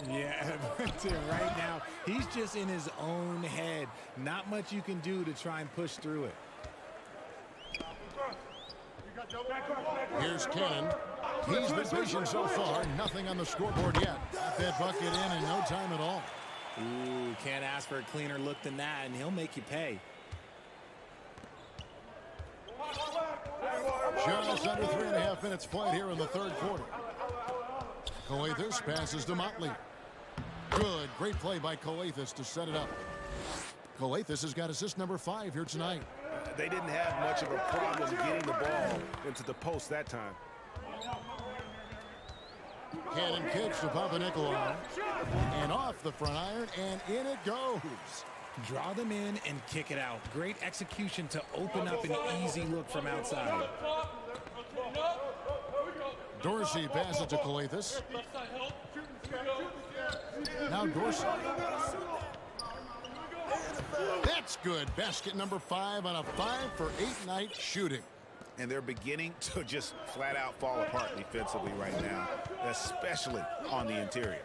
S4: Yeah, right now, he's just in his own head. Not much you can do to try and push through it.
S1: Here's Cannon. He's been patient so far. Nothing on the scoreboard yet. Got that bucket in no time at all.
S4: Ooh, can't ask for a cleaner look than that, and he'll make you pay.
S1: Just under 3.5 minutes played here in the third quarter. Coathis passes to Motley. Good, great play by Coathis to set it up. Coathis has got assist number 5 here tonight.
S5: They didn't have much of a problem getting the ball into the post that time.
S1: Cannon kicks to Papanikolaou. And off the front iron, and in it goes.
S4: Draw them in and kick it out. Great execution to open up an easy look from outside.
S1: Dorsey passes to Coathis. Now Dorsey. That's good. Basket number 5 on a 5-for-8 night shooting.
S5: And they're beginning to just flat out fall apart defensively right now, especially on the interior.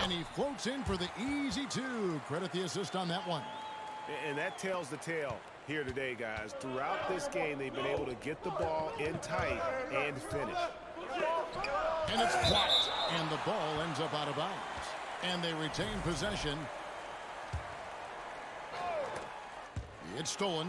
S1: And he floats in for the easy 2. Credit the assist on that one.
S5: And that tells the tale here today, guys. Throughout this game, they've been able to get the ball in tight and finish.
S1: And it's blocked, and the ball ends up out of bounds. And they retain possession. It's stolen.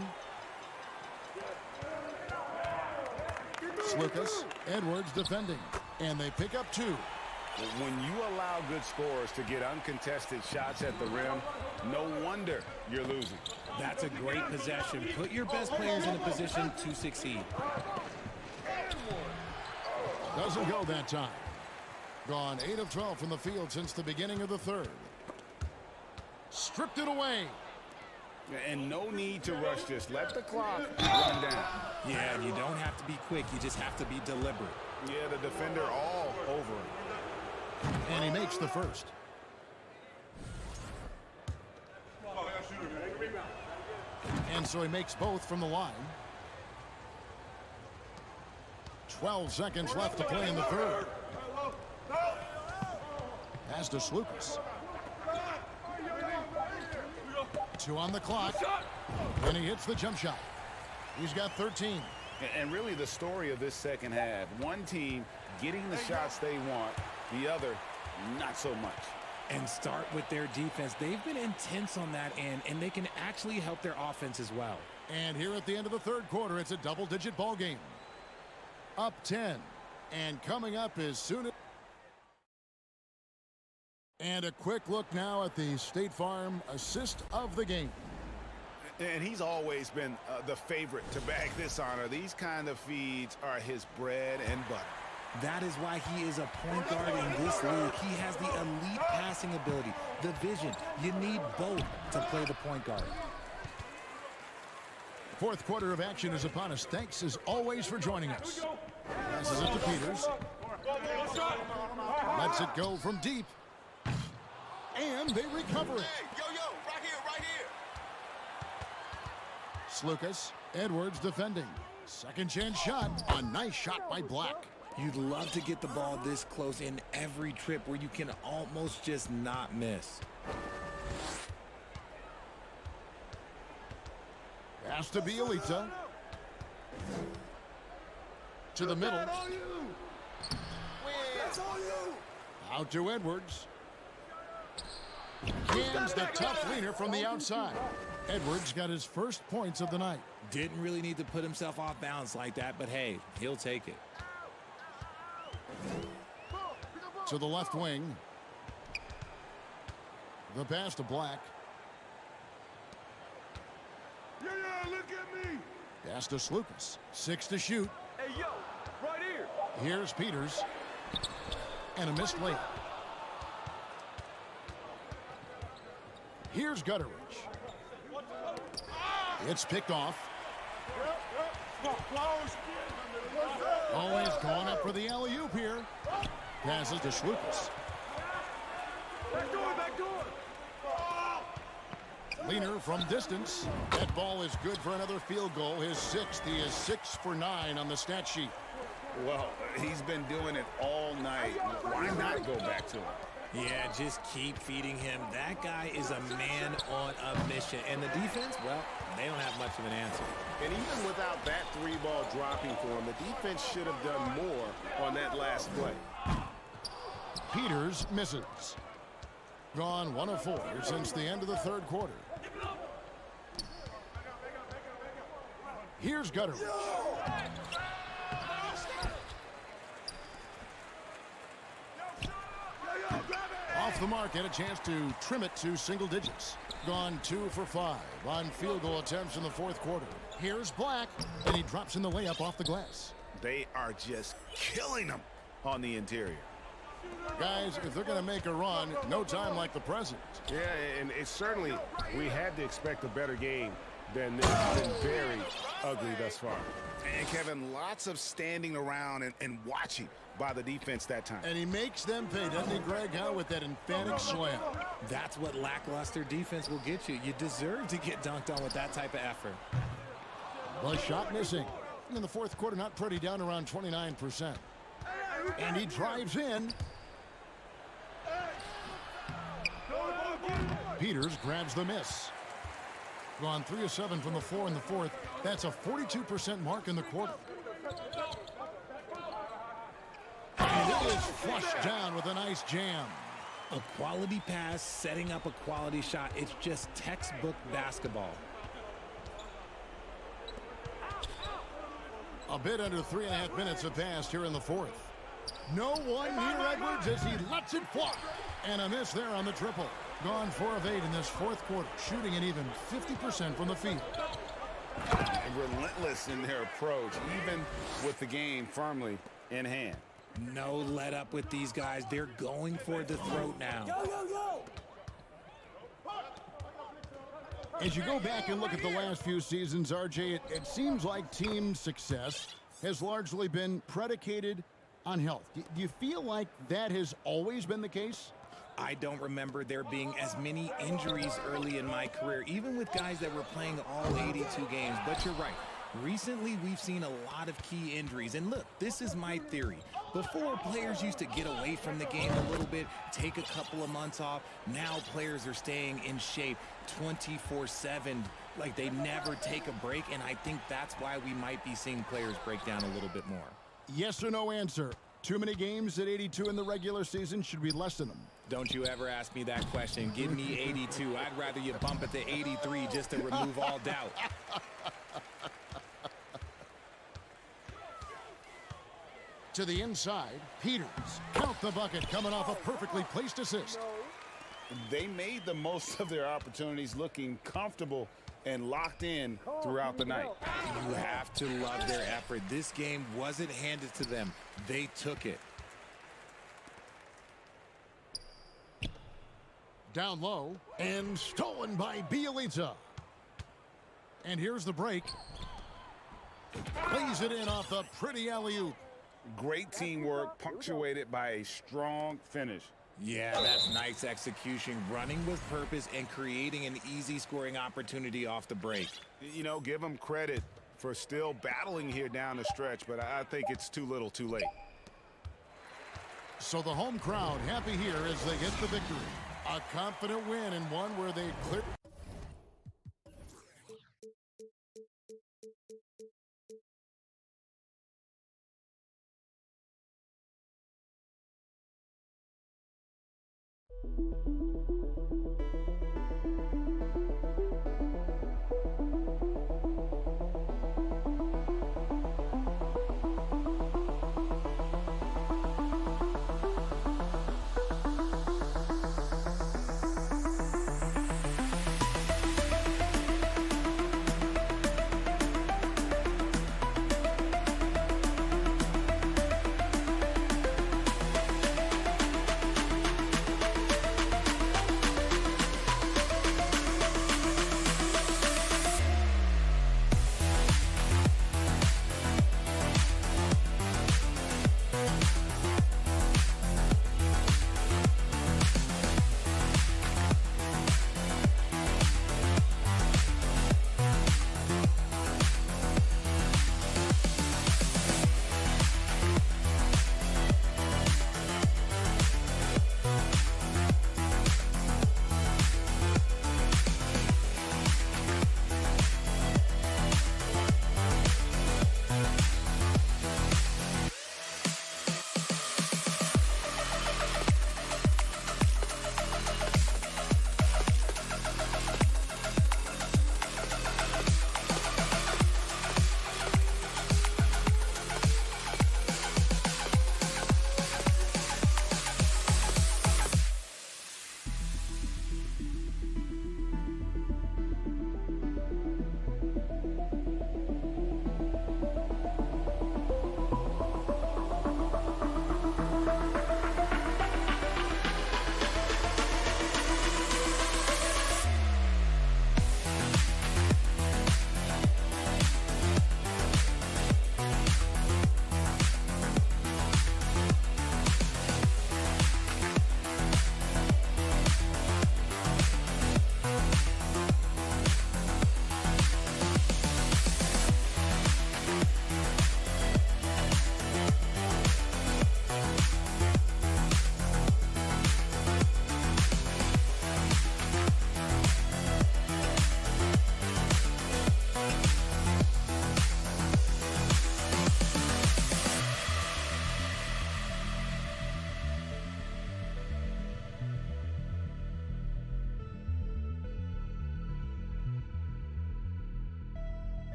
S1: Slukas, Edwards defending. And they pick up 2.
S5: When you allow good scorers to get uncontested shots at the rim, no wonder you're losing.
S4: That's a great possession. Put your best players in a position to succeed.
S1: Doesn't go that time. Gone 8 of 12 from the field since the beginning of the third. Stripped it away.
S5: And no need to rush this. Let the clock run down.
S4: Yeah, you don't have to be quick. You just have to be deliberate.
S5: Yeah, the defender all over him.
S1: And he makes the first. And so he makes both from the line. 12 seconds left to play in the third. Pass to Slukas. 2 on the clock. And he hits the jump shot. He's got 13.
S5: And really the story of this second half, one team getting the shots they want, the other not so much.
S4: And start with their defense. They've been intense on that end, and they can actually help their offense as well.
S1: And here at the end of the third quarter, it's a double-digit ball game. Up 10. And coming up as soon as... And a quick look now at the State Farm assist of the game.
S5: And he's always been the favorite to bag this honor. These kind of feeds are his bread and butter.
S4: That is why he is a point guard in this league. He has the elite passing ability, the vision. You need both to play the point guard.
S1: Fourth quarter of action is upon us. Thanks as always for joining us. Passes it to Peters. Lets it go from deep. And they recover it.
S5: Right here.
S1: Slukas, Edwards defending. Second chance shot. A nice shot by Black.
S4: You'd love to get the ball this close in every trip where you can almost just not miss.
S1: Pass to Bielitsa. To the middle. Out to Edwards. Cams the tough leaner from the outside. Edwards got his first points of the night.
S4: Didn't really need to put himself off balance like that, but hey, he'll take it.
S1: To the left wing. The pass to Black.
S9: Yeah, look at me.
S1: Pass to Slukas. 6 to shoot.
S9: Hey, yo, right here.
S1: Here's Peters. And a missed layup. Here's Gutteridge. It's picked off. Always going up for the alley-oop here. Passes to Slukas.
S9: Back door.
S1: Leaner from distance. That ball is good for another field goal. His 6th. He is 6 for 9 on the stat sheet.
S2: Well, he's been doing it all night. Why not go back to him?
S4: Yeah, just keep feeding him. That guy is a man on a mission. And the defense, well, they don't have much of an answer.
S2: And even without that three ball dropping for him, the defense should have done more on that last play.
S1: Peters misses. Gone 1 of 4 since the end of the third quarter. Here's Gutteridge. Off the mark, and a chance to trim it to single digits. Gone 2 for 5 on field goal attempts in the fourth quarter. Here's Black, and he drops in the layup off the glass.
S2: They are just killing them on the interior.
S1: Guys, if they're going to make a run, no time like the present.
S2: Yeah, and it's certainly, we had to expect a better game than this. It's been very ugly thus far. And Kevin, lots of standing around and watching by the defense that time.
S1: And he makes them pay, doesn't he, Greg, with that emphatic slam?
S4: That's what lackluster defense will get you. You deserve to get dunked on with that type of effort.
S1: The shot missing. In the fourth quarter, not pretty, down around 29%. And he drives in. Peters grabs the miss. Gone 3 of 7 from the floor in the fourth. That's a 42% mark in the quarter. And it is flushed down with a nice jam.
S4: A quality pass, setting up a quality shot. It's just textbook basketball.
S1: A bit under 3.5 minutes have passed here in the fourth. No one near Edwards as he lets it fly. And a miss there on the triple. Gone 4 of 8 in this fourth quarter, shooting an even 50% from the field.
S2: And relentless in their approach, even with the game firmly in hand.
S4: No let up with these guys. They're going for the throat now.
S1: As you go back and look at the last few seasons, RJ, it seems like team success has largely been predicated on health. Do you feel like that has always been the case?
S4: I don't remember there being as many injuries early in my career, even with guys that were playing all 82 games. But you're right. Recently, we've seen a lot of key injuries. And look, this is my theory. Before, players used to get away from the game a little bit, take a couple of months off. Now players are staying in shape 24/7. Like they never take a break. And I think that's why we might be seeing players break down a little bit more.
S1: Yes or no answer. Too many games at 82 in the regular season? Should we lessen them?
S4: Don't you ever ask me that question. Give me 82. I'd rather you bump it to 83 just to remove all doubt.
S1: To the inside, Peters. Count the bucket, coming off a perfectly placed assist.
S2: They made the most of their opportunities, looking comfortable and locked in throughout the night.
S4: You have to love their effort. This game wasn't handed to them. They took it.
S1: Down low and stolen by Bielitsa. And here's the break. Plays it in off the pretty alley-oop.
S2: Great teamwork, punctuated by a strong finish.
S4: Yeah, that's nice execution, running with purpose and creating an easy scoring opportunity off the break.
S2: You know, give them credit for still battling here down the stretch, but I think it's too little too late.
S1: So the home crowd happy here as they get the victory. A confident win and one where they clear.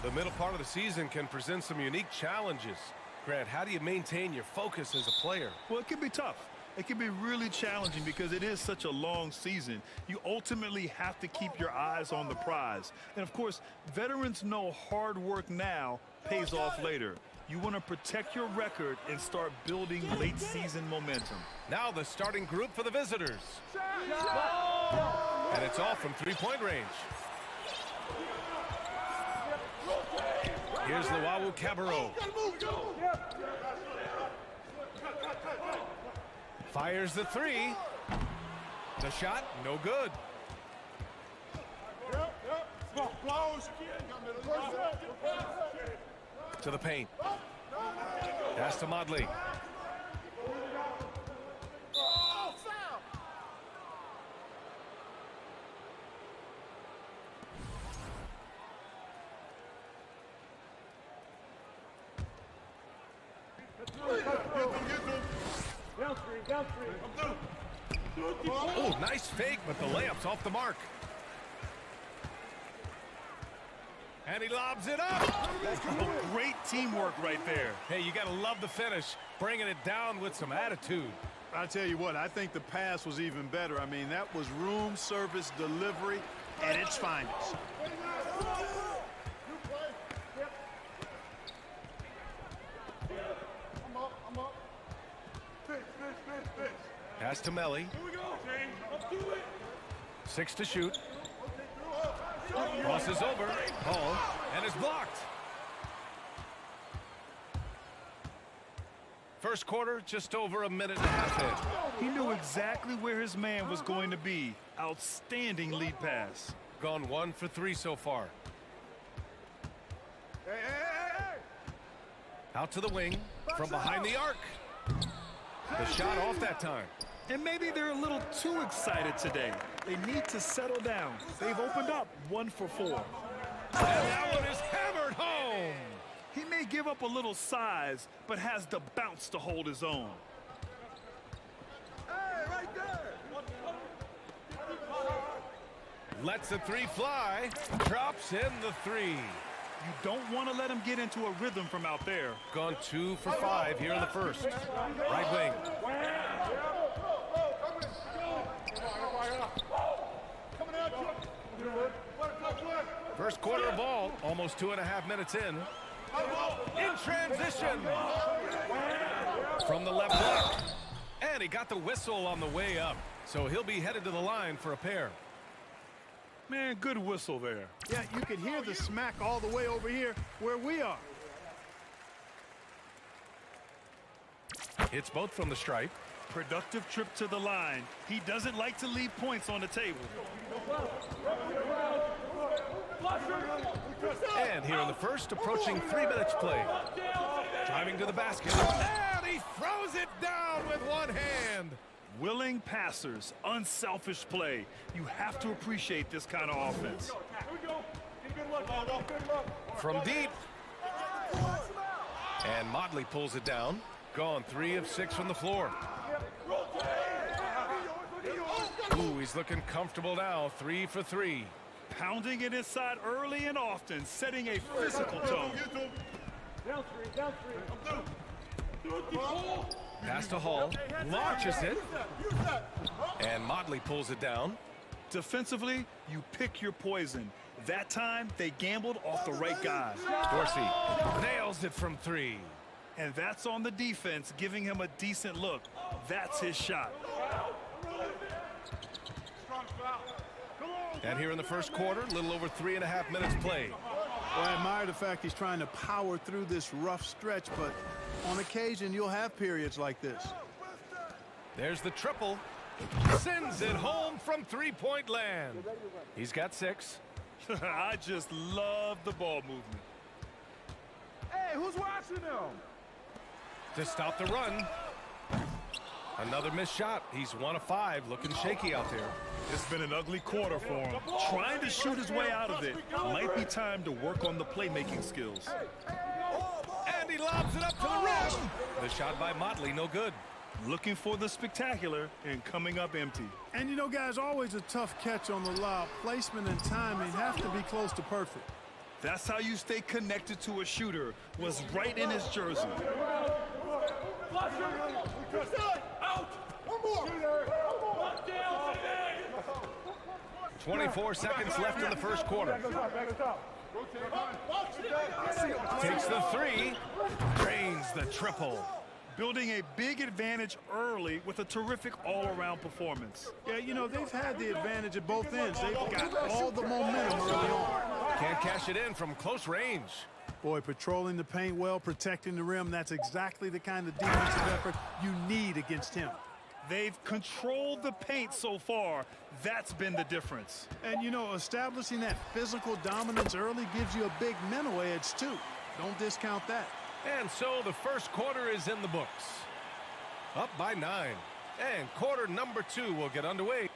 S8: The middle part of the season can present some unique challenges. Grant, how do you maintain your focus as a player?
S7: Well, it can be tough. It can be really challenging because it is such a long season. You ultimately have to keep your eyes on the prize. And of course, veterans know hard work now pays off later. You want to protect your record and start building late season momentum.
S8: Now the starting group for the visitors. And it's all from three-point range. Here's Luau Cabarro. Fires the three. The shot, no good. To the paint. Pass to Modley. Oh, nice fake, but the layup's off the mark. And he lobs it up.
S7: Oh, great teamwork right there.
S8: Hey, you got to love the finish, bringing it down with some attitude.
S3: I tell you what, I think the pass was even better. I mean, that was room service delivery at its finest.
S8: Pass to Melly. 6 to shoot. Crosses over. Hall. And is blocked. First quarter, just over a minute and a half in.
S7: He knew exactly where his man was going to be. Outstanding lead pass.
S8: Gone 1 for 3 so far. Out to the wing. From behind the arc. The shot off that time.
S7: And maybe they're a little too excited today. They need to settle down. They've opened up 1 for 4.
S8: And that one is hammered home.
S7: He may give up a little size, but has the bounce to hold his own.
S9: Hey, right there.
S8: Lets the three fly. Drops in the three.
S7: You don't want to let him get into a rhythm from out there.
S8: Gone 2 for 5 here in the first. Right wing. First quarter ball, almost 2.5 minutes in. In transition. From the left block. And he got the whistle on the way up. So he'll be headed to the line for a pair.
S7: Man, good whistle there.
S3: Yeah, you can hear the smack all the way over here where we are.
S8: Hits both from the stripe.
S7: Productive trip to the line. He doesn't like to leave points on the table.
S8: And here in the first, approaching 3 minutes play. Driving to the basket. And he throws it down with one hand.
S7: Willing passers, unselfish play. You have to appreciate this kind of offense.
S8: From deep. And Modley pulls it down. Gone 3 of 6 from the floor. Ooh, he's looking comfortable now. 3 for 3.
S7: Pounding it inside early and often, setting a physical tone.
S8: Pass to Hall. Launches it. And Modley pulls it down.
S7: Defensively, you pick your poison. That time, they gambled off the right guy.
S8: Dorsey nails it from 3.
S7: And that's on the defense, giving him a decent look. That's his shot.
S8: And here in the first quarter, a little over 3.5 minutes played.
S3: Well, I admire the fact he's trying to power through this rough stretch, but on occasion, you'll have periods like this.
S8: There's the triple. Sends it home from three-point land. He's got 6.
S7: I just love the ball movement.
S9: Hey, who's watching them?
S8: To stop the run. Another missed shot. He's 1 of 5, looking shaky out there.
S7: It's been an ugly quarter for him. Trying to shoot his way out of it. Might be time to work on the playmaking skills.
S8: And he lobs it up to the rim. The shot by Modley, no good.
S7: Looking for the spectacular and coming up empty.
S3: And you know, guys, always a tough catch on the lob. Placement and timing have to be close to perfect.
S7: That's how you stay connected to a shooter. Was right in his jersey.
S8: "24 seconds left in the first quarter. Takes the three, drains the triple.
S7: Building a big advantage early with a terrific all-around performance.
S3: Yeah, you know, they've had the advantage at both ends. They've got all the momentum early on.
S8: Can't cash it in from close range.
S3: Boy, patrolling the paint well, protecting the rim, that's exactly the kind of defensive effort you need against him.
S7: They've controlled the paint so far. That's been the difference.
S3: And, you know, establishing that physical dominance early gives you a big mental edge, too. Don't discount that.
S8: And so the first quarter is in the books. Up by 9. And quarter number 2 will get underway.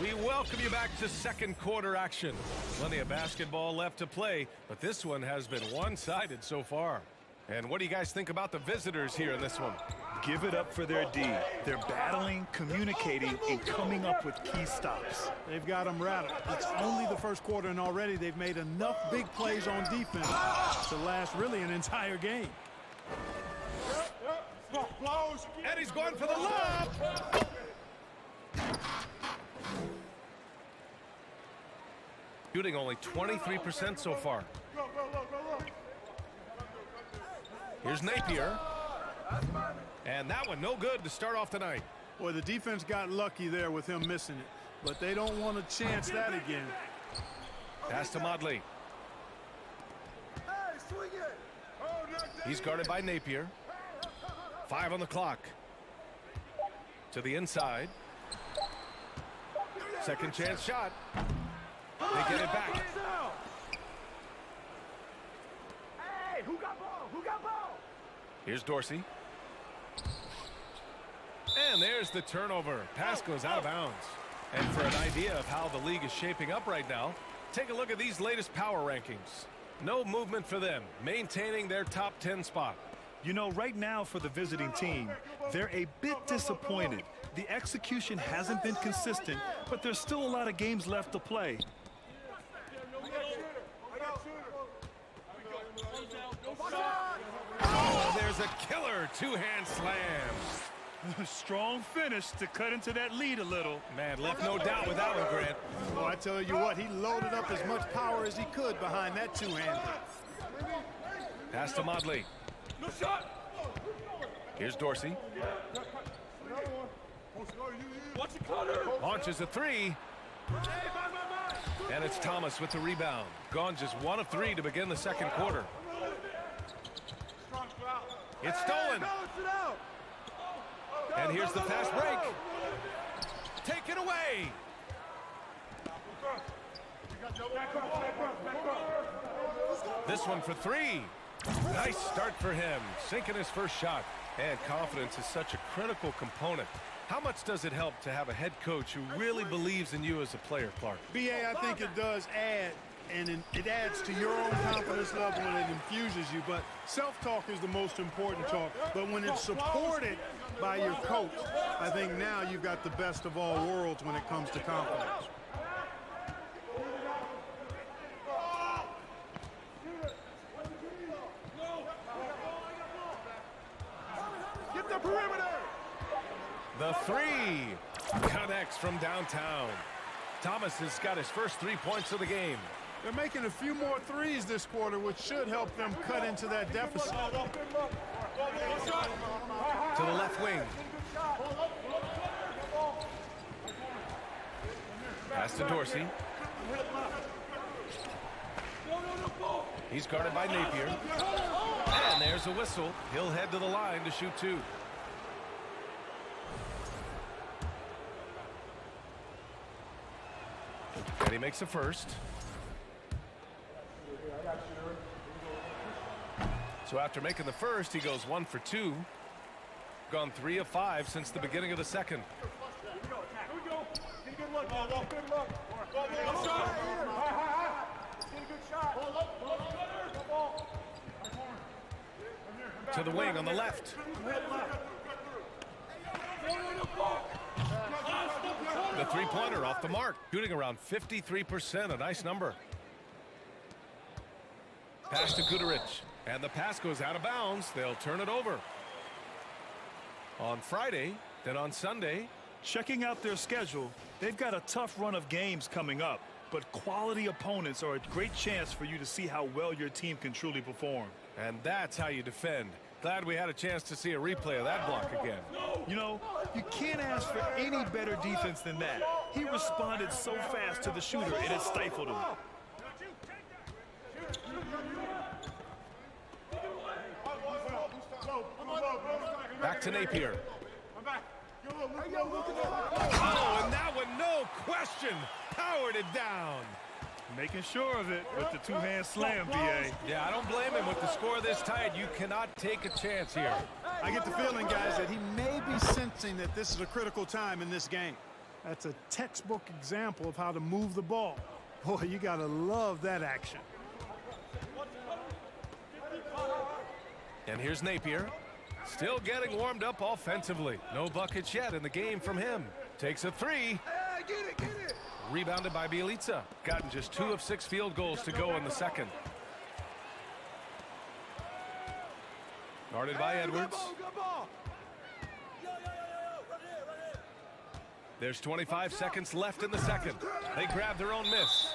S8: We welcome you back to second quarter action. Plenty of basketball left to play, but this one has been one-sided so far. And what do you guys think about the visitors here in this one?
S7: Give it up for their D. They're battling, communicating, and coming up with key stops.
S3: They've got them rattled. It's only the first quarter, and already they've made enough big plays on defense to last really an entire game.
S8: And he's going for the lob. Shooting only 23% so far. Here's Napier. And that one no good to start off tonight.
S3: Boy, the defense got lucky there with him missing it, but they don't want to chance that again.
S8: Pass to Modley. He's guarded by Napier. 5 on the clock. To the inside. Second chance shot. They get it back.
S9: Hey, who got ball? Who got ball?
S8: Here's Dorsey. And there's the turnover. Pass goes out of bounds. And for an idea of how the league is shaping up right now, take a look at these latest power rankings. No movement for them, maintaining their top 10 spot.
S7: You know, right now for the visiting team, they're a bit disappointed. The execution hasn't been consistent, but there's still a lot of games left to play.
S8: Oh, there's a killer two-hand slam.
S7: Strong finish to cut into that lead a little.
S8: Man, left no doubt with that one, Grant.
S3: Well, I tell you what, he loaded up as much power as he could behind that two-hander.
S8: Pass to Modley. Here's Dorsey. Launches a three. And it's Thomas with the rebound. Gone just 1 of 3 to begin the second quarter. It's stolen. And here's the fast break. Taken away. This one for 3. Nice start for him. Sinking his first shot. And confidence is such a critical component. How much does it help to have a head coach who really believes in you as a player, Clark?
S3: BA, I think it does add, and it adds to your own confidence level and it infuses you. But self-talk is the most important talk. But when it's supported by your coach, I think now you've got the best of all worlds when it comes to confidence.
S9: Get the perimeter!
S8: The 3 connects from downtown. Thomas has got his first 3 points of the game.
S3: They're making a few more threes this quarter, which should help them cut into that deficit.
S8: To the left wing. Pass to Dorsey. He's guarded by Napier. And there's a whistle. He'll head to the line to shoot 2. And he makes a first. So after making the first, he goes 1 for 2. Gone 3 of 5 since the beginning of the second. To the wing on the left. The three-pointer off the mark. Shooting around 53%, a nice number. Pass to Guterich. And the pass goes out of bounds. They'll turn it over. On Friday, then on Sunday.
S7: Checking out their schedule, they've got a tough run of games coming up, but quality opponents are a great chance for you to see how well your team can truly perform.
S8: And that's how you defend. Glad we had a chance to see a replay of that block again.
S7: You know, you can't ask for any better defense than that. He responded so fast to the shooter, it had stifled him.
S8: Back to Napier. Oh, and that one, no question, powered it down.
S7: Making sure of it with the two-hand slam, BA.
S8: Yeah, I don't blame him. With the score this tight, you cannot take a chance here.
S3: I get the feeling, guys, that he may be sensing that this is a critical time in this game. That's a textbook example of how to move the ball. Boy, you got to love that action.
S8: And here's Napier. Still getting warmed up offensively. No buckets yet in the game from him. Takes a three.
S9: Get it.
S8: Rebounded by Bielica. Gotten just 2 of 6 field goals to go in the second. Guarded by Edwards. There's 25 seconds left in the second. They grab their own miss.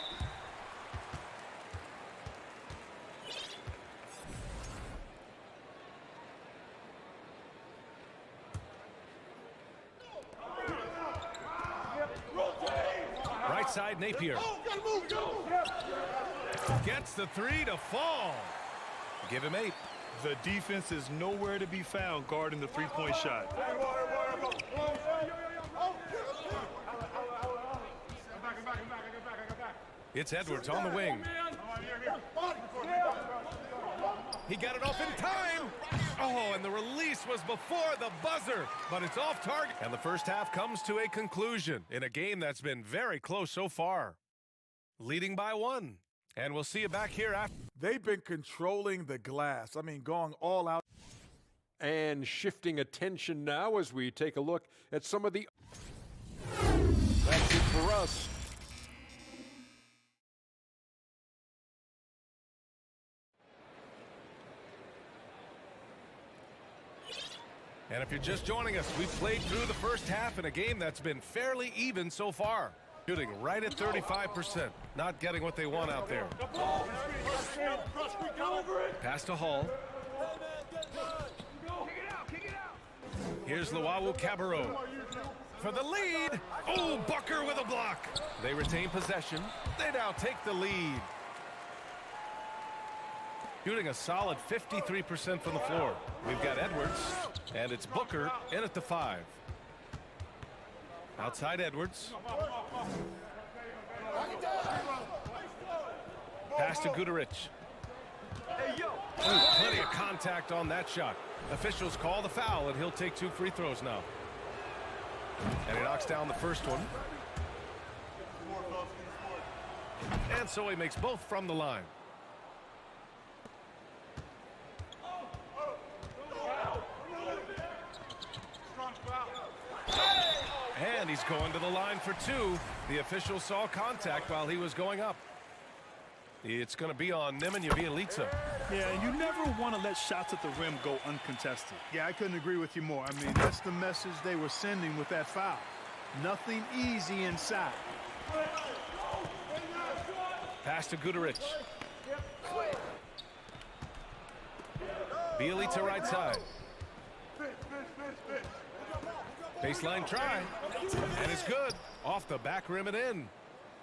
S8: Right side, Napier. Gets the 3 to fall. Give him 8.
S7: The defense is nowhere to be found guarding the three-point shot.
S8: It's Edwards on the wing. He got it off in time. Oh, and the release was before the buzzer, but it's off target. And the first half comes to a conclusion in a game that's been very close so far. Leading by 1. And we'll see you back here after.
S6: They've been controlling the glass. I mean, going all out.
S11: And shifting attention now as we take a look at some of the... That's it for us.
S8: And if you're just joining us, we've played through the first half in a game that's been fairly even so far. Shooting right at 35%. Not getting what they want out there. Pass to Hall. Here's Luau Cabarro for the lead. Oh, Bucker with a block. They retain possession. They now take the lead. Shooting a solid 53% from the floor. We've got Edwards, and it's Booker in at the 5. Outside Edwards. Pass to Guduric. Plenty of contact on that shot. Officials call the foul, and he'll take 2 free throws now. And he knocks down the first one. And so he makes both from the line. And he's going to the line for 2. The official saw contact while he was going up. It's going to be on Nemanja Bielica.
S7: Yeah, you never want to let shots at the rim go uncontested.
S3: Yeah, I couldn't agree with you more. I mean, that's the message they were sending with that foul. Nothing easy inside.
S8: Pass to Guduric. Bielica right side. Baseline try, and it's good. Off the back rim and in.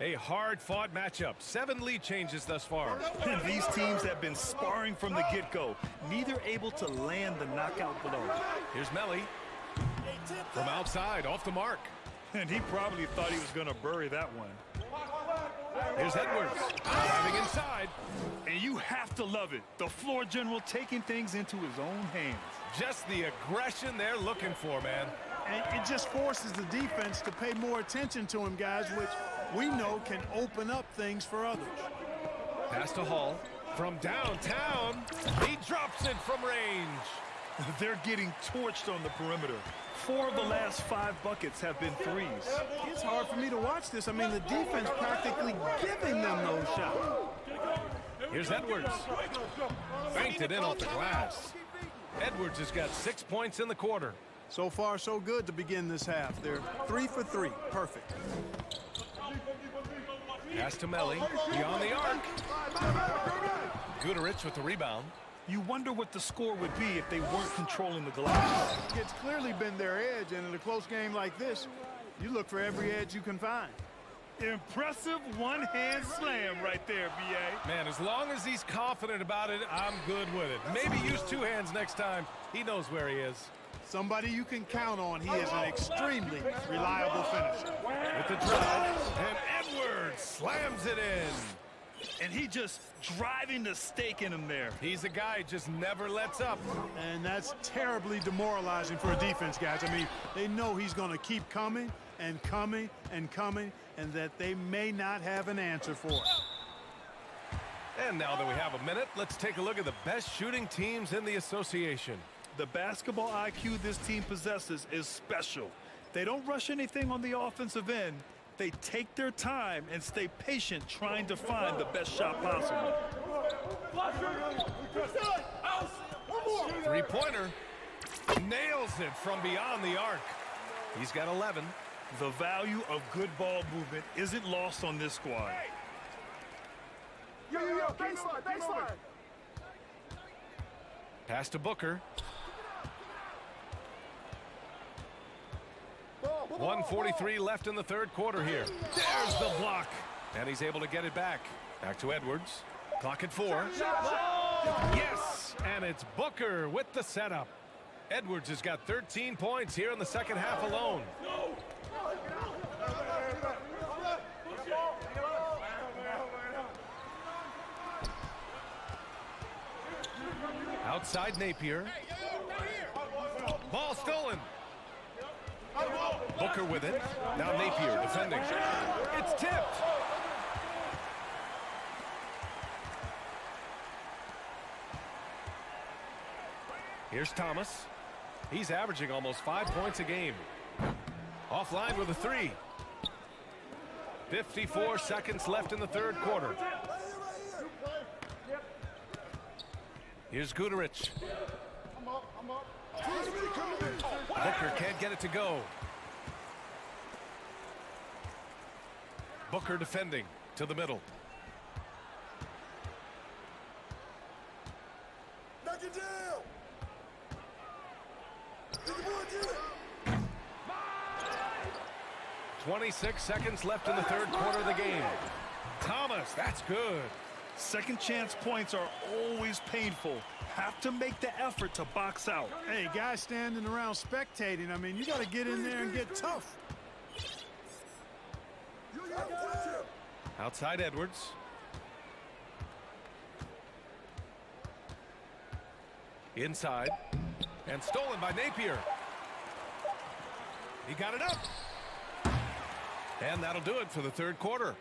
S8: A hard-fought matchup. 7 lead changes thus far.
S7: And these teams have been sparring from the get-go. Neither able to land the knockout blow.
S8: Here's Melly. From outside, off the mark.
S7: And he probably thought he was going to bury that one.
S8: Here's Edwards, driving inside.
S7: And you have to love it. The floor general taking things into his own hands.
S8: Just the aggression they're looking for, man.
S3: And it just forces the defense to pay more attention to him, guys, which we know can open up things for others.
S8: Pass to Hall. From downtown, he drops it from range.
S7: They're getting torched on the perimeter. 4 of the last 5 buckets have been threes.
S3: It's hard for me to watch this. I mean, the defense practically giving them those shots.
S8: Here's Edwards. Banked it in off the glass. Edwards has got 6 points in the quarter.
S3: So far, so good to begin this half. They're 3 for 3. Perfect.
S8: Pass to Melly. Beyond the arc. Guterich with the rebound.
S7: You wonder what the score would be if they weren't controlling the glass.
S3: It's clearly been their edge, and in a close game like this, you look for every edge you can find.
S7: Impressive one-hand slam right there, B.A.
S8: Man, as long as he's confident about it, I'm good with it. Maybe use 2 hands next time. He knows where he is.
S3: Somebody you can count on. He is an extremely reliable finisher.
S8: With the drive, and Edwards slams it in.
S7: And he just driving the stake in him there.
S8: He's a guy who just never lets up.
S3: And that's terribly demoralizing for a defense, guys. I mean, they know he's going to keep coming and coming and coming, and that they may not have an answer for it.
S8: And now that we have a minute, let's take a look at the best shooting teams in the association.
S7: The basketball IQ this team possesses is special. They don't rush anything on the offensive end. They take their time and stay patient trying to find the best shot possible.
S8: Three-pointer. Nails it from beyond the arc. He's got 11.
S7: The value of good ball movement isn't lost on this squad.
S9: Baseline.
S8: Pass to Booker. 1:43 left in the third quarter here. There's the block. And he's able to get it back. Back to Edwards. Clock at 4. Yes! And it's Booker with the setup. Edwards has got 13 points here in the second half alone. Outside Napier. Ball stolen. Booker with it. Now Napier defending. It's tipped. Here's Thomas. He's averaging almost 5 points a game. Offline with a 3. 54 seconds left in the third quarter. Here's Guterich. Booker can't get it to go. Booker defending to the middle.
S9: Knock it down.
S8: 26 seconds left in the third quarter of the game. Thomas, that's good.
S7: Second chance points are always painful. Have to make the effort to box out.
S3: Hey, guys standing around spectating, I mean, you got to get in there and get tough.
S8: Outside Edwards. Inside. And stolen by Napier. He got it up. And that'll do it for the third quarter.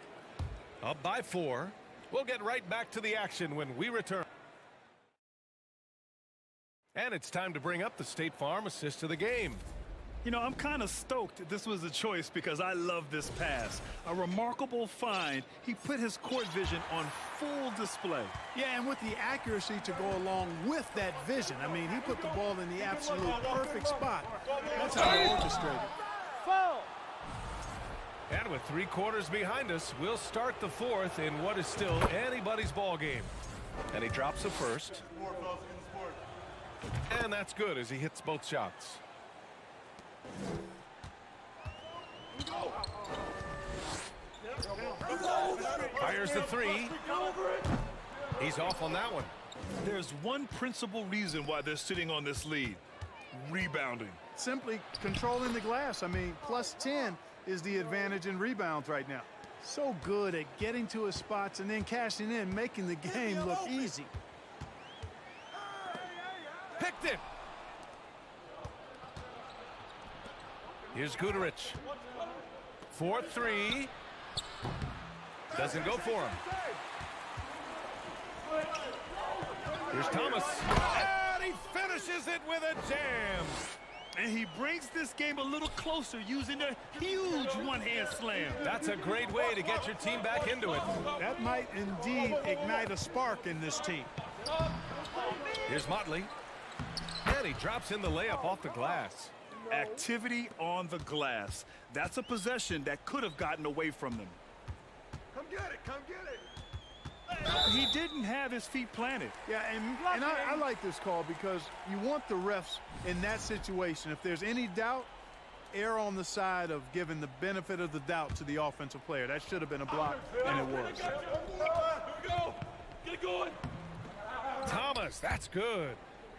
S8: Up by 4. We'll get right back to the action when we return. And it's time to bring up the State Farm assist of the game.
S7: You know, I'm kind of stoked this was a choice because I love this pass. A remarkable find. He put his court vision on full display.
S3: Yeah, and with the accuracy to go along with that vision. I mean, he put the ball in the absolute perfect spot. That's how he orchestrated.
S9: Foul.
S8: And with 3 quarters behind us, we'll start the fourth in what is still anybody's ball game. And he drops the first. And that's good as he hits both shots. Fires the 3. He's off on that one.
S7: There's one principal reason why they're sitting on this lead. Rebounding.
S3: Simply controlling the glass. I mean, plus 10 is the advantage in rebounds right now. So good at getting to his spots and then cashing in, making the game look easy.
S8: Picked it. Here's Guterich. 4-3. Doesn't go for him. Here's Thomas. And he finishes it with a jam.
S7: And he brings this game a little closer using a huge one-hand slam.
S8: That's a great way to get your team back into it.
S3: That might indeed ignite a spark in this team.
S8: Here's Motley. And he drops in the layup off the glass.
S7: Activity on the glass. That's a possession that could have gotten away from them.
S9: Come get it, come get it.
S7: He didn't have his feet planted.
S3: Yeah, and I like this call because you want the refs in that situation. If there's any doubt, err on the side of giving the benefit of the doubt to the offensive player. That should have been a block, and it was.
S9: Here we go. Get it going.
S8: Thomas, that's good.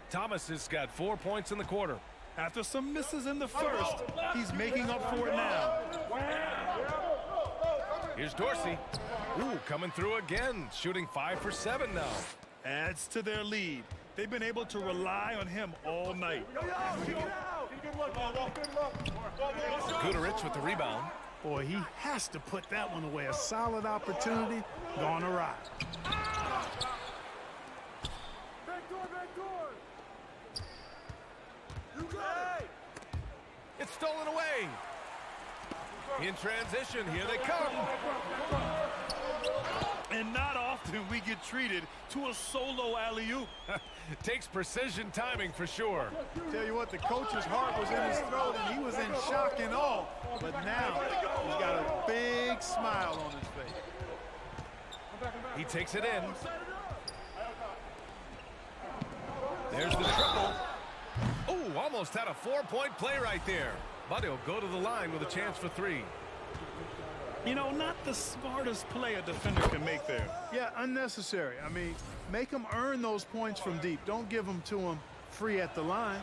S8: Thomas has got 4 points in the quarter.
S7: After some misses in the first, he's making up for it now.
S8: Here's Dorsey. Ooh, coming through again, shooting 5 for 7 now.
S7: Adds to their lead. They've been able to rely on him all night.
S8: Guterich with the rebound.
S3: Boy, he has to put that one away. A solid opportunity gone awry.
S8: It's stolen away. In transition, here they come.
S7: And not often we get treated to a solo alley-oop.
S8: Takes precision timing for sure.
S3: Tell you what, the coach's heart was in his throat and he was in shock and awe. But now he's got a big smile on his face.
S8: He takes it in. There's the triple. Ooh, almost had a 4-point play right there. But he'll go to the line with a chance for 3.
S7: You know, not the smartest play a defender can make there.
S3: Yeah, unnecessary. I mean, make them earn those points from deep. Don't give them to them free at the line.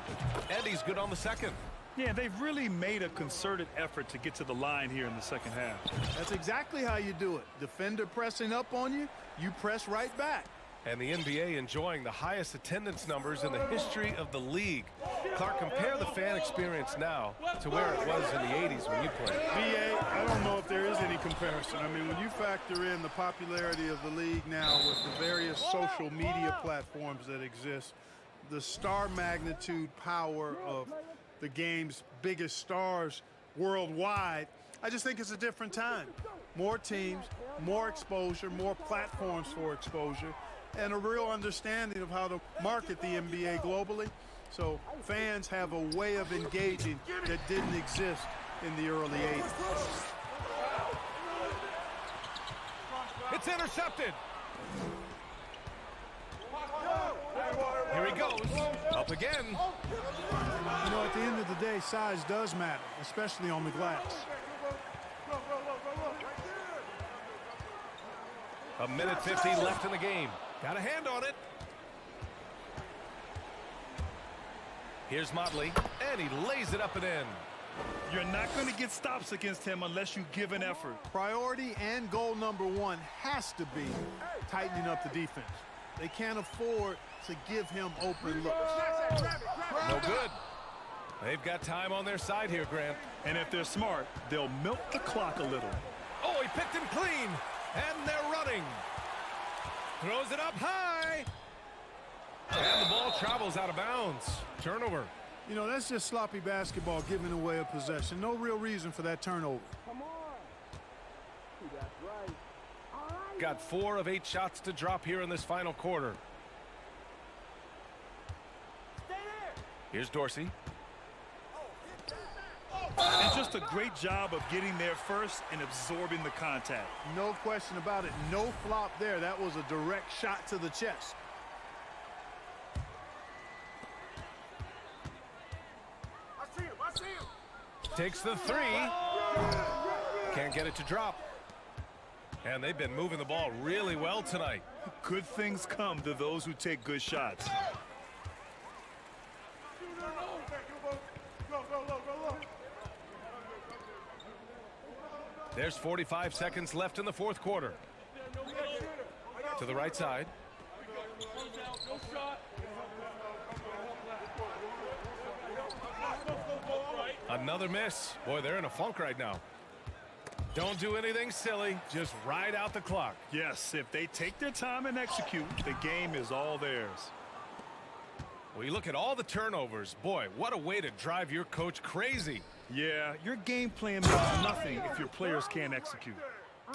S8: And he's good on the second.
S7: Yeah, they've really made a concerted effort to get to the line here in the second half.
S3: That's exactly how you do it. Defender pressing up on you, you press right back.
S8: And the NBA enjoying the highest attendance numbers in the history of the league. Clark, compare the fan experience now to where it was in the 80s when you played.
S3: BA, I don't know if there is any comparison. I mean, when you factor in the popularity of the league now with the various social media platforms that exist, the star magnitude power of the game's biggest stars worldwide, I just think it's a different time. More teams, more exposure, more platforms for exposure, and a real understanding of how to market the NBA globally. So fans have a way of engaging that didn't exist in the early 80s.
S8: It's intercepted. Here he goes. Up again.
S3: You know, at the end of the day, size does matter, especially on the glass.
S8: A minute 15 left in the game. Got a hand on it. Here's Motley, and he lays it up and in.
S7: You're not going to get stops against him unless you give an effort.
S3: Priority and goal number one has to be tightening up the defense. They can't afford to give him open looks.
S8: No good. They've got time on their side here, Grant.
S7: And if they're smart, they'll milk the clock a little.
S8: Oh, he picked him clean, and they're running. Throws it up high. And the ball travels out of bounds. Turnover.
S3: You know, that's just sloppy basketball, giving away a possession. No real reason for that turnover.
S8: Got 4 of 8 shots to drop here in this final quarter. Here's Dorsey.
S7: And just a great job of getting there first and absorbing the contact.
S3: No question about it. No flop there. That was a direct shot to the chest.
S9: I see him.
S8: Takes the 3. Can't get it to drop. And they've been moving the ball really well tonight.
S7: Good things come to those who take good shots.
S8: There's 45 seconds left in the fourth quarter. To the right side. Another miss. Boy, they're in a funk right now. Don't do anything silly. Just ride out the clock.
S7: Yes, if they take their time and execute, the game is all theirs.
S8: We look at all the turnovers. Boy, what a way to drive your coach crazy.
S7: Yeah, your game plan means nothing if your players can't execute.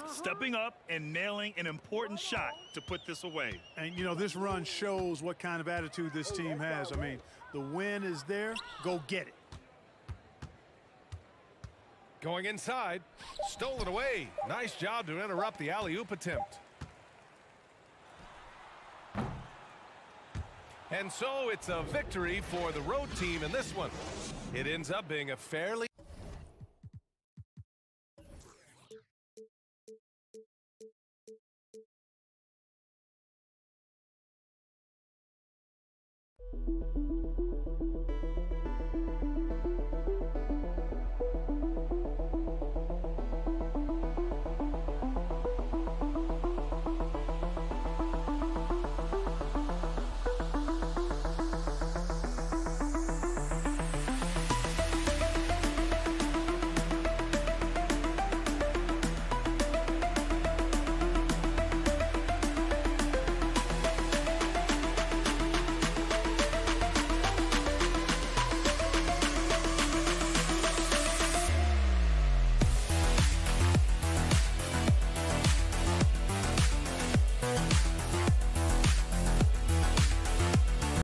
S7: Stepping up and nailing an important shot to put this away.
S3: And, you know, this run shows what kind of attitude this team has. I mean, the win is there. Go get it.
S8: Going inside. Stolen away. Nice job to interrupt the alley-oop attempt. And so it's a victory for the road team in this one. It ends up being a fairly...